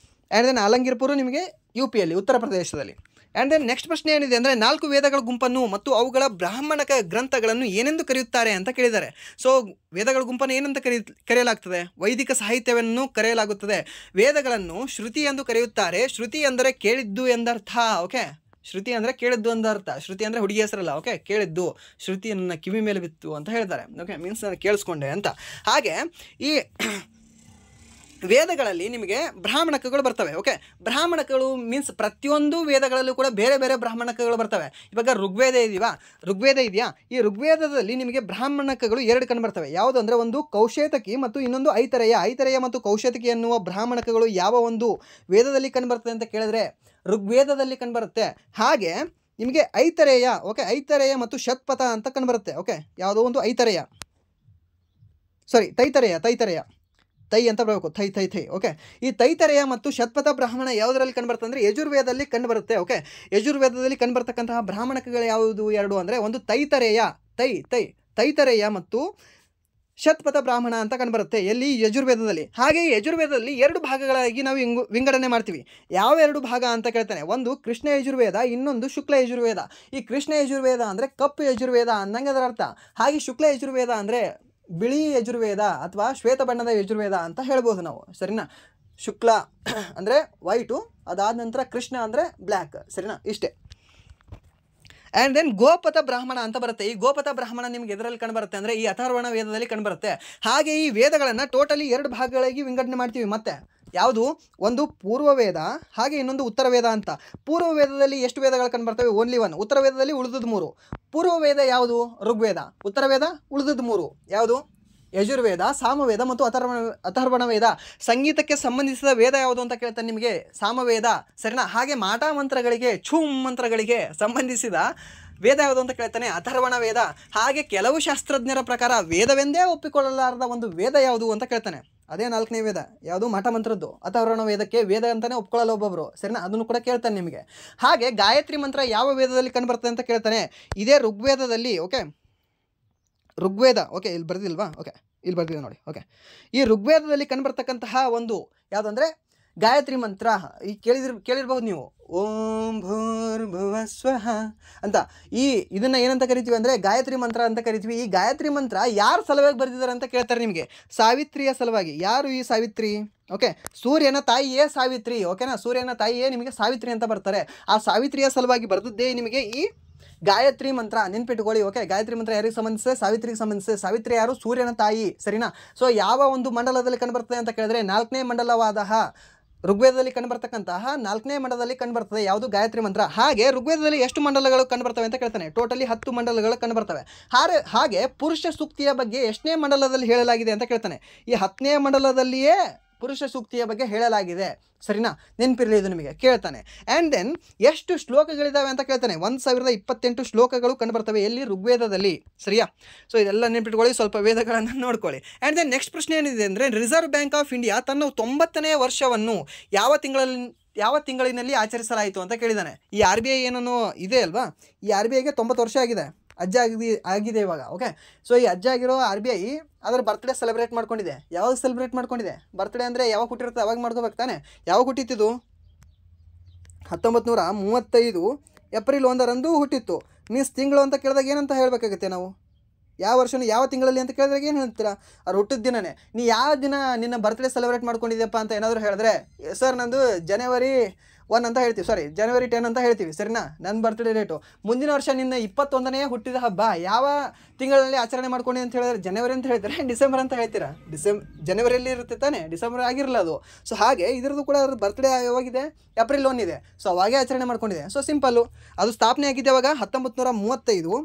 ಆ್ಯಂಡ್ ದೆನ್ ಆಲಂಗೀರ್ಪುರ ನಿಮಗೆ UP-ಯಲ್ಲಿ, ಉತ್ತರ ಪ್ರದೇಶದಲ್ಲಿ. ಆ್ಯಂಡ್ ದೆನ್ ನೆಕ್ಸ್ಟ್ ಪ್ರಶ್ನೆ ಏನಿದೆ ಅಂದರೆ 4 ವೇದಗಳ ಗುಂಪನ್ನು ಮತ್ತು ಅವುಗಳ ಬ್ರಾಹ್ಮಣಕ ಗ್ರಂಥಗಳನ್ನು ಏನೆಂದು ಕರೆಯುತ್ತಾರೆ ಅಂತ ಕೇಳಿದ್ದಾರೆ. ಸೊ ವೇದಗಳ ಗುಂಪನ್ನು ಏನಂತ ಕರೆಯಲಾಗ್ತದೆ? ವೈದಿಕ ಸಾಹಿತ್ಯವನ್ನು ಕರೆಯಲಾಗುತ್ತದೆ. ವೇದಗಳನ್ನು ಶ್ರುತಿ ಎಂದು ಕರೆಯುತ್ತಾರೆ. ಶ್ರುತಿ ಅಂದರೆ ಕೇಳಿದ್ದು ಎಂದರ್ಥ. ಓಕೆ, ಶ್ರುತಿ ಅಂದರೆ ಕೇಳಿದ್ದು ಎಂದರ್ಥ. ಶ್ರುತಿ ಅಂದರೆ ಹುಡುಗಿ ಹೆಸರಲ್ಲ. ಓಕೆ, ಕೇಳಿದ್ದು, ಶ್ರುತಿ ನನ್ನ ಕಿವಿ ಮೇಲೆ ಬಿತ್ತು ಅಂತ ಹೇಳ್ತಾರೆ. ಓಕೆ, ಮೀನ್ಸ್ ನಾನು ಕೇಳಿಸ್ಕೊಂಡೆ ಅಂತ. ಹಾಗೆ ಈ ವೇದಗಳಲ್ಲಿ ನಿಮಗೆ ಬ್ರಾಹ್ಮಣಕಗಳು ಬರ್ತವೆ. ಓಕೆ, ಬ್ರಾಹ್ಮಣಕಗಳು ಮೀನ್ಸ್ ಪ್ರತಿಯೊಂದು ವೇದಗಳಲ್ಲೂ ಕೂಡ ಬೇರೆ ಬೇರೆ ಬ್ರಾಹ್ಮಣಕಗಳು ಬರ್ತವೆ. ಇವಾಗ ಋಗ್ವೇದ ಇದೆಯಾ? ಈ ಋಗ್ವೇದದಲ್ಲಿ ನಿಮಗೆ ಬ್ರಾಹ್ಮಣಕಗಳು 2 ಕಂಡು ಬರ್ತವೆ. ಯಾವುದು ಅಂದರೆ ಒಂದು ಕೌಶೇತಕಿ ಮತ್ತು ಇನ್ನೊಂದು ಐತರೇಯ ಮತ್ತು ಕೌಶೇತಕಿ ಎನ್ನುವ ಬ್ರಾಹ್ಮಣಕಗಳು ಯಾವ ಒಂದು ವೇದದಲ್ಲಿ ಕಂಡು ಬರ್ತದೆ ಅಂತ ಕೇಳಿದ್ರೆ ಋಗ್ವೇದದಲ್ಲಿ ಕಂಡುಬರುತ್ತೆ. ಹಾಗೆ ನಿಮಗೆ ಐತರೇಯ, ಓಕೆ, ಐತರೇಯ ಮತ್ತು ಶತ್ಪಥ ಅಂತ ಕಂಡುಬರುತ್ತೆ. ಓಕೆ, ಯಾವುದೋ ಒಂದು ಐತರೇಯ, ಸಾರಿ ತೈತರೇಯ ತೈ ಅಂತ ಬರಬೇಕು, ಥೈ. ಓಕೆ, ಈ ತೈತರೇಯ ಮತ್ತು ಶತ್ಪಥ ಬ್ರಾಹ್ಮಣ ಯಾವುದರಲ್ಲಿ ಕಂಡುಬರುತ್ತೆ ಅಂದರೆ ಯಜುರ್ವೇದದಲ್ಲಿ ಕಂಡುಬರುತ್ತೆ. ಓಕೆ, ಯಜುರ್ವೇದದಲ್ಲಿ ಕಂಡುಬರ್ತಕ್ಕಂತಹ ಬ್ರಾಹ್ಮಣಕಗಳು ಯಾವುದು 2 ಅಂದರೆ ಒಂದು ತೈತರೇಯ ಮತ್ತು ಶತ್ಪಥ ಬ್ರಾಹ್ಮಣ ಅಂತ ಕಂಡುಬರುತ್ತೆ. ಎಲ್ಲಿ? ಯಜುರ್ವೇದದಲ್ಲಿ. ಹಾಗೆ ಯಜುರ್ವೇದದಲ್ಲಿ 2 ಭಾಗಗಳಾಗಿ ನಾವು ವಿಂಗಡಣೆ ಮಾಡ್ತೀವಿ. ಯಾವ 2 ಭಾಗ ಅಂತ ಕೇಳ್ತಾನೆ? ಒಂದು ಕೃಷ್ಣ ಯಜುರ್ವೇದ, ಇನ್ನೊಂದು ಶುಕ್ಲ ಯಜುರ್ವೇದ. ಈ ಕೃಷ್ಣ ಯಜುರ್ವೇದ ಅಂದರೆ ಕಪ್ಪು ಯಜುರ್ವೇದ ಅನ್ನಂಗೆ ಅದರ ಅರ್ಥ. ಹಾಗೆ ಶುಕ್ಲ ಯಜುರ್ವೇದ ಅಂದರೆ ಬಿಳಿ ಯಜುರ್ವೇದ ಅಥವಾ ಶ್ವೇತ ಬಣ್ಣದ ಯಜುರ್ವೇದ ಅಂತ ಹೇಳ್ಬೋದು ನಾವು. ಸರಿನಾ, ಶುಕ್ಲ ಅಂದರೆ ವೈಟು, ಅದಾದ ನಂತರ ಕೃಷ್ಣ ಅಂದರೆ ಬ್ಲ್ಯಾಕ್. ಸರಿನಾ, ಇಷ್ಟೇ. ಆ್ಯಂಡ್ ದೆನ್ ಗೋಪಥ ಬ್ರಾಹ್ಮಣ ಅಂತ ಬರುತ್ತೆ. ಈ ಗೋಪಥ ಬ್ರಾಹ್ಮಣ ನಿಮ್ಗೆ ಎದರಲ್ಲಿ ಕಂಡುಬರುತ್ತೆ ಅಂದರೆ ಈ ಅಥರ್ವಣ ವೇದದಲ್ಲಿ ಕಂಡುಬರುತ್ತೆ. ಹಾಗೆ ಈ ವೇದಗಳನ್ನು ಟೋಟಲಿ 2 ಭಾಗಗಳಾಗಿ ವಿಂಗಡಣೆ ಮಾಡ್ತೀವಿ. ಮತ್ತೆ ಯಾವುದು? ಒಂದು ಪೂರ್ವ ವೇದ, ಹಾಗೆ ಇನ್ನೊಂದು ಉತ್ತರ ವೇದ ಅಂತ. ಪೂರ್ವ ವೇದದಲ್ಲಿ ಎಷ್ಟು ವೇದಗಳು ಕಂಡುಬರ್ತವೆ? ಓನ್ಲಿ 1. ಉತ್ತರ ವೇದದಲ್ಲಿ ಉಳಿದದ್ದು 3. ಪೂರ್ವ ವೇದ ಯಾವುದು? ಋಗ್ವೇದ. ಉತ್ತರ ವೇದ ಉಳಿದದ್ದು 3 ಯಾವುದು? ಯಜುರ್ವೇದ, ಸಾಮವೇದ ಮತ್ತು ಅಥರ್ವಣ ವೇದ. ಸಂಗೀತಕ್ಕೆ ಸಂಬಂಧಿಸಿದ ವೇದ ಯಾವುದು ಅಂತ ಕೇಳ್ತಾನೆ ನಿಮಗೆ? ಸಾಮವೇದ. ಸರಿನಾ, ಹಾಗೆ ಮಾಟ ಮಂತ್ರಗಳಿಗೆ, ಛೂಮ್ ಮಂತ್ರಗಳಿಗೆ ಸಂಬಂಧಿಸಿದ ವೇದ ಯಾವುದು ಅಂತ ಕೇಳ್ತಾನೆ? ಅಥರ್ವಣ ವೇದ. ಹಾಗೆ ಕೆಲವು ಶಾಸ್ತ್ರಜ್ಞರ ಪ್ರಕಾರ ವೇದವೆಂದೇ ಒಪ್ಪಿಕೊಳ್ಳಲಾರದ ಒಂದು ವೇದ ಯಾವುದು ಅಂತ ಕೇಳ್ತಾನೆ? ಅದೇ 4ನೇ ವೇದ. ಯಾವುದು? ಮಾಟ ಮಂತ್ರದ್ದು. ಅಥರ್ವಣ ವೇದಕ್ಕೆ ವೇದ ಅಂತಲೇ ಒಪ್ಕೊಳ್ಳಲ್ಲ ಒಬ್ಬೊಬ್ಬರು. ಸರಿನಾ, ಅದನ್ನು ಕೂಡ ಕೇಳ್ತಾನೆ ನಿಮಗೆ. ಹಾಗೆ ಗಾಯತ್ರಿ ಮಂತ್ರ ಯಾವ ವೇದದಲ್ಲಿ ಕಂಡುಬರ್ತದೆ ಅಂತ ಕೇಳ್ತಾನೆ? ಇದೇ ಋಗ್ವೇದದಲ್ಲಿ. ಓಕೆ, ಋಗ್ವೇದ. ಓಕೆ, ಇಲ್ಲಿ ಬರ್ದಿಲ್ವಾ? ಓಕೆ, ಇಲ್ಲಿ ಬರ್ದಿದೆ ನೋಡಿ. ಓಕೆ, ಈ ಋಗ್ವೇದದಲ್ಲಿ ಕಂಡುಬರ್ತಕ್ಕಂತಹ ಒಂದು ಯಾವುದಂದರೆ ಗಾಯತ್ರಿ ಮಂತ್ರ. ಈ ಕೇಳಿರ್ಬಹುದು ನೀವು, ಓಂ ಭೂರ್ಭುವ ಸ್ವಃ ಅಂತ. ಇದನ್ನು ಏನಂತ ಕರಿತೀವಿ ಅಂದರೆ ಗಾಯತ್ರಿ ಮಂತ್ರ ಅಂತ ಕರಿತೀವಿ. ಈ ಗಾಯತ್ರಿ ಮಂತ್ರ ಯಾರ ಸಲುವಾಗಿ ಬರೆದಿದ್ದಾರೆ ಅಂತ ಕೇಳ್ತಾರೆ ನಿಮಗೆ? ಸಾವಿತ್ರಿಯ ಸಲುವಾಗಿ. ಯಾರು ಈ ಸಾವಿತ್ರಿ? ಓಕೆ, ಸೂರ್ಯನ ತಾಯಿಯೇ ಸಾವಿತ್ರಿ. ಓಕೆನಾ, ಸೂರ್ಯನ ತಾಯಿಯೇ ನಿಮಗೆ ಸಾವಿತ್ರಿ ಅಂತ ಬರ್ತಾರೆ. ಆ ಸಾವಿತ್ರಿಯ ಸಲುವಾಗಿ ಬರೆದದ್ದೇ ನಿಮಗೆ ಈ ಗಾಯತ್ರಿ ಮಂತ್ರ. ನೆನ್ಪಿಟ್ಕೊಳ್ಳಿ. ಓಕೆ, ಗಾಯತ್ರಿ ಮಂತ್ರ ಯಾರಿಗೆ ಸಂಬಂಧಿಸಿದೆ? ಸಾವಿತ್ರಿಗೆ ಸಂಬಂಧಿಸಿದೆ. ಸಾವಿತ್ರಿ ಯಾರು? ಸೂರ್ಯನ ತಾಯಿ. ಸರಿನಾ. ಸೊ ಯಾವ ಒಂದು ಮಂಡಲದಲ್ಲಿ ಕಂಡುಬರ್ತದೆ ಅಂತ ಕೇಳಿದ್ರೆ 4ನೇ ಮಂಡಲವಾದ ಋಗ್ವೇದದಲ್ಲಿ ಕಂಡುಬರ್ತಕ್ಕಂತಹ 4ನೇ ಮಂಡಲದಲ್ಲಿ ಕಂಡುಬರ್ತದೆ. ಯಾವುದು? ಗಾಯತ್ರಿ ಮಂತ್ರ. ಹಾಗೆ ಋಗ್ವೇದದಲ್ಲಿ ಎಷ್ಟು ಮಂಡಲಗಳು ಕಂಡುಬರ್ತವೆ ಅಂತ ಕೇಳ್ತಾನೆ? ಟೋಟಲಿ 10 ಮಂಡಲಗಳು ಕಂಡುಬರ್ತವೆ. ಹಾಗೆ ಪುರುಷ ಸೂಕ್ತಿಯ ಬಗ್ಗೆ ಎಷ್ಟನೇ ಮಂಡಲದಲ್ಲಿ ಹೇಳಲಾಗಿದೆ ಅಂತ ಕೇಳ್ತಾನೆ? ಈ 10ನೇ ಮಂಡಲದಲ್ಲಿಯೇ ಪುರುಷ ಸೂಕ್ತಿಯ ಬಗ್ಗೆ ಹೇಳಲಾಗಿದೆ. ಸರಿನಾ, ನೆನಪಿರಲಿ, ಇದು ನಿಮಗೆ ಕೇಳ್ತಾನೆ. ಆ್ಯಂಡ್ ದೆನ್ ಎಷ್ಟು ಶ್ಲೋಕಗಳಿದ್ದಾವೆ ಅಂತ ಕೇಳ್ತಾನೆ? 1028 ಶ್ಲೋಕಗಳು ಕಂಡುಬರ್ತವೆ. ಎಲ್ಲಿ? ಋಗ್ವೇದದಲ್ಲಿ. ಸರಿಯಾ. ಸೊ ಇದೆಲ್ಲ ನೆನಪಿಟ್ಕೊಳ್ಳಿ, ಸ್ವಲ್ಪ ವೇದಗಳನ್ನು ನೋಡ್ಕೊಳ್ಳಿ. ಆ್ಯಂಡ್ ದೆನ್ ನೆಕ್ಸ್ಟ್ ಪ್ರಶ್ನೆ ಏನಿದೆ ಅಂದರೆ ರಿಸರ್ವ್ ಬ್ಯಾಂಕ್ ಆಫ್ ಇಂಡಿಯಾ ತನ್ನ 90ನೇ ವರ್ಷವನ್ನು ಯಾವ ತಿಂಗಳಿನಲ್ಲಿ ಆಚರಿಸಲಾಯಿತು ಅಂತ ಕೇಳಿದ್ದಾನೆ? ಈ RBI ಏನೋ ಇದೆ ಅಲ್ವಾ, ಈ RBIಗೆ 90 ವರ್ಷ ಆಗಿದೆ ಇವಾಗ. ಓಕೆ, ಸೊ ಈ ಆಗಿರೋ RBI ಅದರ ಬರ್ತ್ಡೇ ಸೆಲೆಬ್ರೇಟ್ ಮಾಡ್ಕೊಂಡಿದೆ. ಯಾವಾಗ ಸೆಲೆಬ್ರೇಟ್ ಮಾಡ್ಕೊಂಡಿದೆ? ಬರ್ತ್ಡೇ ಅಂದರೆ ಯಾವಾಗ ಹುಟ್ಟಿರುತ್ತೆ ಅವಾಗ ಮಾಡ್ಕೋಬೇಕು ತಾನೆ? ಯಾವಾಗ ಹುಟ್ಟಿತ್ತು? 1935 ಏಪ್ರಿಲ್ 1ರಂದು ಹುಟ್ಟಿತ್ತು. ಮೀನ್ಸ್ ತಿಂಗಳು ಅಂತ ಕೇಳಿದಾಗ ಏನಂತ ಹೇಳಬೇಕಾಗುತ್ತೆ ನಾವು? ಯಾವ ವರ್ಷನೂ ಯಾವ ತಿಂಗಳಲ್ಲಿ ಅಂತ ಕೇಳಿದಾಗ ಏನು ಹೇಳ್ತೀರಾ? ಅವ್ರು ಹುಟ್ಟಿದ ದಿನನೇ. ನೀ ಯಾವ ದಿನ ನಿನ್ನ ಬರ್ತ್ಡೇ ಸೆಲೆಬ್ರೇಟ್ ಮಾಡ್ಕೊಂಡಿದ್ಯಪ್ಪ ಅಂತ ಏನಾದರೂ ಹೇಳಿದ್ರೆ, ಸರ್ ನಂದು January 1 ಅಂತ ಹೇಳ್ತೀವಿ, ಸಾರಿ January 10 ಅಂತ ಹೇಳ್ತೀವಿ. ಸರಿನಾ, ನನ್ನ ಬರ್ತ್ಡೇ ಡೇಟು. ಮುಂದಿನ ವರ್ಷ ನಿನ್ನ 21ನೇ ಹುಟ್ಟಿದ ಹಬ್ಬ ಯಾವ ತಿಂಗಳಲ್ಲಿ ಆಚರಣೆ ಮಾಡ್ಕೊಂಡು ಅಂತ ಹೇಳಿದ್ರೆ ಜನವರಿ ಅಂತ ಹೇಳ್ತಾರೆ, ಡಿಸೆಂಬರ್ ಅಂತ ಹೇಳ್ತೀರಾ? ಜನವರಿಯಲ್ಲಿ ಇರುತ್ತೆ ತಾನೇ, ಡಿಸೆಂಬರ್ ಆಗಿರಲ್ಲ ಅದು. ಸೊ ಹಾಗೆ ಇದರದ್ದು ಕೂಡ ಅದ್ರ ಬರ್ತ್ಡೇ ಯಾವಾಗಿದೆ? ಏಪ್ರಿಲ್ 1 ಇದೆ. ಸೊ ಅವಾಗೇ ಆಚರಣೆ ಮಾಡ್ಕೊಂಡಿದೆ. So simple. ಅದು ಸ್ಥಾಪನೆ ಆಗಿದೆ ಅವಾಗ 1935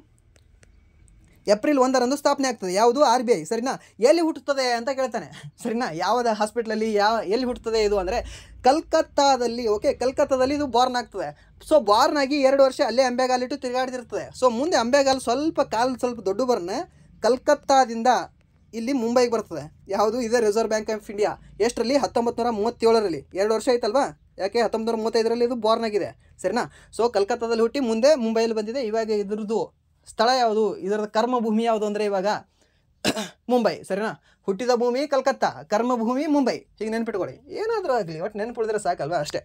ಏಪ್ರಿಲ್ 1ರಂದು ಸ್ಥಾಪನೆ ಆಗ್ತದೆ. ಯಾವುದು? RBI. ಸರಿನಾ. ಎಲ್ಲಿ ಹುಟ್ಟುತ್ತದೆ ಅಂತ ಕೇಳ್ತಾನೆ? ಸರಿನಾ, ಯಾವ್ದು ಹಾಸ್ಪಿಟ್ಲಲ್ಲಿ ಎಲ್ಲಿ ಹುಟ್ಟುತ್ತದೆ ಇದು ಅಂದರೆ ಕಲ್ಕತ್ತಾದಲ್ಲಿ. ಓಕೆ, ಕಲ್ಕತ್ತಾದಲ್ಲಿ ಇದು ಬಾರ್ನ್ ಆಗ್ತದೆ. ಸೊ ಬಾರ್ನ್ ಆಗಿ 2 ವರ್ಷ ಅಲ್ಲೇ ಅಂಬೆಗಾಲಿಟ್ಟು ತಿರುಗಾಡ್ತಿರ್ತದೆ. ಸೊ ಮುಂದೆ ಅಂಬೆಗಾಲು ಸ್ವಲ್ಪ ದೊಡ್ಡ ಬರ್ನ ಕಲ್ಕತ್ತಾದಿಂದ ಇಲ್ಲಿ ಮುಂಬೈಗೆ ಬರ್ತದೆ. ಯಾವುದು? ಇದೆ ರಿಸರ್ವ್ ಬ್ಯಾಂಕ್ ಆಫ್ ಇಂಡಿಯಾ. ಎಷ್ಟರಲ್ಲಿ? 1937ರಲ್ಲಿ. 2 ವರ್ಷ ಆಯ್ತಲ್ವಾ? ಯಾಕೆ 1935ರಲ್ಲಿ ಇದು ಬಾರ್ನ್ ಆಗಿದೆ. ಸರಿನಾ. ಸೊ ಕಲ್ಕತ್ತಾದಲ್ಲಿ ಹುಟ್ಟಿ ಮುಂದೆ ಮುಂಬೈಯಲ್ಲಿ ಬಂದಿದೆ. ಇವಾಗ ಇದ್ರದ್ದು ಸ್ಥಳ ಯಾವುದು, ಇದರ ಕರ್ಮಭೂಮಿ ಯಾವುದು ಅಂದರೆ ಇವಾಗ ಮುಂಬೈ. ಸರಿನಾ. ಹುಟ್ಟಿದ ಭೂಮಿ ಕಲ್ಕತ್ತಾ, ಕರ್ಮಭೂಮಿ ಮುಂಬೈ. ಹೀಗೆ ನೆನ್ಪಿಟ್ಕೊಳ್ಳಿ, ಏನಾದರೂ ಆಗಲಿ ಒಟ್ಟು ನೆನ್ಪಿಡಿದ್ರೆ ಸಾಕಲ್ವಾ, ಅಷ್ಟೇ.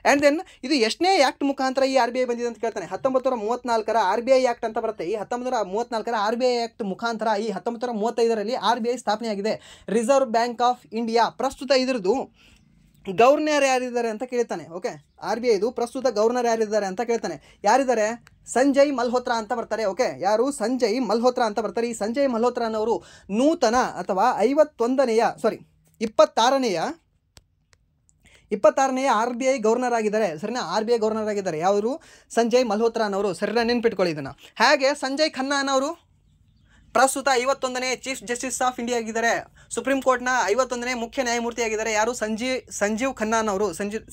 ಆ್ಯಂಡ್ ದೆನ್ ಇದು ಎಷ್ಟನೇ ಆ್ಯಕ್ಟ್ ಮುಖಾಂತರ ಈ RBI ಬಂದಿದೆ ಅಂತ ಕೇಳ್ತಾನೆ. 1934ರ RBI ಆ್ಯಕ್ಟ್ ಅಂತ ಬರುತ್ತೆ. ಈ 1934ರ RBI ಆ್ಯಕ್ಟ್ ಮುಖಾಂತರ ಈ 1935ರಲ್ಲಿ RBI ಸ್ಥಾಪನೆಯಾಗಿದೆ, ರಿಸರ್ವ್ ಬ್ಯಾಂಕ್ ಆಫ್ ಇಂಡಿಯಾ. ಪ್ರಸ್ತುತ ಇದ್ರದ್ದು ಗವರ್ನರ್ ಯಾರಿದ್ದಾರೆ ಅಂತ ಕೇಳ್ತಾನೆ. ಓಕೆ, RBI ಇದು ಪ್ರಸ್ತುತ ಗವರ್ನರ್ ಯಾರಿದ್ದಾರೆ ಅಂತ ಕೇಳ್ತಾನೆ. ಯಾರಿದ್ದಾರೆ? ಸಂಜಯ್ ಮಲ್ಹೋತ್ರಾ ಅಂತ ಬರ್ತಾರೆ. ಓಕೆ, ಯಾರು? ಸಂಜಯ್ ಮಲ್ಹೋತ್ರಾ ಅಂತ ಬರ್ತಾರೆ. ಈ ಸಂಜಯ್ ಮಲ್ಹೋತ್ರಾನವರು ನೂತನ ಅಥವಾ 26ನೇ RBI ಗವರ್ನರ್ ಆಗಿದ್ದಾರೆ. ಸರಿನಾ, RBI ಗವರ್ನರ್ ಆಗಿದ್ದಾರೆ. ಯಾರು? ಸಂಜಯ್ ಮಲ್ಹೋತ್ರಾನವರು. ಸರಿನಾ, ನೆನ್ಪಿಟ್ಕೊಳ್ಳಿ ಇದನ್ನು. ಹಾಗೆ ಸಂಜಯ್ ಖನ್ನಾ ಅನ್ನೋರು ಪ್ರಸ್ತುತ 51ನೇ ಚೀಫ್ ಜಸ್ಟಿಸ್ ಆಫ್ ಇಂಡಿಯಾ ಆಗಿದ್ದಾರೆ. ಸುಪ್ರೀಂ ಕೋರ್ಟ್ನ 51ನೇ ಮುಖ್ಯ ನ್ಯಾಯಮೂರ್ತಿ ಆಗಿದ್ದಾರೆ. ಯಾರು? ಸಂಜೀವ್ ಖನ್ನಾ ಅನ್ನೋರು.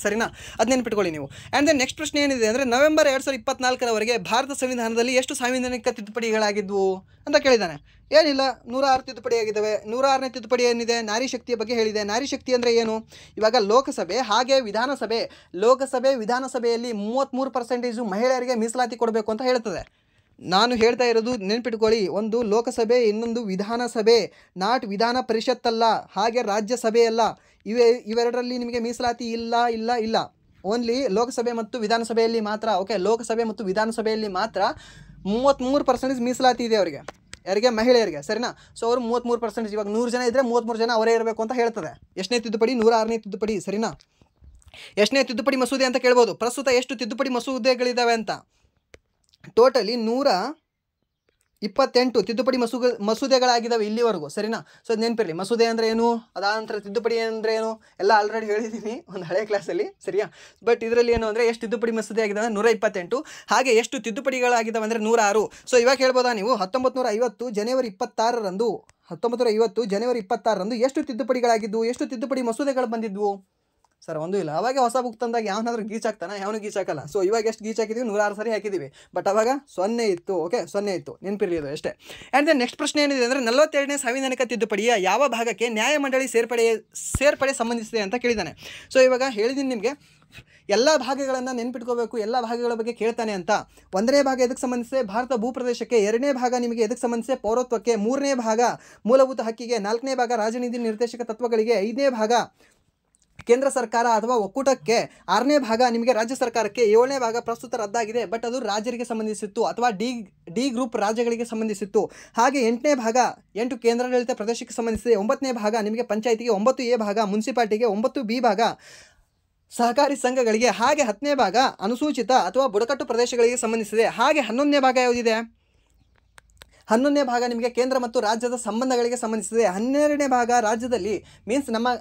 ಸರಿನಾ, ಅದು ನೆನ್ಪಿಟ್ಕೊಳ್ಳಿ ನೀವು. ಆ್ಯಂಡ್ ದೆನ್ ನೆಕ್ಸ್ಟ್ ಪ್ರಶ್ನೆ ಏನಿದೆ ಅಂದರೆ ನವೆಂಬರ್ 2024ರವರೆಗೆ ಭಾರತ ಸಂವಿಧಾನದಲ್ಲಿ ಎಷ್ಟು ಸಾಂವಿಧಾನಿಕ ತಿದ್ದುಪಡಿಗಳಾಗಿದ್ವು ಅಂತ ಕೇಳಿದ್ದಾನೆ. ಏನಿಲ್ಲ, 106 ತಿದ್ದುಪಡಿ ಆಗಿದ್ದಾವೆ. 106ನೇ ತಿದ್ದುಪಡಿ ಏನಿದೆ? ನಾರಿ ಶಕ್ತಿಯ ಬಗ್ಗೆ ಹೇಳಿದೆ. ನಾರಿ ಶಕ್ತಿ ಅಂದರೆ ಏನು? ಇವಾಗ ಲೋಕಸಭೆ ಹಾಗೆ ವಿಧಾನಸಭೆಯಲ್ಲಿ 33% ಮಹಿಳೆಯರಿಗೆ ಮೀಸಲಾತಿ ಕೊಡಬೇಕು ಅಂತ ಹೇಳ್ತದೆ. ನಾನು ಹೇಳ್ತಾ ಇರೋದು ನೆನ್ಪಿಟ್ಕೊಳ್ಳಿ, ಒಂದು ಲೋಕಸಭೆ, ಇನ್ನೊಂದು ವಿಧಾನಸಭೆ. ನಾಟ್ ವಿಧಾನ ಪರಿಷತ್ತಲ್ಲ, ಹಾಗೆ ರಾಜ್ಯಸಭೆ ಅಲ್ಲ. ಇವೆರಡರಲ್ಲಿ ನಿಮಗೆ ಮೀಸಲಾತಿ ಇಲ್ಲ. ಓನ್ಲಿ ಲೋಕಸಭೆ ಮತ್ತು ವಿಧಾನಸಭೆಯಲ್ಲಿ ಮಾತ್ರ. ಓಕೆ, ಲೋಕಸಭೆ ಮತ್ತು ವಿಧಾನಸಭೆಯಲ್ಲಿ ಮಾತ್ರ 33% ಮೀಸಲಾತಿ ಇದೆ ಅವರಿಗೆ. ಯಾರಿಗೆ? ಮಹಿಳೆಯರಿಗೆ. ಸರಿನಾ. ಸೊ ಅವರು 33%. ಇವಾಗ 100 ಜನ ಇದ್ದರೆ 33 ಜನ ಅವರೇ ಇರಬೇಕು ಅಂತ ಹೇಳ್ತದೆ. ಎಷ್ಟನೇ ತಿದ್ದುಪಡಿ? 106ನೇ ತಿದ್ದುಪಡಿ. ಸರಿನಾ. ಎಷ್ಟನೇ ತಿದ್ದುಪಡಿ ಮಸೂದೆ ಅಂತ ಕೇಳ್ಬೋದು. ಪ್ರಸ್ತುತ ಎಷ್ಟು ತಿದ್ದುಪಡಿ ಮಸೂದೆಗಳಿದ್ದಾವೆ ಅಂತ? ಟೋಟಲಿ 128 ತಿದ್ದುಪಡಿ ಮಸೂದೆಗಳಾಗಿದ್ದಾವೆ ಇಲ್ಲಿವರೆಗೂ. ಸರಿನಾ. ಸೊ ಅದು ನೆನಪಿರಲಿ, ಮಸೂದೆ ಅಂದರೆ ಏನು, ಅದಾದ ನಂತರ ತಿದ್ದುಪಡಿ ಅಂದರೆ ಏನು ಎಲ್ಲ ಆಲ್ರೆಡಿ ಹೇಳಿದ್ದೀನಿ ಒಂದು ಹಳೆ ಕ್ಲಾಸಲ್ಲಿ. ಸರಿಯಾ. ಬಟ್ ಇದರಲ್ಲಿ ಏನು ಅಂದರೆ ಎಷ್ಟು ತಿದ್ದುಪಡಿ ಮಸೂದೆ ಆಗಿದ್ದಾವೆ? 128. ಹಾಗೆ ಎಷ್ಟು ತಿದ್ದುಪಡಿಗಳಾಗಿದ್ದಾವೆ ಅಂದರೆ 106. ಸೊ ಇವಾಗ ಹೇಳ್ಬೋದಾ ನೀವು, 1950 ಜನವರಿ 26ರಂದು ಎಷ್ಟು ತಿದ್ದುಪಡಿಗಳಾಗಿದ್ವು, ಎಷ್ಟು ತಿದ್ದುಪಡಿ ಮಸೂದೆಗಳು ಬಂದಿದ್ವು? ಸರ್ ಒಂದೂ ಇಲ್ಲ. ಅವಾಗ ಹೊಸ ಬುಕ್ ತಂದಾಗ ಯಾವನಾದ್ರೂ ಗೀಚಾಕ್ತಾನೆ? ಯಾವನು ಗೀಚಾಕಲ್ಲ. ಸೊ ಇವಾಗ ಎಷ್ಟು ಗೀಚಾಕಿದ್ದೀವಿ? 106 ಸರಿ ಹಾಕಿದ್ದೀವಿ. ಬಟ್ ಅವಾಗ 0 ಇತ್ತು. ಓಕೆ, 0 ಇತ್ತು, ನೆನಪಿರಲಿ ಅದು ಅಷ್ಟೇ. ಆ್ಯಂಡ್ ದೆನ್ ನೆಕ್ಸ್ಟ್ ಪ್ರಶ್ನೆ ಏನಿದೆ ಅಂದರೆ 42ನೇ ಸಾಂವಿಧಾನಿಕ ತಿದ್ದುಪಡಿಯ ಯಾವ ಭಾಗಕ್ಕೆ ನ್ಯಾಯಮಂಡಳಿ ಸೇರ್ಪಡೆ ಸಂಬಂಧಿಸಿದೆ ಅಂತ ಕೇಳಿದ್ದಾನೆ. ಸೊ ಇವಾಗ ಹೇಳಿದ್ದೀನಿ ನಿಮಗೆ, ಎಲ್ಲ ಭಾಗಗಳನ್ನು ನೆನ್ಪಿಟ್ಕೋಬೇಕು, ಎಲ್ಲ ಭಾಗಗಳ ಬಗ್ಗೆ ಕೇಳ್ತಾನೆ ಅಂತ. 1ನೇ ಭಾಗ ಎದಕ್ಕೆ ಸಂಬಂಧಿಸಿದೆ? ಭಾರತ ಭೂಪ್ರದೇಶಕ್ಕೆ. 2ನೇ ಭಾಗ ನಿಮಗೆ ಎದಕ್ಕೆ ಸಂಬಂಧಿಸಿದೆ? ಪೌರತ್ವಕ್ಕೆ. 3ನೇ ಭಾಗ ಮೂಲಭೂತ ಹಕ್ಕಿಗೆ. 4ನೇ ಭಾಗ ರಾಜನೀತಿ ನಿರ್ದೇಶಕ ತತ್ವಗಳಿಗೆ. 5ನೇ ಭಾಗ ಕೇಂದ್ರ ಸರ್ಕಾರ ಅಥವಾ ಒಕ್ಕೂಟಕ್ಕೆ. 6ನೇ ಭಾಗ ನಿಮಗೆ ರಾಜ್ಯ ಸರ್ಕಾರಕ್ಕೆ. 7ನೇ ಭಾಗ ಪ್ರಸ್ತುತ ರದ್ದಾಗಿದೆ, ಬಟ್ ಅದು ರಾಜ್ಯರಿಗೆ ಸಂಬಂಧಿಸಿತ್ತು ಅಥವಾ ಡಿ ಗ್ರೂಪ್ ರಾಜ್ಯಗಳಿಗೆ ಸಂಬಂಧಿಸಿತ್ತು. ಹಾಗೆ 8ನೇ ಭಾಗ 8 ಕೇಂದ್ರಾಡಳಿತ ಪ್ರದೇಶಕ್ಕೆ ಸಂಬಂಧಿಸಿದೆ. 9ನೇ ಭಾಗ ನಿಮಗೆ ಪಂಚಾಯಿತಿಗೆ. 9A ಭಾಗ ಮುನ್ಸಿಪಾಲ್ಟಿಗೆ. 9B ಭಾಗ ಸಹಕಾರಿ ಸಂಘಗಳಿಗೆ. ಹಾಗೆ 10ನೇ ಭಾಗ ಅನುಸೂಚಿತ ಅಥವಾ ಬುಡಕಟ್ಟು ಪ್ರದೇಶಗಳಿಗೆ ಸಂಬಂಧಿಸಿದೆ. ಹಾಗೆ 11ನೇ ಭಾಗ ಯಾವುದಿದೆ? 11ನೇ ಭಾಗ ನಿಮಗೆ ಕೇಂದ್ರ ಮತ್ತು ರಾಜ್ಯದ ಸಂಬಂಧಗಳಿಗೆ ಸಂಬಂಧಿಸಿದೆ. 12ನೇ ಭಾಗ ರಾಜ್ಯದಲ್ಲಿ ಮೀನ್ಸ್ ನಮ್ಮ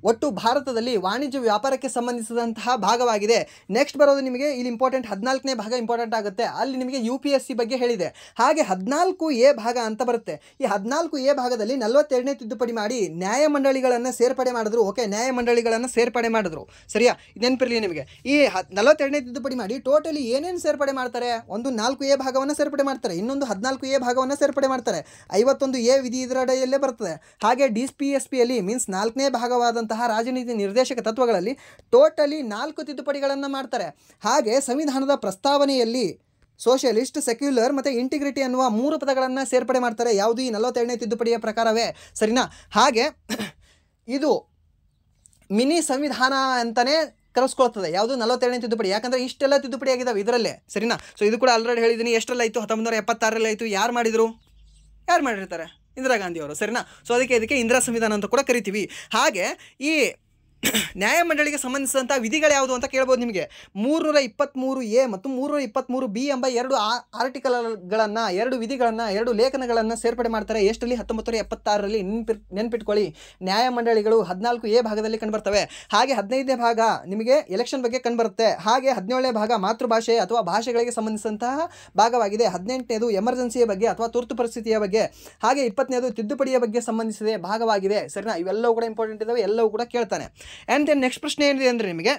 ಒಟ್ಟು ಭಾರತದಲ್ಲಿ ವಾಣಿಜ್ಯ ವ್ಯಾಪಾರಕ್ಕೆ ಸಂಬಂಧಿಸಿದಂತಹ ಭಾಗವಾಗಿದೆ. ನೆಕ್ಸ್ಟ್ ಬರೋದು ನಿಮಗೆ ಇಲ್ಲಿ ಇಂಪಾರ್ಟೆಂಟ್ 14ನೇ ಭಾಗ ಇಂಪಾರ್ಟೆಂಟ್ ಆಗುತ್ತೆ. ಅಲ್ಲಿ ನಿಮಗೆ UPSC ಬಗ್ಗೆ ಹೇಳಿದೆ. ಹಾಗೆ 14A ಭಾಗ ಅಂತ ಬರುತ್ತೆ. ಈ 14A ಭಾಗದಲ್ಲಿ 42ನೇ ತಿದ್ದುಪಡಿ ಮಾಡಿ ನ್ಯಾಯಮಂಡಳಿಗಳನ್ನು ಸೇರ್ಪಡೆ ಮಾಡಿದ್ರು. ಓಕೆ, ನ್ಯಾಯಮಂಡಳಿಗಳನ್ನು ಸೇರ್ಪಡೆ ಮಾಡಿದ್ರು. ಸರಿಯಾ, ನೆನಪಿರಲಿ ನಿಮಗೆ. ಈ 42ನೇ ತಿದ್ದುಪಡಿ ಮಾಡಿ ಟೋಟಲಿ ಏನೇನು ಸೇರ್ಪಡೆ ಮಾಡ್ತಾರೆ? ಒಂದು 4A ಭಾಗವನ್ನು ಸೇರ್ಪಡೆ ಮಾಡ್ತಾರೆ, ಇನ್ನೊಂದು 14A ಭಾಗವನ್ನು ಸೇರ್ಪಡೆ ಮಾಡ್ತಾರೆ. 51A ವಿಧಿ ಇದರ ಅಡಿಯಲ್ಲೇ ಬರ್ತದೆ. ಹಾಗೆ DPSPಯಲ್ಲಿ ಮೀನ್ಸ್ 4ನೇ ಭಾಗವಾದಂತಹ ರಾಜನೀತಿ ನಿರ್ದೇಶಕ ತತ್ವಗಳಲ್ಲಿ ಟೋಟಲಿ 4 ತಿದ್ದುಪಡಿಗಳನ್ನು ಮಾಡ್ತಾರೆ. ಹಾಗೆ ಸಂವಿಧಾನದ ಪ್ರಸ್ತಾವನೆಯಲ್ಲಿ ಸೋಷಿಯಲಿಸ್ಟ್, ಸೆಕ್ಯುಲರ್ ಮತ್ತು ಇಂಟಿಗ್ರಿಟಿ ಅನ್ನುವ 3 ಪದಗಳನ್ನು ಸೇರ್ಪಡೆ ಮಾಡ್ತಾರೆ. ಯಾವುದು? ಈ 42ನೇ ತಿದ್ದುಪಡಿಯ ಪ್ರಕಾರವೇ. ಸರಿನಾ. ಹಾಗೆ ಇದು ಮಿನಿ ಸಂವಿಧಾನ ಅಂತಲೇ ಕರೆಸ್ಕೊಳ್ತದೆ. ಯಾವುದು? 42ನೇ ತಿದ್ದುಪಡಿ. ಯಾಕಂದರೆ ಇಷ್ಟೆಲ್ಲ ತಿದ್ದುಪಡಿ ಆಗಿದ್ದಾವೆ ಇದರಲ್ಲೇ. ಸರಿನಾ. ಸೊ ಇದು ಕೂಡ ಆಲ್ರೆಡಿ ಹೇಳಿದ್ದೀನಿ. ಎಷ್ಟರಲ್ಲಿ ಆಯಿತು? 1976ರಲ್ಲಿ ಆಯಿತು. ಯಾರು ಮಾಡಿರ್ತಾರೆ? ಇಂದಿರಾ ಗಾಂಧಿಯವರು. ಸರಿನಾ. ಸೊ ಇದಕ್ಕೆ ಇಂದಿರಾ ಸಂವಿಧಾನ ಅಂತ ಕೂಡ ಕರಿತೀವಿ. ಹಾಗೆ ಈ ನ್ಯಾಯಮಂಡಳಿಗೆ ಸಂಬಂಧಿಸಿದಂಥ ವಿಧಿಗಳು ಯಾವುದು ಅಂತ ಕೇಳ್ಬೋದು ನಿಮಗೆ. 323A ಮತ್ತು 323B ಎಂಬ 2 ಆರ್ಟಿಕಲ್ಗಳನ್ನು, 2 ವಿಧಿಗಳನ್ನು, 2 ಲೇಖನಗಳನ್ನು ಸೇರ್ಪಡೆ ಮಾಡ್ತಾರೆ. ಎಷ್ಟರಲ್ಲಿ? 1976ರಲ್ಲಿ. ನೆನ್ಪಿಟ್ಕೊಳ್ಳಿ, ನ್ಯಾಯಮಂಡಳಿಗಳು 14A ಭಾಗದಲ್ಲಿ ಕಂಡುಬರ್ತವೆ. ಹಾಗೆ 15ನೇ ಭಾಗ ನಿಮಗೆ ಎಲೆಕ್ಷನ್ ಬಗ್ಗೆ ಕಂಡುಬರುತ್ತೆ. ಹಾಗೆ 17ನೇ ಭಾಗ ಮಾತೃಭಾಷೆ ಅಥವಾ ಭಾಷೆಗಳಿಗೆ ಸಂಬಂಧಿಸಿದಂತಹ ಭಾಗವಾಗಿದೆ. 18ನೇದು ಎಮರ್ಜೆನ್ಸಿಯ ಬಗ್ಗೆ ಅಥವಾ ತುರ್ತು ಪರಿಸ್ಥಿತಿಯ ಬಗ್ಗೆ. ಹಾಗೆ 20ನೇದು ತಿದ್ದುಪಡಿಯ ಬಗ್ಗೆ ಸಂಬಂಧಿಸಿದ ಭಾಗವಾಗಿದೆ. ಸರಿನಾ. ಇವೆಲ್ಲವೂ ಕೂಡ ಇಂಪಾರ್ಟೆಂಟ್ ಇದ್ದಾವೆ, ಎಲ್ಲವೂ ಕೂಡ ಕೇಳ್ತಾನೆ. ಆ್ಯಂಡ್ ದೆನ್ ನೆಕ್ಸ್ಟ್ ಪ್ರಶ್ನೆ ಏನಿದೆ ಅಂದರೆ ನಿಮಗೆ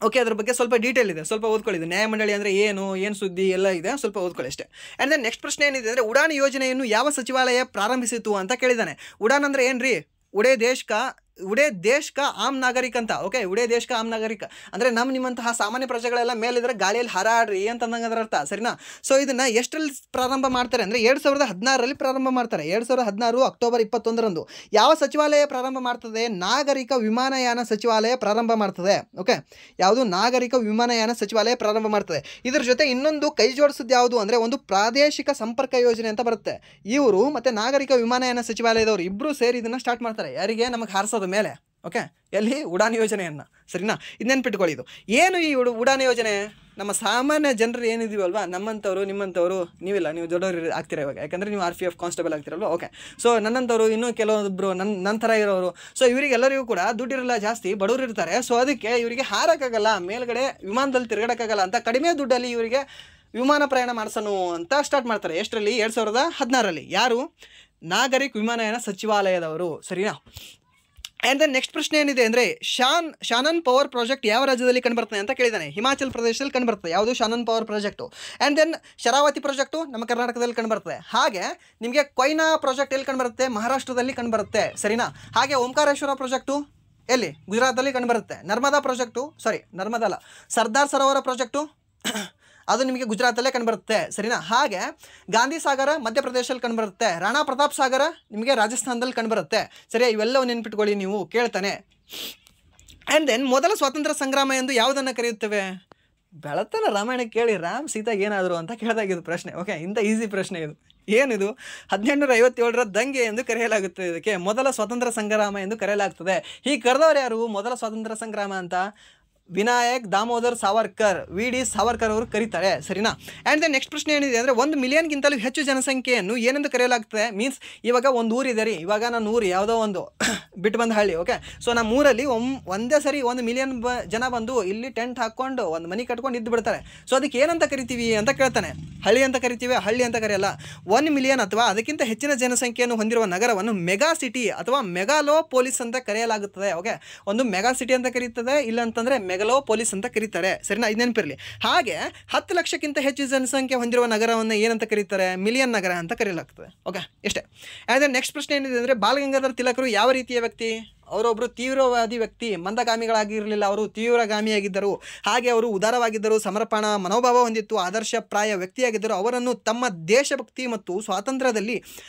ಓಕೆ, ಅದ್ರ ಬಗ್ಗೆ ಸ್ವಲ್ಪ ಡೀಟೇಲ್ ಇದೆ, ಸ್ವಲ್ಪ ಓದ್ಕೊಳ್ಳಿ. ನ್ಯಾಯಮಂಡಳಿ ಅಂದರೆ ಏನು ಸುದ್ದಿ ಎಲ್ಲ ಇದೆ, ಸ್ವಲ್ಪ ಓದ್ಕೊಳ್ಳಿ ಅಷ್ಟೇ. ಆ್ಯಂಡ್ ದೆನ್ ನೆಕ್ಸ್ಟ್ ಪ್ರಶ್ನೆ ಏನಿದೆ ಅಂದರೆ ಉಡಾನ್ ಯೋಜನೆಯನ್ನು ಯಾವ ಸಚಿವಾಲಯ ಪ್ರಾರಂಭಿಸಿತು ಅಂತ ಕೇಳಿದ್ದಾನೆ. ಉಡಾನ್ ಅಂದರೆ ಏನು ರೀ? ಉಡೇ ದೇಶ್ ಕಾ ಉಡೇ ದೇಶ ಕಾ ಆಮ್ ನಾಗರಿಕ ಅಂತ. ಓಕೆ, ಉಡೇ ದೇಶ ಕಾ ಆಮ್ ನಾಗರಿಕ ಅಂದರೆ ನಿಮ್ಮಂತಹ ಸಾಮಾನ್ಯ ಪ್ರಜೆಗಳೆಲ್ಲ ಮೇಲಿದ್ರೆ ಗಾಳಿಯಲ್ಲಿ ಹಾರಾಡ್ರಿ ಅಂತಂದಂಗೆ ಅದರ ಅರ್ಥ, ಸರಿನಾ? ಸೊ ಇದನ್ನು ಎಷ್ಟರಲ್ಲಿ ಪ್ರಾರಂಭ ಮಾಡ್ತಾರೆ ಅಂದರೆ 2016ರಲ್ಲಿ ಪ್ರಾರಂಭ ಮಾಡ್ತಾರೆ. 2016 ಅಕ್ಟೋಬರ್ 21ರಂದು. ಯಾವ ಸಚಿವಾಲಯ ಪ್ರಾರಂಭ ಮಾಡ್ತದೆ? ನಾಗರಿಕ ವಿಮಾನಯಾನ ಸಚಿವಾಲಯ ಪ್ರಾರಂಭ ಮಾಡ್ತದೆ. ಓಕೆ, ಯಾವುದು? ನಾಗರಿಕ ವಿಮಾನಯಾನ ಸಚಿವಾಲಯ ಪ್ರಾರಂಭ ಮಾಡ್ತದೆ. ಇದ್ರ ಜೊತೆ ಇನ್ನೊಂದು ಕೈ ಜೋಡಿಸೋದು ಯಾವುದು ಅಂದರೆ ಒಂದು ಪ್ರಾದೇಶಿಕ ಸಂಪರ್ಕ ಯೋಜನೆ ಅಂತ ಬರುತ್ತೆ. ಇವರು ಮತ್ತು ನಾಗರಿಕ ವಿಮಾನಯಾನ ಸಚಿವಾಲಯದವರು ಇಬ್ಬರು ಸೇರಿ ಇದನ್ನು ಸ್ಟಾರ್ಟ್ ಮಾಡ್ತಾರೆ. ಯಾರಿಗೆ? ನಮಗೆ ಹಾರಿಸೋದು ಮೇಲೆ. ಓಕೆ, ಎಲ್ಲಿ? ಉಡಾನ್ ಯೋಜನೆಯನ್ನು, ಸರಿನಾ? ಇದನ್ನೆನ್ಪಿಟ್ಕೊಳ್ಳಿ. ಇದು ಏನು ಈ ಉಡಾನ್ ಯೋಜನೆ? ನಮ್ಮ ಸಾಮಾನ್ಯ ಜನರು ಏನಿದೀವಲ್ವಾ, ನಮ್ಮಂಥವ್ರು ನಿಮ್ಮಂಥವ್ರು, ನೀವಿಲ್ಲ, ನೀವು ದೊಡ್ಡವರು ಆಗ್ತೀರಾ ಇವಾಗ, ಯಾಕಂದರೆ ನೀವು RPF ಕಾನ್ಸ್ಟೇಬಲ್ ಆಗ್ತಿರಲ್ವ. ಓಕೆ, ಸೊ ನನ್ನಂಥವ್ರು ಇನ್ನೂ ಕೆಲವೊಬ್ಬರು ನನ್ನ ಥರ ಇರೋರು, ಸೊ ಇವರಿಗೆಲ್ಲರಿಗೂ ಕೂಡ ದುಡ್ಡಿರಲ್ಲ, ಜಾಸ್ತಿ ಬಡವರು ಇರ್ತಾರೆ. ಸೊ ಅದಕ್ಕೆ ಇವರಿಗೆ ಹಾರೋಕ್ಕಾಗಲ್ಲ, ಮೇಲ್ಗಡೆ ವಿಮಾನದಲ್ಲಿ ತಿರುಗಾಡೋಕ್ಕಾಗಲ್ಲ ಅಂತ ಕಡಿಮೆ ದುಡ್ಡಲ್ಲಿ ಇವರಿಗೆ ವಿಮಾನ ಪ್ರಯಾಣ ಮಾಡಿಸೋಣ ಅಂತ ಸ್ಟಾರ್ಟ್ ಮಾಡ್ತಾರೆ. ಎಷ್ಟರಲ್ಲಿ? 2016ರಲ್ಲಿ. ಯಾರು? ನಾಗರಿಕ ವಿಮಾನಯಾನ ಸಚಿವಾಲಯದವರು, ಸರಿನಾ? ಆ್ಯಂಡ್ ದೆನ್ ನೆಕ್ಸ್ಟ್ ಪ್ರಶ್ನೆ ಏನಿದೆ ಅಂದರೆ ಶಾನನ್ ಪವರ್ ಪ್ರಾಜೆಕ್ಟ್ ಯಾವ ರಾಜ್ಯದಲ್ಲಿ ಕಂಡುಬರ್ತದೆ ಅಂತ ಕೇಳಿದ್ದಾನೆ. ಹಿಮಾಚಲ್ ಪ್ರದೇಶದಲ್ಲಿ ಕಂಡುಬರ್ತದೆ. ಯಾವುದು? Shanan power project. And then Sharavathi project ನಮ್ಮ ಕರ್ನಾಟಕದಲ್ಲಿ ಕಂಡುಬರ್ತದೆ. ಹಾಗೆ ನಿಮಗೆ ಕೊಯ್ನಾ ಪ್ರಾಜೆಕ್ಟ್ ಎಲ್ಲಿ ಕಂಡುಬರುತ್ತೆ? ಮಹಾರಾಷ್ಟ್ರದಲ್ಲಿ ಕಂಡುಬರುತ್ತೆ, ಸರಿನಾ? ಹಾಗೆ ಓಂಕಾರೇಶ್ವರ ಪ್ರಾಜೆಕ್ಟು ಎಲ್ಲಿ? ಗುಜರಾತಲ್ಲಿ ಕಂಡುಬರುತ್ತೆ. ನರ್ಮದಾ ಪ್ರಾಜೆಕ್ಟು, ನರ್ಮದಾ ಅಲ್ಲ, ಸರ್ದಾರ್ ಸರೋವರ ಪ್ರಾಜೆಕ್ಟು ಅದು ನಿಮಗೆ ಗುಜರಾತಲ್ಲೇ ಕಂಡುಬರುತ್ತೆ, ಸರಿನಾ? ಹಾಗೆ ಗಾಂಧಿ ಸಾಗರ ಮಧ್ಯಪ್ರದೇಶದಲ್ಲಿ ಕಂಡುಬರುತ್ತೆ. ರಾಣಾ ಪ್ರತಾಪ್ ಸಾಗರ ನಿಮಗೆ ರಾಜಸ್ಥಾನದಲ್ಲಿ ಕಂಡುಬರುತ್ತೆ, ಸರಿಯಾ? ಇವೆಲ್ಲವೂ ನೆನ್ಪಿಟ್ಕೊಳ್ಳಿ, ನೀವು ಕೇಳ್ತಾನೆ. ಆ್ಯಂಡ್ ದೆನ್ ಮೊದಲ ಸ್ವಾತಂತ್ರ್ಯ ಸಂಗ್ರಾಮ ಎಂದು ಯಾವುದನ್ನು ಕರೆಯುತ್ತೇವೆ? ಬೆಳತನ ರಾಮಾಯಣ ಕೇಳಿ ರಾಮ್ ಸೀತಾಗೆ ಏನಾದರು ಅಂತ ಕೇಳಿದಾಗಿದ್ದು ಪ್ರಶ್ನೆ. ಓಕೆ, ಇಂಥ ಈಸಿ ಪ್ರಶ್ನೆ ಇದು. ಏನಿದು? 1857ರ ದಂಗೆ ಎಂದು ಕರೆಯಲಾಗುತ್ತದೆ. ಇದಕ್ಕೆ ಮೊದಲ ಸ್ವಾತಂತ್ರ್ಯ ಸಂಗ್ರಾಮ ಎಂದು ಕರೆಯಲಾಗ್ತದೆ. ಹೀಗೆ ಕರೆದವರು ಯಾರು ಮೊದಲ ಸ್ವಾತಂತ್ರ್ಯ ಸಂಗ್ರಾಮ ಅಂತ? ವಿನಾಯಕ್ ದಾಮೋದರ್ ಸಾವರ್ಕರ್, VD ಸಾವರ್ಕರ್ ಅವರು ಕರೀತಾರೆ, ಸರಿನಾ? ಆ್ಯಂಡ್ ದೆನ್ ನೆಕ್ಸ್ಟ್ ಪ್ರಶ್ನೆ ಏನಿದೆ ಅಂದರೆ 1 ಮಿಲಿಯನ್ಗಿಂತಲೂ ಹೆಚ್ಚು ಜನಸಂಖ್ಯೆಯನ್ನು ಏನೆಂದು ಕರೆಯಲಾಗ್ತದೆ? ಮೀನ್ಸ್ ಇವಾಗ ಒಂದು ಊರಿದೆ ರೀ, ಇವಾಗ ನಾನು ಊರು ಯಾವುದೋ ಒಂದು ಬಿಟ್ಟು ಬಂದ ಹಳ್ಳಿ. ಓಕೆ, ಸೊ ನಮ್ಮ ಊರಲ್ಲಿ ಒಂದೇ ಸರಿ 1 ಮಿಲಿಯನ್ ಜನ ಬಂದು ಇಲ್ಲಿ ಟೆಂಟ್ ಹಾಕ್ಕೊಂಡು ಒಂದು ಮನೆ ಕಟ್ಕೊಂಡು ಇದ್ದು ಬಿಡ್ತಾರೆ. ಸೊ ಅದಕ್ಕೆ ಏನಂತ ಕರಿತೀವಿ ಅಂತ ಕೇಳ್ತಾನೆ. ಹಳ್ಳಿ ಅಂತ ಕರಿತೀವಿ? ಹಳ್ಳಿ ಅಂತ ಕರೆಯಲ್ಲ. 1 ಮಿಲಿಯನ್ ಅಥವಾ ಅದಕ್ಕಿಂತ ಹೆಚ್ಚಿನ ಜನಸಂಖ್ಯೆಯನ್ನು ಹೊಂದಿರುವ ನಗರವನ್ನು ಮೆಗಾ ಸಿಟಿ ಅಥವಾ ಮೆಗಾಲೋಪೋಲಿಸ್ ಅಂತ ಕರೆಯಲಾಗುತ್ತದೆ. ಓಕೆ, ಒಂದು ಮೆಗಾ ಸಿಟಿ ಅಂತ ಕರೀತದೆ, ಇಲ್ಲಂತಂದರೆ ಮೆಗಾಲೋಪೋಲಿಸ್ ಅಂತ ಕರೀತಾರೆ, ಸರಿನಾ? ಇದು ನೆನಪಿರಲಿ. ಹಾಗೆ 10 ಲಕ್ಷಕ್ಕಿಂತ ಹೆಚ್ಚು ಜನಸಂಖ್ಯೆ ಹೊಂದಿರುವ ನಗರವನ್ನು ಏನಂತ ಕರೀತಾರೆ? ಮಿಲಿಯನ್ ನಗರ ಅಂತ ಕರೆಯಲಾಗ್ತದೆ. ಓಕೆ, ಇಷ್ಟೇ. ಆ್ಯಂಡ್ ನೆಕ್ಸ್ಟ್ ಪ್ರಶ್ನೆ ಏನಿದೆ ಅಂದರೆ ಬಾಲಗಂಗಾಧರ ತಿಲಕರು ಯಾವ ರೀತಿಯ ವ್ಯಕ್ತಿ? ಅವರೊಬ್ಬರು ತೀವ್ರವಾದಿ ವ್ಯಕ್ತಿ, ಮಂದಗಾಮಿಗಳಾಗಿರಲಿಲ್ಲ, ಅವರು ತೀವ್ರಗಾಮಿಯಾಗಿದ್ದರು. ಹಾಗೆ ಅವರು ಉದಾರವಾಗಿದ್ದರು, ಸಮರ್ಪಣ ಮನೋಭಾವ ಹೊಂದಿತ್ತು, ಆದರ್ಶಪ್ರಾಯ ವ್ಯಕ್ತಿಯಾಗಿದ್ದರು. ಅವರನ್ನು ತಮ್ಮ ದೇಶಭಕ್ತಿ ಮತ್ತು ಸ್ವಾತಂತ್ರ್ಯದಲ್ಲಿ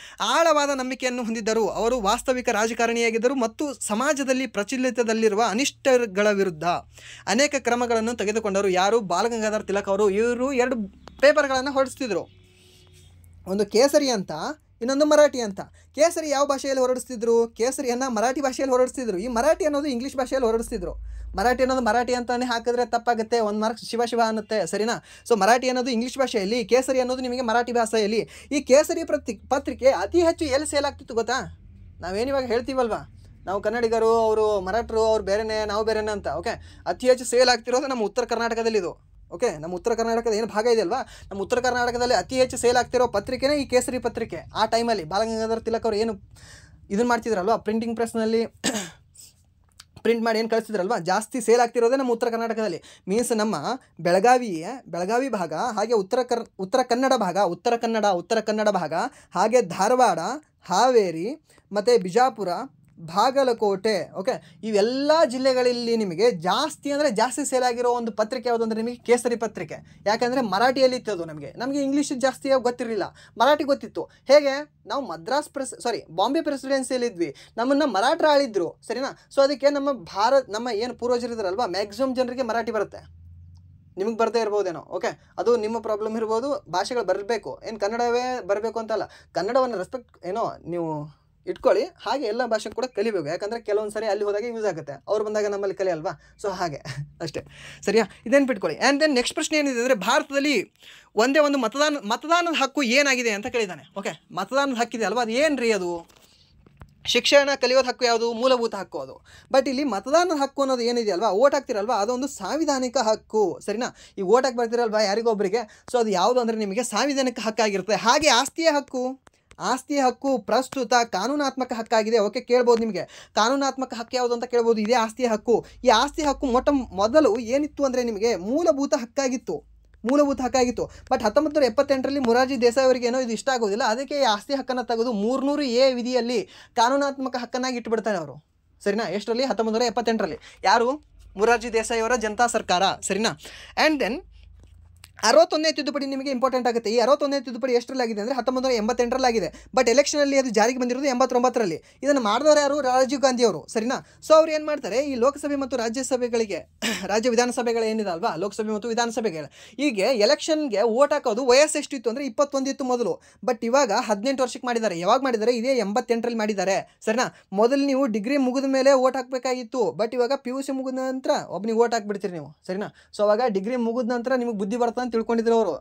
ಆಳವಾದ ನಂಬಿಕೆಯನ್ನು ಹೊಂದಿದ್ದರು. ಅವರು ವಾಸ್ತವಿಕ ರಾಜಕಾರಣಿಯಾಗಿದ್ದರು ಮತ್ತು ಸಮಾಜದಲ್ಲಿ ಪ್ರಚಲಿತದಲ್ಲಿರುವ ಅನಿಷ್ಟಗಳ ವಿರುದ್ಧ ಅನೇಕ ಕ್ರಮಗಳನ್ನು ತೆಗೆದುಕೊಂಡರು. ಯಾರು? ಬಾಲಗಂಗಾಧರ ತಿಲಕ್ ಅವರು. ಇವರು 2 ಪೇಪರ್ಗಳನ್ನು ಹೊರಡಿಸ್ತಿದ್ರು, ಒಂದು ಕೇಸರಿ ಅಂತ, ಇನ್ನೊಂದು ಮರಾಠಿ ಅಂತ. ಕೇಸರಿ ಯಾವ ಭಾಷೆಯಲ್ಲಿ ಹೊರಡಿಸ್ತಿದ್ರು? ಕೇಸರಿಯನ್ನು ಮರಾಠಿ ಭಾಷೆಯಲ್ಲಿ ಹೊರಡಿಸ್ತಿದ್ರು. ಈ ಮರಾಠಿ ಅನ್ನೋದು ಇಂಗ್ಲೀಷ್ ಭಾಷೆಯಲ್ಲಿ ಹೊರಡಿಸ್ತಿದ್ರು. ಮರಾಠಿ ಅನ್ನೋದು ಮರಾಠಿ ಅಂತಲೇ ಹಾಕಿದ್ರೆ ತಪ್ಪಾಗುತ್ತೆ, 1 ಮಾರ್ಕ್ಸ್ ಶಿವ ಅನ್ನುತ್ತೆ, ಸರಿನಾ? ಸೊ ಮರಾಠಿ ಅನ್ನೋದು ಇಂಗ್ಲೀಷ್ ಭಾಷೆಯಲ್ಲಿ, ಕೇಸರಿ ಅನ್ನೋದು ನಿಮಗೆ ಮರಾಠಿ ಭಾಷೆಯಲ್ಲಿ. ಈ ಕೇಸರಿ ಪತ್ರಿಕೆ ಅತಿ ಹೆಚ್ಚು ಎಲ್ಲಿ ಸೇಲ್ ಆಗ್ತಿತ್ತು ಗೊತ್ತಾ? ನಾವೇನಿವಾಗ ಹೇಳ್ತೀವಲ್ವಾ, ನಾವು ಕನ್ನಡಿಗರು, ಅವರು ಮರಾಠರು, ಅವ್ರು ಬೇರೆನೇ, ನಾವು ಬೇರೆನೇ ಅಂತ. ಓಕೆ, ಅತಿ ಹೆಚ್ಚು ಸೇಲ್ ಆಗ್ತಿರೋದು ನಮ್ಮ ಉತ್ತರ ಕರ್ನಾಟಕದಲ್ಲಿ ಇದು. ಓಕೆ, ನಮ್ಮ ಉತ್ತರ ಕರ್ನಾಟಕದ ಏನು ಭಾಗ ಇದೆ ಅಲ್ವಾ, ನಮ್ಮ ಉತ್ತರ ಕರ್ನಾಟಕದಲ್ಲಿ ಅತಿ ಹೆಚ್ಚು ಸೇಲ್ ಆಗ್ತಿರೋ ಪತ್ರಿಕೆನೇ ಈ ಕೇಸರಿ ಪತ್ರಿಕೆ. ಆ ಟೈಮಲ್ಲಿ ಬಾಲಗಂಗಾಧರ ತಿಲಕ್ ಅವರು ಏನು ಇದನ್ನು ಮಾಡ್ತಿದ್ರಲ್ವ, ಪ್ರಿಂಟಿಂಗ್ ಪ್ರೆಸ್ನಲ್ಲಿ ಪ್ರಿಂಟ್ ಮಾಡಿ ಏನು ಕಳಿಸ್ತಿದ್ರಲ್ವ, ಜಾಸ್ತಿ ಸೇಲ್ ಆಗ್ತಿರೋದೇ ನಮ್ಮ ಉತ್ತರ ಕರ್ನಾಟಕದಲ್ಲಿ. ಮೀನ್ಸ್ ನಮ್ಮ ಬೆಳಗಾವಿ ಭಾಗ, ಹಾಗೆ ಉತ್ತರ ಕನ್ನಡ ಭಾಗ, ಹಾಗೆ ಧಾರವಾಡ, ಹಾವೇರಿ ಮತ್ತು ಬಿಜಾಪುರ, ಬಾಗಲಕೋಟೆ. ಓಕೆ, ಇವೆಲ್ಲ ಜಿಲ್ಲೆಗಳಲ್ಲಿ ನಿಮಗೆ ಜಾಸ್ತಿ ಅಂದರೆ ಜಾಸ್ತಿ ಸೇಲ್ ಆಗಿರೋ ಒಂದು ಪತ್ರಿಕೆ ಯಾವುದು ಅಂದರೆ ನಿಮಗೆ ಕೇಸರಿ ಪತ್ರಿಕೆ. ಯಾಕೆಂದರೆ ಮರಾಠಿಯಲ್ಲಿ ಇತ್ತದು. ನಮಗೆ ಇಂಗ್ಲೀಷ್ ಜಾಸ್ತಿ ಗೊತ್ತಿರಲಿಲ್ಲ, ಮರಾಠಿ ಗೊತ್ತಿತ್ತು. ಹೇಗೆ? ನಾವು ಬಾಂಬೆ ಪ್ರೆಸಿಡೆನ್ಸಿಯಲ್ಲಿ ಇದ್ವಿ, ನಮ್ಮನ್ನು ಮರಾಠರು ಆಳಿದ್ರು, ಸರಿನಾ? ಸೊ ಅದಕ್ಕೆ ನಮ್ಮ ಏನು ಪೂರ್ವಜರಿದ್ರಲ್ವ, ಮ್ಯಾಕ್ಸಿಮಮ್ ಜನರಿಗೆ ಮರಾಠಿ ಬರುತ್ತೆ. ನಿಮಗೆ ಬರದೇ ಇರ್ಬೋದೇನೋ. ಓಕೆ, ಅದು ನಿಮ್ಮ ಪ್ರಾಬ್ಲಮ್ ಇರ್ಬೋದು. ಭಾಷೆಗಳು ಬರಬೇಕು, ಏನು ಕನ್ನಡವೇ ಬರಬೇಕು ಅಂತಲ್ಲ, ಕನ್ನಡವನ್ನು ರೆಸ್ಪೆಕ್ಟ್ ನೀವು ಇಟ್ಕೊಳ್ಳಿ. ಹಾಗೆ ಎಲ್ಲ ಭಾಷೆ ಕೂಡ ಕಲಿಬೇಕು, ಯಾಕಂದರೆ ಕೆಲವೊಂದು ಸರಿ ಅಲ್ಲಿ ಹೋದಾಗ ಯೂಸ್ ಆಗುತ್ತೆ, ಅವ್ರು ಬಂದಾಗ ನಮ್ಮಲ್ಲಿ ಕಲಿಯಲ್ವಾ. ಸೊ ಹಾಗೆ ಅಷ್ಟೇ, ಸರಿಯಾ? ಇದನ್ನು ಬಿಟ್ಕೊಳ್ಳಿ. ಆ್ಯಂಡ್ ದೆನ್ ನೆಕ್ಸ್ಟ್ ಪ್ರಶ್ನೆ ಏನಿದೆ ಅಂದರೆ ಭಾರತದಲ್ಲಿ ಒಂದೇ ಒಂದು ಮತದಾನದ ಹಕ್ಕು ಏನಾಗಿದೆ ಅಂತ ಕೇಳಿದ್ದಾನೆ. ಓಕೆ, ಮತದಾನದ ಹಕ್ಕಿದೆ ಅಲ್ವಾ, ಅದು ಏನು ರೀ? ಅದು ಶಿಕ್ಷಣ ಕಲಿಯೋದು ಹಕ್ಕು ಯಾವುದು? ಮೂಲಭೂತ ಹಕ್ಕು ಅದು. ಬಟ್ ಇಲ್ಲಿ ಮತದಾನದ ಹಕ್ಕು ಅನ್ನೋದು ಏನಿದೆ ಅಲ್ವಾ, ಓಟ್ ಹಾಕ್ತಿರಲ್ವಾ, ಅದೊಂದು ಸಾಂವಿಧಾನಿಕ ಹಕ್ಕು, ಸರಿನಾ? ಈ ಓಟ್ ಹಾಕಿ ಬರ್ತಿರಲ್ವಾ ಯಾರಿಗೊಬ್ಬರಿಗೆ, ಸೊ ಅದು ಯಾವುದು ಅಂದರೆ ನಿಮಗೆ ಸಾಂವಿಧಾನಿಕ ಹಕ್ಕಾಗಿರುತ್ತೆ. ಹಾಗೆ ಆಸ್ತಿಯ ಹಕ್ಕು ಪ್ರಸ್ತುತ ಕಾನೂನಾತ್ಮಕ ಹಕ್ಕಾಗಿದೆ. ಓಕೆ, ಕೇಳ್ಬೋದು ನಿಮಗೆ ಕಾನೂನಾತ್ಮಕ ಹಕ್ಕು ಯಾವುದು ಅಂತ ಕೇಳ್ಬೋದು. ಇದೇ ಆಸ್ತಿಯ ಹಕ್ಕು. ಈ ಆಸ್ತಿ ಹಕ್ಕು ಮೊದಲು ಏನಿತ್ತು ಅಂದರೆ ನಿಮಗೆ ಮೂಲಭೂತ ಹಕ್ಕಾಗಿತ್ತು. ಬಟ್ 1978ರಲ್ಲಿ ಮೊರಾರ್ಜಿ ದೇಸಾಯಿ ಅವರಿಗೆ ಏನೋ ಇದು ಇಷ್ಟ ಆಗೋದಿಲ್ಲ, ಅದಕ್ಕೆ ಈ ಆಸ್ತಿ ಹಕ್ಕನ್ನು ತೆಗೆದು 300A ವಿಧಿಯಲ್ಲಿ ಕಾನೂನಾತ್ಮಕ ಹಕ್ಕನ್ನಾಗಿ ಇಟ್ಟುಬಿಡ್ತಾರೆ ಅವರು. ಸರಿನಾ? ಎಷ್ಟರಲ್ಲಿ? 1978ರಲ್ಲಿ. ಯಾರು? ಮೊರಾರ್ಜಿ ದೇಸಾಯಿ ಅವರ ಜನತಾ ಸರ್ಕಾರ, ಸರಿನಾ? ಆ್ಯಂಡ್ ದೆನ್ 61ನೇ ತಿದ್ದುಪಡಿ ನಿಮಗೆ ಇಂಪಾರ್ಟೆಂಟ್ ಆಗುತ್ತೆ. ಈ 61ನೇ ತಿದ್ದುಪಡಿ ಎಷ್ಟರಲ್ಲಾಗಿದೆ ಅಂದರೆ 1988ರಲ್ಲಾಗಿದೆ. ಬಟ್ ಎಲೆಕ್ಷನಲ್ಲಿ ಅದು ಜಾರಿಗೆ ಬಂದಿರೋದು 89ರಲ್ಲಿ. ಇದನ್ನು ಮಾಡಿದವರು ಯಾರು? ರಾಜೀವ್ ಗಾಂಧಿ ಅವರು, ಸರಿನಾ? ಸೊ ಅವ್ರು ಏನು ಮಾಡ್ತಾರೆ, ಈ ಲೋಕಸಭೆ ಮತ್ತು ರಾಜ್ಯಸಭೆಗಳಿಗೆ, ರಾಜ್ಯ ವಿಧಾನಸಭೆಗಳು ಏನಿದೆ ಅಲ್ವಾ, ಲೋಕಸಭೆ ಮತ್ತು ವಿಧಾನಸಭೆಗಳು, ಹೀಗೆ ಎಲೆಕ್ಷನ್ಗೆ ವೋಟ್ ಹಾಕೋದು ವಯಸ್ಸು ಎಷ್ಟಿತ್ತು ಅಂದರೆ 21 ಇತ್ತು ಮೊದಲು. ಬಟ್ ಇವಾಗ 18 ವರ್ಷಕ್ಕೆ ಮಾಡಿದ್ದಾರೆ. ಯಾವಾಗ ಮಾಡಿದ್ದಾರೆ? ಇದೇ 88ರಲ್ಲಿ ಮಾಡಿದ್ದಾರೆ, ಸರಿನಾ? ಮೊದಲು ನೀವು ಡಿಗ್ರಿ ಮುಗಿದ ಮೇಲೆ ವೋಟ್ ಹಾಕಬೇಕಾಗಿತ್ತು. ಬಟ್ ಇವಾಗ PUC ಮುಗಿದ ನಂತರ ಒಬ್ಬನಿಗೆ ವೋಟ್ ಹಾಕ್ಬಿಡ್ತೀರಿ ನೀವು, ಸರಿನಾ? ಸೊ ಅವಾಗ ಡಿಗ್ರಿ ಮುಗಿದ ನಂತರ ನಿಮಗೆ ಬುದ್ಧಿ ಬರ್ತದೆ ಅಂತ ತಿಳ್ಕೊಂಡಿದ್ರು ಅವರು,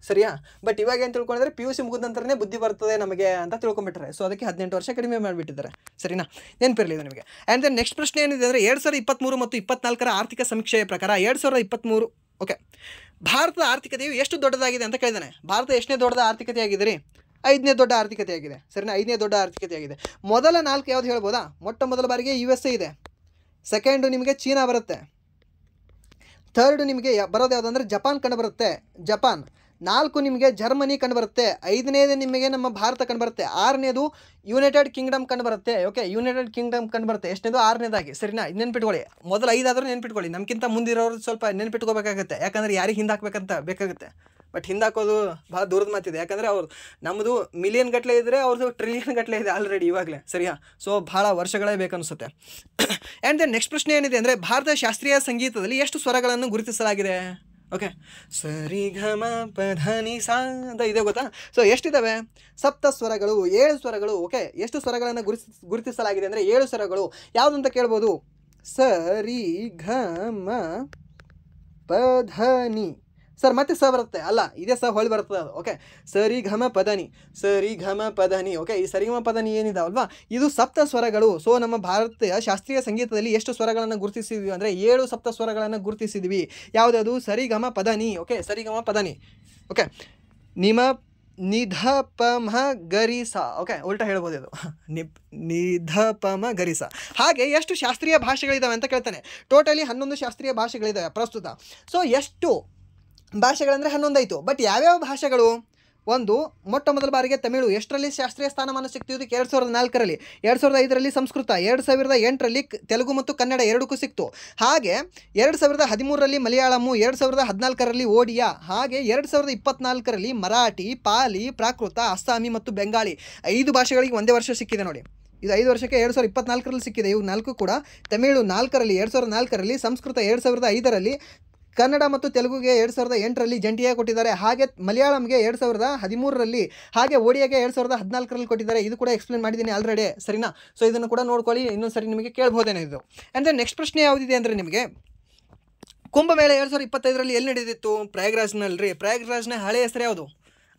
ಸರಿಯಾ? ಬಟ್ ಇವಾಗ ಏನು ತಿಳ್ಕೊಂಡಿದ್ರೆ PUC ಮುಗಿದ ನಂತರನೇ ಬುದ್ಧಿ ಬರ್ತದೆ ನಮಗೆ ಅಂತ ತಿಳ್ಕೊಂಡ್ಬಿಟ್ರೆ. ಸೊ ಅದಕ್ಕೆ 18 ವರ್ಷ ಕಡಿಮೆ ಮಾಡಿಬಿಟ್ಟಿದ್ದಾರೆ, ಸರಿನಾ? ನೆನಪಿರಲಿ ಇದು ನಿಮಗೆ. ಆ್ಯಂಡ್ ದೆನ್ ನೆಕ್ಸ್ಟ್ ಪ್ರಶ್ನೆ ಏನಿದೆ ಅಂದರೆ 2023 ಮತ್ತು 24ರ ಆರ್ಥಿಕ ಸಮೀಕ್ಷೆಯ ಪ್ರಕಾರ 2023 ಓಕೆ ಭಾರತದ ಆರ್ಥಿಕತೆಯು ಎಷ್ಟು ದೊಡ್ಡದಾಗಿದೆ ಅಂತ ಕೇಳಿದಾನೆ. ಭಾರತ ಎಷ್ಟನೇ ದೊಡ್ಡ ಆರ್ಥಿಕತೆ ಆಗಿದೆ ರೀ? 5ನೇ ದೊಡ್ಡ ಆರ್ಥಿಕತೆ ಆಗಿದೆ, ಸರಿನಾ? 5ನೇ ದೊಡ್ಡ ಆರ್ಥಿಕತೆ ಆಗಿದೆ. ಮೊದಲ 4 ಯಾವ್ದು ಹೇಳ್ಬೋದಾ? ಮೊದಲ ಬಾರಿಗೆ USA ಇದೆ, ಸೆಕೆಂಡು ನಿಮಗೆ ಚೀನಾ ಬರುತ್ತೆ, ಥರ್ಡು ನಿಮಗೆ ಬರೋದು ಯಾವುದು ಅಂದರೆ ಜಪಾನ್ ಕಂಡು ಬರುತ್ತೆ, ಜಪಾನ್. 4 ನಿಮಗೆ ಜರ್ಮನಿ ಕಂಡು ಬರುತ್ತೆ, 5ನೇದು ನಿಮಗೆ ನಮ್ಮ ಭಾರತ ಕಂಡು ಬರುತ್ತೆ, 6ನೇದು ಯುನೈಟೆಡ್ ಕಿಂಗ್ಡಮ್ ಕಂಡು ಬರುತ್ತೆ. ಓಕೆ, ಯುನೈಟೆಡ್ ಕಿಂಗ್ಡಮ್ ಕಂಡು ಬರುತ್ತೆ. ಎಷ್ಟನೇದು? 6ನೇದಾಗಿ, ಸರಿನಾ? ಇದು ನೆನ್ಪಿಟ್ಕೊಳ್ಳಿ. ಮೊದಲು 5 ಆದರೂ ನೆನ್ಪಿಟ್ಕೊಳ್ಳಿ. ನಮ್ಗಿಂತ ಮುಂದಿರೋರು ಸ್ವಲ್ಪ ನೆನ್ಪಿಟ್ಕೋಬೇಕಾಗುತ್ತೆ, ಯಾಕಂದರೆ ಯಾರಿಗೆ ಹಿಂದೆ ಹಾಕ್ಬೇಕಂತ ಬೇಕಾಗುತ್ತೆ. ಬಟ್ ಹಿಂದಾಕೋದು ಭಾಳ ದೂರದ ಮಾತಿದೆ, ಯಾಕಂದರೆ ಅವ್ರು ನಮ್ಮದು ಮಿಲಿಯನ್ ಗಟ್ಟಲೆ ಇದ್ದರೆ ಅವ್ರದ್ದು ಟ್ರಿಲಿಯನ್ ಗಟ್ಟಲೆ ಇದೆ ಆಲ್ರೆಡಿ ಇವಾಗಲೇ, ಸರಿಯಾ? ಸೊ ಭಾಳ ವರ್ಷಗಳೇ ಬೇಕನ್ನಿಸುತ್ತೆ. ಆ್ಯಂಡ್ ದೆನ್ ನೆಕ್ಸ್ಟ್ ಪ್ರಶ್ನೆ ಏನಿದೆ ಅಂದರೆ ಭಾರತ ಶಾಸ್ತ್ರೀಯ ಸಂಗೀತದಲ್ಲಿ ಎಷ್ಟು ಸ್ವರಗಳನ್ನು ಗುರುತಿಸಲಾಗಿದೆ? ಓಕೆ, ಸರಿ ಘ ಮ ಪ ಧ ನಿ ಸಾ ಅಂತ ಇದೆ ಗೊತ್ತಾ? ಸೊ ಎಷ್ಟಿದ್ದಾವೆ? 7 ಸ್ವರಗಳು, 7 ಸ್ವರಗಳು. ಓಕೆ, ಎಷ್ಟು ಸ್ವರಗಳನ್ನು ಗುರುತಿಸಲಾಗಿದೆ ಅಂದರೆ 7 ಸ್ವರಗಳು. ಯಾವುದು ಅಂತ ಕೇಳ್ಬೋದು? ಸರಿ ಘ ಮ ಪ ಧ ನಿ. ಸರ್ ಮತ್ತೆ ಸ ಬರುತ್ತೆ ಅಲ್ಲ, ಇದೇ ಸ ಹೊಳಿ ಬರ್ತದೆ ಅದು. ಓಕೆ, ಸರಿ ಘಮ ಪದನಿ, ಸರಿ ಘಮ ಪದನಿ. ಓಕೆ, ಈ ಸರಿಗಮ ಪದನಿ ಏನಿದಾವಲ್ವಾ, ಇದು 7 ಸ್ವರಗಳು. ಸೊ ನಮ್ಮ ಭಾರತೀಯ ಶಾಸ್ತ್ರೀಯ ಸಂಗೀತದಲ್ಲಿ ಎಷ್ಟು ಸ್ವರಗಳನ್ನು ಗುರುತಿಸಿದ್ವಿ ಅಂದರೆ 7 7 ಸ್ವರಗಳನ್ನು ಗುರುತಿಸಿದ್ವಿ. ಯಾವುದದು? ಸರಿಗಮ ಪದನಿ. ಓಕೆ, ಸರಿಗಮ ಪದನಿ. ಓಕೆ, ನಿಧ ಪಮ ಗರಿಸ. ಓಕೆ, ಉಲ್ಟಾ ಹೇಳ್ಬೋದು ಇದು, ನಿಧ ಪಮ ಗರಿಸ. ಹಾಗೆ ಎಷ್ಟು ಶಾಸ್ತ್ರೀಯ ಭಾಷೆಗಳಿದ್ದಾವೆ ಅಂತ ಕೇಳ್ತಾನೆ. ಟೋಟಲಿ 11 ಶಾಸ್ತ್ರೀಯ ಭಾಷೆಗಳಿದ್ದಾವೆ ಪ್ರಸ್ತುತ. ಸೊ ಎಷ್ಟು ಭಾಷೆಗಳಂದರೆ 11 ಆಯಿತು. ಬಟ್ ಯಾವ್ಯಾವ ಭಾಷೆಗಳು? ಒಂದು ಮೊದಲ ಬಾರಿಗೆ ತಮಿಳು. ಎಷ್ಟರಲ್ಲಿ ಶಾಸ್ತ್ರೀಯ ಸ್ಥಾನಮಾನ ಸಿಕ್ತಿದ್ದು? 2004ರಲ್ಲಿ. 2005ರಲ್ಲಿ ಸಂಸ್ಕೃತ, 2008ರಲ್ಲಿ ತೆಲುಗು ಮತ್ತು ಕನ್ನಡ ಎರಡಕ್ಕೂ ಸಿಕ್ತು. ಹಾಗೆ 2013ರಲ್ಲಿ ಮಲಯಾಳಮು, 2014ರಲ್ಲಿ ಓಡಿಯಾ, ಹಾಗೆ 2024ರಲ್ಲಿ ಮರಾಠಿ, ಪಾಲಿ, ಪ್ರಾಕೃತ, ಅಸ್ಸಾಮಿ ಮತ್ತು ಬೆಂಗಾಳಿ. 5 ಭಾಷೆಗಳಿಗೆ ಒಂದೇ ವರ್ಷ ಸಿಕ್ಕಿದೆ ನೋಡಿ. ಇದು 5 ವರ್ಷಕ್ಕೆ 2024ರಲ್ಲಿ ಸಿಕ್ಕಿದೆ. ಇವು 4 ಕೂಡ ತಮಿಳು 4ರಲ್ಲಿ, 2004ರಲ್ಲಿ, ಸಂಸ್ಕೃತ 2005ರಲ್ಲಿ, ಕನ್ನಡ ಮತ್ತು ತೆಲುಗುಗೆ 2008ರಲ್ಲಿ ಜಂಟಿಯಾಗಿ ಕೊಟ್ಟಿದ್ದಾರೆ. ಹಾಗೆ ಮಲಯಾಳಂಗೆ 2013ರಲ್ಲಿ, ಹಾಗೆ ಓಡಿಯಾಗೆ 2014ರಲ್ಲಿ ಕೊಟ್ಟಿದ್ದಾರೆ. ಇದು ಕೂಡ ಎಕ್ಸ್ಪ್ಲೇನ್ ಮಾಡಿದ್ದೀನಿ ಆಲ್ರೆಡಿ, ಸರಿನಾ? ಸೊ ಇದನ್ನು ಕೂಡ ನೋಡ್ಕೊಳ್ಳಿ, ಇನ್ನೊಂದು ಸರಿ ನಿಮಗೆ ಕೇಳ್ಬೋದೇನೋ ಇದು. ಆ್ಯಂಡ್ ದೆನ್ ನೆಕ್ಸ್ಟ್ ಪ್ರಶ್ನೆ ಯಾವುದಿದೆ ಅಂದರೆ ನಿಮಗೆ ಕುಂಭಮೇಳ 2025ರಲ್ಲಿ ಎಲ್ಲಿ ನಡೆದಿತ್ತು? ಪ್ರಯಾಗ್ರಾಜ್ನಲ್ಲಿ. ಪ್ರಯಾಗ್ರಾಜ್ನ ಹಳೆಯ ಹೆಸರು ಯಾವುದು?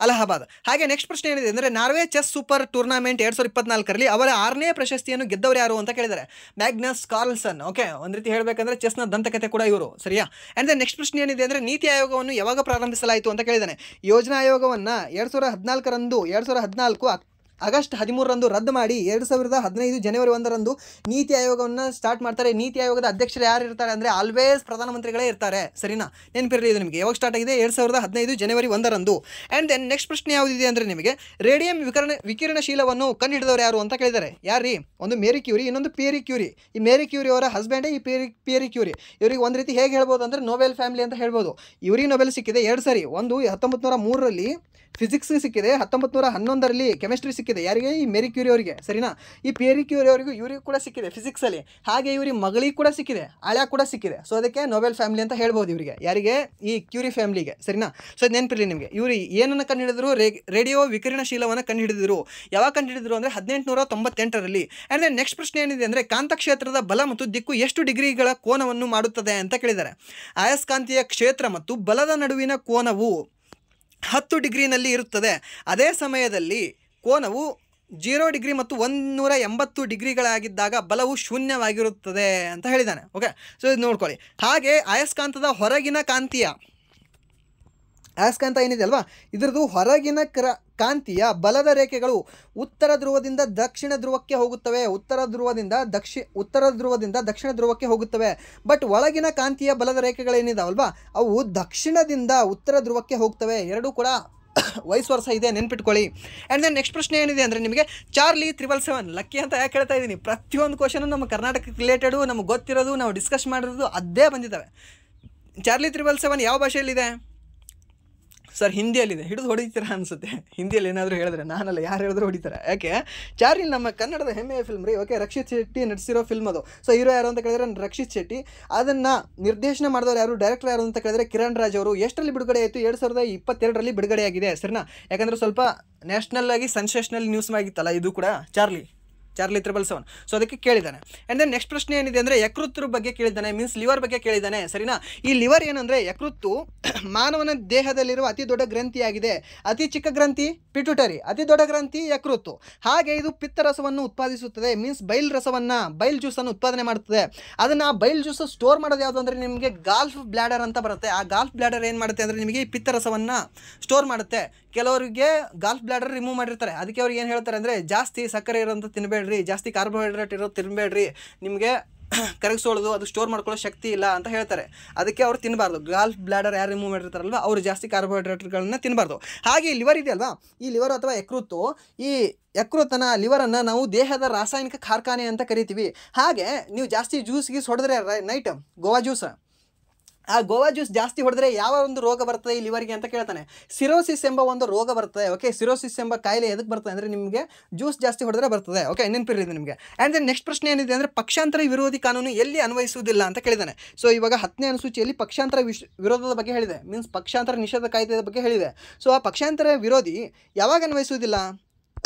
ಅಲಹಾಬಾದ್. ಹಾಗೆ ನೆಕ್ಸ್ಟ್ ಪ್ರಶ್ನೆ ಏನಿದೆ ಅಂದರೆ ನಾರ್ವೆ ಚೆಸ್ ಸೂಪರ್ ಟೂರ್ನಮೆಂಟ್ 2024ರಲ್ಲಿ ಅವರ 6ನೇ ಪ್ರಶಸ್ತಿಯನ್ನು ಗೆದ್ದವರು ಯಾರು ಅಂತ ಕೇಳಿದ್ದಾರೆ. Magnus Carlsen. ಓಕೆ, ಒಂದು ರೀತಿ ಹೇಳಬೇಕಂದ್ರೆ ಚೆಸ್ನ ದಂತಕತೆ ಕೂಡ ಇವರು, ಸರಿಯಾ? ಆ್ಯಂಡ್ ದೆನ್ ನೆಕ್ಸ್ಟ್ ಪ್ರಶ್ನೆ ಏನಿದೆ ಅಂದರೆ ನೀತಿ ಆಯೋಗವನ್ನು ಯಾವಾಗ ಪ್ರಾರಂಭಿಸಲಾಯಿತು ಅಂತ ಕೇಳಿದ್ದಾನೆ. ಯೋಜನಾ ಆಯೋಗವನ್ನು 2014 ಆಗಸ್ಟ್ 13ರಂದು ರದ್ದು ಮಾಡಿ 2015 ಜನವರಿ 1ರಂದು ನೀತಿ ಆಯೋಗವನ್ನು ಸ್ಟಾರ್ಟ್ ಮಾಡ್ತಾರೆ. ನೀತಿ ಆಯೋಗದ ಅಧ್ಯಕ್ಷರು ಯಾರು ಇರ್ತಾರೆ ಅಂದರೆ ಆಲ್ವೇಸ್ ಪ್ರಧಾನಮಂತ್ರಿಗಳೇ ಇರ್ತಾರೆ, ಸರಿನಾ? ನೆನಪಿರಲಿ ಇದು ನಿಮಗೆ. ಯಾವಾಗ ಸ್ಟಾರ್ಟ್ ಆಗಿದೆ? 2015 ಜನವರಿ 1ರಂದು. ಆ್ಯಂಡ್ ದೆನ್ ನೆಕ್ಸ್ಟ್ ಪ್ರಶ್ನೆ ಯಾವುದಿದೆ ಅಂದರೆ ನಿಮಗೆ ರೇಡಿಯಂ ವಿಕಿರಣಶೀಲವನ್ನು ಕಂಡುಹಿಡಿದವರು ಯಾರು ಅಂತ ಕೇಳಿದ್ದಾರೆ. ಯಾರೀ? ಒಂದು ಮೇರಿ ಕ್ಯೂರಿ, ಇನ್ನೊಂದು ಪಿಯರಿ ಕ್ಯೂರಿ. ಈ ಮೇರಿ ಕ್ಯೂರಿ ಅವರ ಹಸ್ಬೆಂಡೇ ಈ ಪಿಯರಿ ಕ್ಯೂರಿ. ಇವರಿಗೆ ಒಂದು ರೀತಿ ಹೇಗೆ ಹೇಳ್ಬೋದು ಅಂದರೆ ನೊಬೆಲ್ ಫ್ಯಾಮಿಲಿ ಅಂತ ಹೇಳ್ಬೋದು. ಇವರಿಗೆ ನೊಬೆಲ್ ಸಿಕ್ಕಿದೆ 2 ಸರಿ. ಒಂದು 1903ರಲ್ಲಿ ಫಿಸಿಕ್ಸ್ಗೆ ಸಿಕ್ಕಿದೆ, 1911ರಲ್ಲಿ ಕೆಮಿಸ್ಟ್ರಿ ಸಿಕ್ಕಿದೆ. ಯಾರಿಗೆ? ಈ ಮೇರಿ ಕ್ಯೂರಿ ಅವರಿಗೆ, ಸರಿನಾ? ಈ ಪಿಯರಿ ಕ್ಯೂರಿ ಅವರಿಗೂ ಇವರಿಗೂ ಕೂಡ ಸಿಕ್ಕಿದೆ ಫಿಸಿಕ್ಸಲ್ಲಿ. ಹಾಗೆ ಇವ್ರಿಗೆ ಮಗಳಿಗೆ ಕೂಡ ಸಿಕ್ಕಿದೆ, ಹಳ್ಯ ಕೂಡ ಸಿಕ್ಕಿದೆ. ಸೊ ಅದಕ್ಕೆ ನೊಬೆಲ್ ಫ್ಯಾಮಿಲಿ ಅಂತ ಹೇಳ್ಬೋದು ಇವರಿಗೆ. ಯಾರಿಗೆ? ಈ ಕ್ಯೂರಿ ಫ್ಯಾಮಿಲಿಗೆ, ಸರಿನಾ? ಸೊ ಅದು ನೆನಪಿರಲಿ ನಿಮಗೆ. ಇವರು ಏನನ್ನು ಕಂಡುಹಿಡಿದ್ರು? ರೇಡಿಯೋ ವಿಕಿರಣಶೀಲವನ್ನು ಕಂಡುಹಿಡಿದ್ರು. ಯಾವಾಗ ಕಂಡುಹಿಡಿದ್ರು ಅಂದರೆ 1898ರಲ್ಲಿ. ಆ್ಯಂಡ್ ದೆನ್ ನೆಕ್ಸ್ಟ್ ಪ್ರಶ್ನೆ ಏನಿದೆ ಅಂದರೆ ಕಾಂತಕ್ಷೇತ್ರದ ಬಲ ಮತ್ತು ದಿಕ್ಕು ಎಷ್ಟು ಡಿಗ್ರಿಗಳ ಕೋನವನ್ನು ಮಾಡುತ್ತದೆ ಅಂತ ಕೇಳಿದ್ದಾರೆ. ಆಯಸ್ಕಾಂತೀಯ ಕ್ಷೇತ್ರ ಮತ್ತು ಬಲದ ನಡುವಿನ ಕೋನವು 10 ಡಿಗ್ರಿನಲ್ಲಿ ಇರುತ್ತದೆ. ಅದೇ ಸಮಯದಲ್ಲಿ ಕೋನವು 0 ಡಿಗ್ರಿ ಮತ್ತು 180 ಡಿಗ್ರಿಗಳಾಗಿದ್ದಾಗ ಬಲವು ಶೂನ್ಯವಾಗಿರುತ್ತದೆ ಅಂತ ಹೇಳಿದ್ದಾನೆ. ಓಕೆ, ಸೊ ಇದು ನೋಡ್ಕೊಳ್ಳಿ. ಹಾಗೆ ಅಯಸ್ಕಾಂತದ ಹೊರಗಿನ ಕಾಂತೀಯ ಅಯಸ್ಕಾಂತ ಏನಿದೆ ಅಲ್ವಾ, ಇದರದ್ದು ಹೊರಗಿನ ಕಾಂತೀಯ ಬಲದ ರೇಖೆಗಳು ಉತ್ತರ ಧ್ರುವದಿಂದ ದಕ್ಷಿಣ ಧ್ರುವಕ್ಕೆ ಹೋಗುತ್ತವೆ, ಉತ್ತರ ಧ್ರುವದಿಂದ ದಕ್ಷಿಣ ಧ್ರುವಕ್ಕೆ ಹೋಗುತ್ತವೆ. ಬಟ್ ಒಳಗಿನ ಕಾಂತೀಯ ಬಲದ ರೇಖೆಗಳೇನಿದಾವಲ್ವಾ, ಅವು ದಕ್ಷಿಣದಿಂದ ಉತ್ತರ ಧ್ರುವಕ್ಕೆ ಹೋಗ್ತವೆ. ಎರಡೂ ಕೂಡ ವಯಸ್ಸು ವರ್ಷ ಇದೆ, ನೆನ್ಪಿಟ್ಕೊಳ್ಳಿ. ಆ್ಯಂಡ್ ದೆನ್ ನೆಕ್ಸ್ಟ್ ಪ್ರಶ್ನೆ ಏನಿದೆ ಅಂದರೆ ನಿಮಗೆ ಚಾರ್ಲಿ 777 ಲಕ್ಕಿ ಅಂತ ಯಾಕೆ ಹೇಳ್ತಾ ಇದ್ದೀನಿ, ಪ್ರತಿಯೊಂದು ಕ್ವಶನು ನಮ್ಮ ಕರ್ನಾಟಕಕ್ಕೆ ರಿಲೇಟೆಡು, ನಮಗೆ ಗೊತ್ತಿರೋದು, ನಾವು ಡಿಸ್ಕಸ್ ಮಾಡಿರೋದು ಅದೇ ಬಂದಿದ್ದಾವೆ. ಚಾರ್ಲಿ 777 ಯಾವ ಭಾಷೆಯಲ್ಲಿದೆ ಸರ್? ಹಿಂದಿಯಲ್ಲಿದೆ. ಹಿಡಿದು ಹೊಡಿತೀರಾ ಅನಿಸುತ್ತೆ ಹಿಂದಿಯಲ್ಲಿ ಏನಾದರೂ ಹೇಳಿದ್ರೆ. ನಾನಲ್ಲ, ಯಾರು ಹೇಳಿದ್ರು ಹೊಡಿತಾರೆ. ಯಾಕೆ? ಚಾರ್ಲಿ ನಮ್ಮ ಕನ್ನಡದ ಹೆಮ್ಮೆಯ ಫಿಲ್ಮ್ ರೀ. ಓಕೆ, ರಕ್ಷಿತ್ ಶೆಟ್ಟಿ ನಟಿಸಿರೋ ಫಿಲ್ಮ್ ಅದು. ಸೊ ಹೀರೋ ಯಾರು ಅಂತ ಕೇಳಿದ್ರೆ ರಕ್ಷಿತ್ ಶೆಟ್ಟಿ. ಅದನ್ನು ನಿರ್ದೇಶನ ಮಾಡಿದವರು ಯಾರು, ಡೈರೆಕ್ಟರ್ ಯಾರು ಅಂತ ಕೇಳಿದ್ರೆ ಕಿರಣ್ ರಾಜ್ ಅವರು. ಎಷ್ಟರಲ್ಲಿ ಬಿಡುಗಡೆ ಆಯಿತು? 2022ರಲ್ಲಿ ಬಿಡುಗಡೆಯಾಗಿದೆ. ಸರಿನಾ? ಯಾಕಂದರೆ ಸ್ವಲ್ಪ ನ್ಯಾಷನಲ್ ಆಗಿ ಸೆನ್ಸೇಷನಲ್ ನ್ಯೂಸ್ ಆಗಿತ್ತಲ್ಲ ಇದು ಕೂಡ, ಚಾರ್ಲಿ 777. ಸೊ ಅದಕ್ಕೆ ಕೇಳಿದ್ದಾನೆ. ಆ್ಯಂಡ್ ದೆನ್ ನೆಕ್ಸ್ಟ್ ಪ್ರಶ್ನೆ ಏನಿದೆ ಅಂದರೆ ಯಕೃತ್ರ ಬಗ್ಗೆ ಕೇಳಿದ್ದಾನೆ, ಮೀನ್ಸ್ ಲಿವರ್ ಬಗ್ಗೆ ಕೇಳಿದ್ದಾನೆ. ಸರಿನಾ? ಈ ಲಿವರ್ ಏನಂದರೆ, ಯಕೃತ್ತು ಮಾನವನ ದೇಹದಲ್ಲಿರುವ ಅತಿ ದೊಡ್ಡ ಗ್ರಂಥಿಯಾಗಿದೆ. ಅತಿ ಚಿಕ್ಕ ಗ್ರಂಥಿ ಪಿಟ್ಯೂಟರಿ, ಅತಿ ದೊಡ್ಡ ಗ್ರಂಥಿ ಯಕೃತ್ತು. ಹಾಗೆ ಇದು ಪಿತ್ತರಸವನ್ನು ಉತ್ಪಾದಿಸುತ್ತದೆ, ಮೀನ್ಸ್ ಬೈಲ್ ರಸವನ್ನು, ಬೈಲ್ ಜ್ಯೂಸನ್ನು ಉತ್ಪಾದನೆ ಮಾಡುತ್ತದೆ. ಅದನ್ನು ಬೈಲ್ ಜ್ಯೂಸ್ ಸ್ಟೋರ್ ಮಾಡೋದು ಯಾವುದು ಅಂದರೆ ನಿಮಗೆ ಗಾಲ್ಫ್ ಬ್ಲ್ಯಾಡರ್ ಅಂತ ಬರುತ್ತೆ. ಆ ಗಾಲ್ಫ್ ಬ್ಲ್ಯಾಡರ್ ಏನು ಮಾಡುತ್ತೆ ಅಂದರೆ ನಿಮಗೆ ಈ ಪಿತ್ತರಸವನ್ನು ಸ್ಟೋರ್ ಮಾಡುತ್ತೆ. ಕೆಲವರಿಗೆ ಗಾಲ್ಫ್ ಬ್ಲ್ಯಾಡರ್ ರಿಮೂವ್ ಮಾಡಿರ್ತಾರೆ. ಅದಕ್ಕೆ ಅವ್ರಿಗೆ ಏನು ಹೇಳ್ತಾರೆ ಅಂದರೆ ಜಾಸ್ತಿ ಸಕ್ಕರೆ ಇರೋಂಥ ತಿನ್ನಬೇಡ್ರಿ, ಜಾಸ್ತಿ ಕಾರ್ಬೋಹೈಡ್ರೇಟ್ ಇರೋದು ತಿನ್ನಬೇಡ್ರಿ, ನಿಮಗೆ ಕರಗಿಸೋದು ಅದು ಸ್ಟೋರ್ ಮಾಡ್ಕೊಳ್ಳೋ ಶಕ್ತಿ ಇಲ್ಲ ಅಂತ ಹೇಳ್ತಾರೆ. ಅದಕ್ಕೆ ಅವ್ರು ತಿನ್ನಬಾರ್ದು. ಗಾಲ್ಫ್ ಬ್ಲ್ಯಾಡರ್ ಯಾರು ರಿಮೂವ್ ಮಾಡಿರ್ತಾರಲ್ವ ಅವರು ಜಾಸ್ತಿ ಕಾರ್ಬೋಹೈಡ್ರೇಟ್ಗಳನ್ನ ತಿನ್ನಬಾರ್ದು. ಹಾಗೆ ಈ ಲಿವರ್ ಇದೆಯಲ್ವಾ, ಈ ಲಿವರ್ ಅಥವಾ ಯಕೃತ್ತು, ಈ ಯಕೃತನ ಲಿವರನ್ನು ನಾವು ದೇಹದ ರಾಸಾಯನಿಕ ಕಾರ್ಖಾನೆ ಅಂತ ಕರಿತೀವಿ. ಹಾಗೆ ನೀವು ಜಾಸ್ತಿ ಜ್ಯೂಸ್ಗೆ ಹೊಡೆದ್ರೆ ನೈಟ್ ಗೋವಾ ಜ್ಯೂಸ್, ಆ ಗೋವಾ ಜ್ಯೂಸ್ ಜಾಸ್ತಿ ಹೊಡೆದ್ರೆ ಯಾವ ಒಂದು ರೋಗ ಬರ್ತದೆ ಈ ಲಿವರ್ಗೆ ಅಂತ ಕೇಳ್ತಾನೆ. ಸಿರೋಸಿಸ್ ಎಂಬ ಒಂದು ರೋಗ ಬರ್ತದೆ. ಓಕೆ, ಸಿರೋಸಿಸ್ ಎಂಬ ಕಾಯಿಲೆ ಎದಕ್ಕೆ ಬರ್ತದೆ ಅಂದರೆ ನಿಮಗೆ ಜ್ಯೂಸ್ ಜಾಸ್ತಿ ಹೊಡೆದ್ರೆ ಬರ್ತದೆ. ಓಕೆ, ನೆನಪಿರಲಿದೆ ನಿಮಗೆ. ಆ್ಯಂಡ್ ದೆನ್ ನೆಕ್ಸ್ಟ್ ಪ್ರಶ್ನೆ ಏನಿದೆ ಅಂದರೆ ಪಕ್ಷಾಂತರ ವಿರೋಧಿ ಕಾನೂನು ಎಲ್ಲಿ ಅನ್ವಯಿಸುವುದಿಲ್ಲ ಅಂತ ಕೇಳಿದ್ದಾನೆ. ಸೊ ಇವಾಗ 10ನೇ ಅನುಸೂಚಿಯಲ್ಲಿ ಪಕ್ಷಾಂತರ ವಿರೋಧದ ಬಗ್ಗೆ ಹೇಳಿದೆ, ಮೀನ್ಸ್ ಪಕ್ಷಾಂತರ ನಿಷೇಧ ಕಾಯ್ದೆಯ ಬಗ್ಗೆ ಹೇಳಿದೆ. ಸೊ ಆ ಪಕ್ಷಾಂತರ ವಿರೋಧಿ ಯಾವಾಗ ಅನ್ವಯಿಸುವುದಿಲ್ಲ?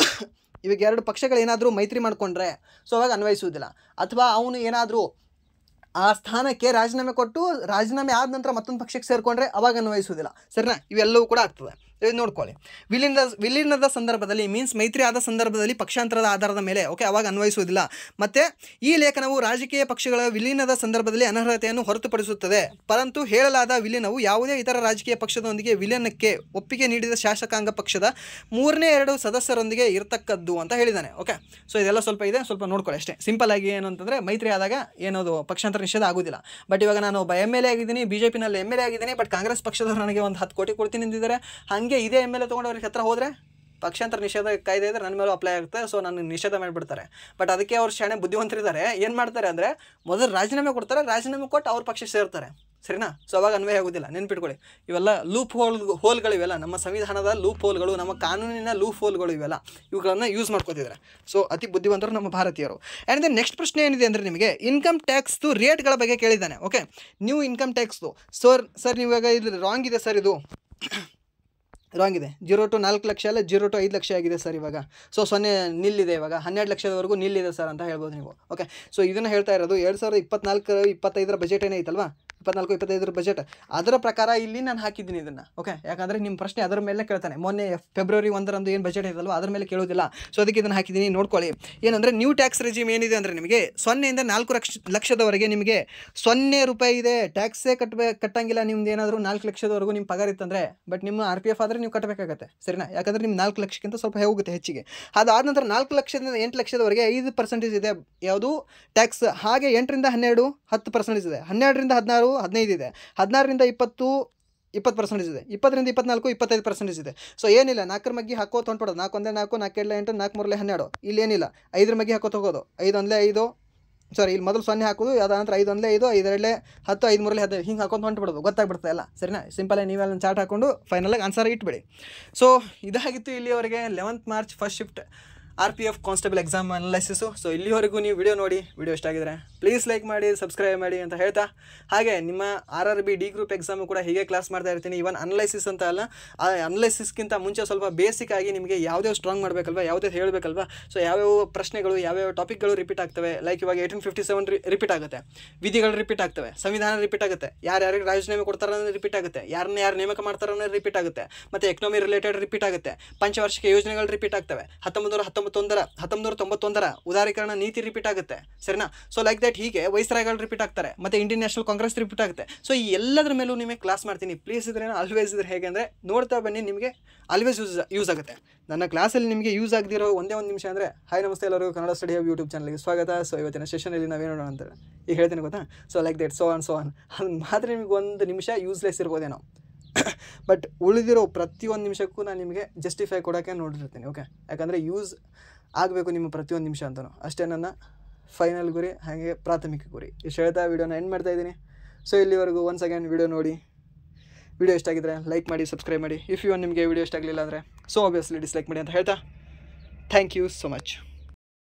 ಇವಾಗ 2 ಪಕ್ಷಗಳೇನಾದರೂ ಮೈತ್ರಿ ಮಾಡಿಕೊಂಡ್ರೆ ಸೊ ಅವಾಗ ಅನ್ವಯಿಸುವುದಿಲ್ಲ. ಅಥವಾ ಅವನು ಏನಾದರೂ ಆ ಸ್ಥಾನಕ್ಕೆ ರಾಜೀನಾಮೆ ಕೊಟ್ಟು ರಾಜೀನಾಮೆ ಆದ ನಂತರ ಮತ್ತೊಂದು ಪಕ್ಷಕ್ಕೆ ಸೇರಿಕೊಂಡ್ರೆ ಅವಾಗ ಅನ್ವಯಿಸುವುದಿಲ್ಲ. ಸರಿನಾ? ಇವೆಲ್ಲವೂ ಕೂಡ ಆಗ್ತದೆ. ನೋಡ್ಕೊಳ್ಳಿ. ವಿಲೀನದ ಸಂದರ್ಭದಲ್ಲಿ, ಮೀನ್ಸ್ ಮೈತ್ರಿ ಆದ ಸಂದರ್ಭದಲ್ಲಿ ಪಕ್ಷಾಂತರದ ಆಧಾರದ ಮೇಲೆ, ಓಕೆ, ಅವಾಗ ಅನ್ವಯಿಸುವುದಿಲ್ಲ. ಮತ್ತು ಈ ಲೇಖನವು ರಾಜಕೀಯ ಪಕ್ಷಗಳ ವಿಲೀನದ ಸಂದರ್ಭದಲ್ಲಿ ಅನರ್ಹತೆಯನ್ನು ಹೊರತುಪಡಿಸುತ್ತದೆ. ಪರಂತು ಹೇಳಲಾದ ವಿಲೀನವು ಯಾವುದೇ ಇತರ ರಾಜಕೀಯ ಪಕ್ಷದೊಂದಿಗೆ ವಿಲೀನಕ್ಕೆ ಒಪ್ಪಿಗೆ ನೀಡಿದ ಶಾಸಕಾಂಗ ಪಕ್ಷದ 3ನೇ 2 ಸದಸ್ಯರೊಂದಿಗೆ ಇರತಕ್ಕದ್ದು ಅಂತ ಹೇಳಿದ್ದಾನೆ. ಓಕೆ, ಸೊ ಇದೆಲ್ಲ ಸ್ವಲ್ಪ ಇದೆ, ಸ್ವಲ್ಪ ನೋಡ್ಕೊಳ್ಳಿ ಅಷ್ಟೇ. ಸಿಂಪಲ್ ಆಗಿ ಏನು ಅಂತಂದರೆ ಮೈತ್ರಿ ಆದಾಗ ಏನದು ಪಕ್ಷಾಂತರ ನಿಷೇಧ ಆಗೋದಿಲ್ಲ. ಬಟ್ ಇವಾಗ ನಾನು ಒಬ್ಬ MLA ಆಗಿದ್ದೀನಿ, BJPನಲ್ಲಿ MLA ಆಗಿದ್ದೀನಿ, ಬಟ್ ಕಾಂಗ್ರೆಸ್ ಪಕ್ಷದವರು ನನಗೆ ಒಂದು 10 ಕೋಟಿ ಕೊಡ್ತೀನಿ ಅಂದಿದ್ದಾರೆ. ಹಾಗೆ ಇದೇ MLA ತೊಗೊಂಡು ಅವ್ರಿಗೆ ಹತ್ರ ಹೋದರೆ ಪಕ್ಷಾಂತರ ನಿಷೇಧ ಕಾಯ್ದೆ ಇದ್ದರೆ ನನ್ನ ಮೇಲೂ ಅಪ್ಲೈ ಆಗುತ್ತೆ. ಸೊ ನನ್ನ ನಿಷೇಧ ಮಾಡಿಬಿಡ್ತಾರೆ. ಬಟ್ ಅದಕ್ಕೆ ಅವ್ರು ಶಾಣೆ ಬುದ್ಧಿವಂತರಿದ್ದಾರೆ. ಏನು ಮಾಡ್ತಾರೆ ಅಂದರೆ ಮೊದಲು ರಾಜೀನಾಮೆ ಕೊಡ್ತಾರೆ, ರಾಜೀನಾಮೆ ಕೊಟ್ಟು ಅವ್ರ ಪಕ್ಷಕ್ಕೆ ಸೇರ್ತಾರೆ. ಸರಿನಾ? ಸೊ ಅವಾಗ ಅನ್ವಯ ಆಗೋದಿಲ್ಲ. ನೆನ್ಪಿಟ್ಕೊಳ್ಳಿ. ಇವೆಲ್ಲ ಲೂಪ್ ಹೋಲ್ಗಳು, ಇವೆಲ್ಲ ನಮ್ಮ ಸಂವಿಧಾನದ ಲೂಪ್ ಹೋಲ್ಗಳು, ನಮ್ಮ ಕಾನೂನಿನ ಲೂಪ್ ಹೋಲ್ಗಳು, ಇವೆಲ್ಲ ಇವುಗಳನ್ನು ಯೂಸ್ ಮಾಡ್ಕೋತಿದ್ದಾರೆ. ಸೊ ಅತಿ ಬುದ್ಧಿವಂತರು ನಮ್ಮ ಭಾರತೀಯರು. ಆ್ಯಂಡ್ ದೆನ್ ನೆಕ್ಸ್ಟ್ ಪ್ರಶ್ನೆ ಏನಿದೆ ಅಂದರೆ ನಿಮಗೆ ಇನ್ಕಮ್ ಟ್ಯಾಕ್ಸ್ದು ರೇಟ್ಗಳ ಬಗ್ಗೆ ಕೇಳಿದ್ದಾನೆ. ಓಕೆ, ನೀವು ಇನ್ಕಮ್ ಟ್ಯಾಕ್ಸ್ದು ಸರ್ ನೀವು ಇವಾಗ ಇದು ರಾಂಗ್ ಇದೆ ಸರ್, ಇದು ರಾಂಗ್ ಇದೆ. 0 to 4 ಲಕ್ಷ ಅಲ್ಲ, 0 to 5 ಲಕ್ಷ ಆಗಿದೆ ಸರ್ ಇವಾಗ. ಸೊ 0 ನಿಲ್ಲಿದೆ. ಇವಾಗ 12 ಲಕ್ಷದವರೆಗೂ ನಿಲ್ಲಿದೆ ಸರ್ ಅಂತ ಹೇಳ್ಬೋದು ನೀವು. ಓಕೆ, ಸೊ ಇದನ್ನು ಹೇಳ್ತಾ ಇರೋದು 2024-25 ಬಜೆಟ್ ಏನೈತಲ್ವಾ, 24-25 ಬಜೆಟ್, ಅದರ ಪ್ರಕಾರ ಇಲ್ಲಿ ನಾನು ಹಾಕಿದ್ದೀನಿ ಇದನ್ನು. ಓಕೆ, ಯಾಕಂದರೆ ನಿಮ್ಮ ಪ್ರಶ್ನೆ ಅದರ ಮೇಲೆ ಕೇಳ್ತಾನೆ. ಮೊನ್ನೆ ಫೆಬ್ರವರಿ 1ರಂದು ಏನು ಬಜೆಟ್ ಇದಲ್ವ ಅದರ ಮೇಲೆ ಕೇಳೋದಿಲ್ಲ. ಸೊ ಅದಕ್ಕೆ ಇದನ್ನು ಹಾಕಿದ್ದೀನಿ, ನೋಡ್ಕೊಳ್ಳಿ. ಏನಂದರೆ ನ್ಯೂ ಟ್ಯಾಕ್ಸ್ ರೆಜಿಮ್ ಏನಿದೆ ಅಂದರೆ ನಿಮಗೆ 0 ಇಂದ 4 ಲಕ್ಷದವರೆಗೆ ನಿಮಗೆ 0 ರೂಪಾಯಿ ಇದೆ. ಟ್ಯಾಕ್ಸೇ ಕಟ್ಟಂಗಿಲ್ಲ. ನಿಮ್ದು ಏನಾದರೂ 4 ಲಕ್ಷದವರೆಗೂ ನಿಮ್ಮ ಪಗಾರ ಇತ್ತಂದರೆ, ಬಟ್ ನಿಮ್ಮ RPF ಆದರೆ ನೀವು ಕಟ್ಟಬೇಕಾಗತ್ತೆ. ಸರಿನಾ? ಯಾಕಂದರೆ ನಿಮ್ಮ 4 ಲಕ್ಷಕ್ಕಿಂತ ಸ್ವಲ್ಪ ಹೋಗುತ್ತೆ ಹೆಚ್ಚಿಗೆ. ಅದಾದ ನಂತರ 4 ಲಕ್ಷದಿಂದ 8 ಲಕ್ಷದವರೆಗೆ 5% ಇದೆ ಯಾವುದು ಟ್ಯಾಕ್ಸ್. ಹಾಗೆ 8ರಿಂದ 12 10% ಇದೆ. 12ರಿಂದ 16 15 ಇದೆ. 16ರಿಂದ 20 20% ಇದೆ. 20ರಿಂದ 24 25% ಇದೆ. ಸೊ ಏನಿಲ್ಲ, 4 ಮಗ್ಗಿ ಹಾಕೋತ ಹೊಂಟ್ಬಿಡೋದು. 4 1 4, 4 2 8, 4 3 12. ಇಲ್ಲಿ ಏನಿಲ್ಲ, 5 ಮಗ್ಗಿ ಹಾಕೋತ ಹೋಗೋದು. 5 1 5, ಸಾರಿ ಇಲ್ಲಿ ಮೊದಲು 0 ಹಾಕೋದು, ಅದಾದ ನಂತರ 5 1 5, 5 2 10, 5 3 15 ಹಿಂಗೆ ಹಾಕೊಂಡು ಹೊಂಟ್ಬಿಡೋದು. ಗೊತ್ತಾಗ್ಬಿಡ್ತದೆ ಎಲ್ಲ. ಸರಿನಾ? ಸಿಂಪಲಾಗಿ ನೀವೆಲ್ಲ ಚಾರ್ಟ್ ಹಾಕೊಂಡು ಫೈನಲಾಗಿ ಆನ್ಸರ್ ಇಟ್ಬಿಡಿ. ಸೊ ಇದಾಗಿತ್ತು ಇಲ್ಲಿವರೆಗೆ 11th March first shift RPF constable exam analysis. So ಇಲ್ಲಿವರೆಗೂ ನೀವು ವಿಡಿಯೋ ನೋಡಿ, ವಿಡಿಯೋ ಇಷ್ಟ ಆಗಿದ್ರೆ ಪ್ಲೀಸ್ ಲೈಕ್ ಮಾಡಿ, ಸಬ್ಸ್ಕ್ರೈಬ್ ಮಾಡಿ ಅಂತ ಹೇಳ್ತಾ, ಹಾಗೆ ನಿಮ್ಮ RRB D ಗ್ರೂಪ್ ಎಕ್ಸಾಮು ಕೂಡ ಹೀಗೆ ಕ್ಲಾಸ್ ಮಾಡ್ತಾ ಇರ್ತೀನಿ. ಇವನ್ ಅನಲೈಸಿಸ್ ಅಂತ ಅಲ್ಲ, ಆ ಅನಲೈಸಿಸ್ಗಿಂತ ಮುಂಚೆ ಸ್ವಲ್ಪ ಬೇಸಿಕ್ ಆಗಿ ನಿಮಗೆ ಯಾವುದೇ ಸ್ಟ್ರಾಂಗ್ ಮಾಡಬೇಕಲ್ವ, ಯಾವುದೇ ಹೇಳಬೇಕಲ್ವ. ಸೊ ಯಾವ್ಯಾವ ಪ್ರಶ್ನೆಗಳು, ಯಾವ್ಯಾವ ಟಾಪಿಕ್ಗಳು ರಿಪೀಟ್ ಆಗ್ತವೆ. ಲೈಕ್ ಇವಾಗ 1857 ರಿಪೀಟ್ ಆಗುತ್ತೆ, ವಿಧಿಗಳು ರಿಪೀಟ್ ಆಗ್ತವೆ, ಸಂವಿಧಾನ ರಿಪೀಟ್ ಆಗುತ್ತೆ, ಯಾರ್ಯಾರಿಗೆ ರಾಜೀನಾಮೆ ಕೊಡ್ತಾರೆ ಅನ್ನೋದು ರಿಪೀಟ್ ಆಗುತ್ತೆ, ಯಾರನ್ನ ಯಾರು ನೇಮಕ ಮಾಡ್ತಾರೆ ಅನ್ನೋದು ರಿಪೀಟ್ ಆಗುತ್ತೆ, ಮತ್ತು ಎಕನಾಮಿ ರಿಲೇಟೆಡ್ ರಿಪೀಟ್ ಆಗುತ್ತೆ, ಪಂಚವಾರ್ಷಿಕ ಯೋಜನೆಗಳು ರಿಪೀಟ್ ಆಗ್ತವೆ, 1991ರ ಉದಾರೀಕರಣ ನೀತಿ ರಿಪೀಟ್ ಆಗುತ್ತೆ. ಸರಿನಾ? ಸೊ ಲೈಕ್ ದಟ್ ಹೀಗೆ ವೈಸ್ರಾಯ್ಗಳು ರಿಪೀಟ್ ಆಗ್ತಾರೆ, ಮತ್ತು ಇಂಡಿಯನ್ ನ್ಯಾಷನಲ್ ಕಾಂಗ್ರೆಸ್ ರಿಪೀಟ್ ಆಗುತ್ತೆ. ಸೊ ಈ ಎಲ್ಲದರ ಮೇಲೂ ನಿಮಗೆ ಕ್ಲಾಸ್ ಮಾಡ್ತೀನಿ. ಪ್ಲೀಸ್ ಇದ್ರೆ ಆಲ್ವೇಸ್ ಇದ್ರೆ ಹೇಗೆ ಅಂದರೆ ನೋಡ್ತಾ ಬನ್ನಿ, ನಿಮಗೆ ಆಲ್ವೇಸ್ ಯೂಸ್ ಆಗುತ್ತೆ. ನನ್ನ ಕ್ಲಾಸಲ್ಲಿ ನಿಮಗೆ ಯೂಸ್ ಆಗದಿರೋ ಒಂದೇ ಒಂದು ನಿಮಿಷ ಅಂದರೆ ಹಾಯ್ ನಮಸ್ತೆ ಎಲ್ಲರಿಗೂ, ಕನ್ನಡ ಸ್ಟಡಿ ಹಬ್ ಯೂಟ್ಯೂಬ್ ಚಾನಲ್ಗೆ ಸ್ವಾಗತ. ಸೊ ಇವತ್ತಿನ ಸೆಷನಲ್ಲಿ ನಾವೇನೋಣ ಅಂತ ಈಗ ಹೇಳ್ತೀನಿ ಗೊತ್ತಾ. So like that, so on ಅದನ್ನು ಮಾತ್ರ ನಿಮಗೆ ಒಂದು ನಿಮಿಷ ಯೂಸ್ಲೆಸ್ ಇರ್ಬೋದೇನೋ. ಬಟ್ ಉಳಿದಿರೋ ಪ್ರತಿಯೊಂದು ನಿಮಿಷಕ್ಕೂ ನಾನು ನಿಮಗೆ ಜಸ್ಟಿಫೈ ಕೊಡೋಕ್ಕೆ ನೋಡಿರ್ತೀನಿ. ಓಕೆ, ಯಾಕಂದರೆ ಯೂಸ್ ಆಗಬೇಕು ನಿಮ್ಮ ಪ್ರತಿಯೊಂದು ನಿಮಿಷ ಅಂತಲೂ. ಅಷ್ಟೇ ನನ್ನ ಫೈನಲ್ ಗುರಿ, ಹಾಗೆ ಪ್ರಾಥಮಿಕ ಗುರಿ. ಇಷ್ಟು ಹೇಳ್ತಾ ವೀಡಿಯೋನ ಎಂಡ್ ಮಾಡ್ತಾಯಿದ್ದೀನಿ. ಸೊ ಇಲ್ಲಿವರೆಗೂ ಒನ್ಸ್ ಅಗೇನ್ ವೀಡಿಯೋ ನೋಡಿ, ವಿಡಿಯೋ ಇಷ್ಟ ಆಗಿದ್ರೆ ಲೈಕ್ ಮಾಡಿ, ಸಬ್ಸ್ಕ್ರೈಬ್ ಮಾಡಿ. ಇಫ್ ನಿಮಗೆ ವಿಡಿಯೋ ಇಷ್ಟ ಆಗಲಿಲ್ಲ ಅಂದರೆ ಸೊ ಆಬ್ವಿಯಸ್ಲಿ ಡಿಸ್ಲೈಕ್ ಮಾಡಿ ಅಂತ ಹೇಳ್ತಾ ಥ್ಯಾಂಕ್ ಯು ಸೊ ಮಚ್.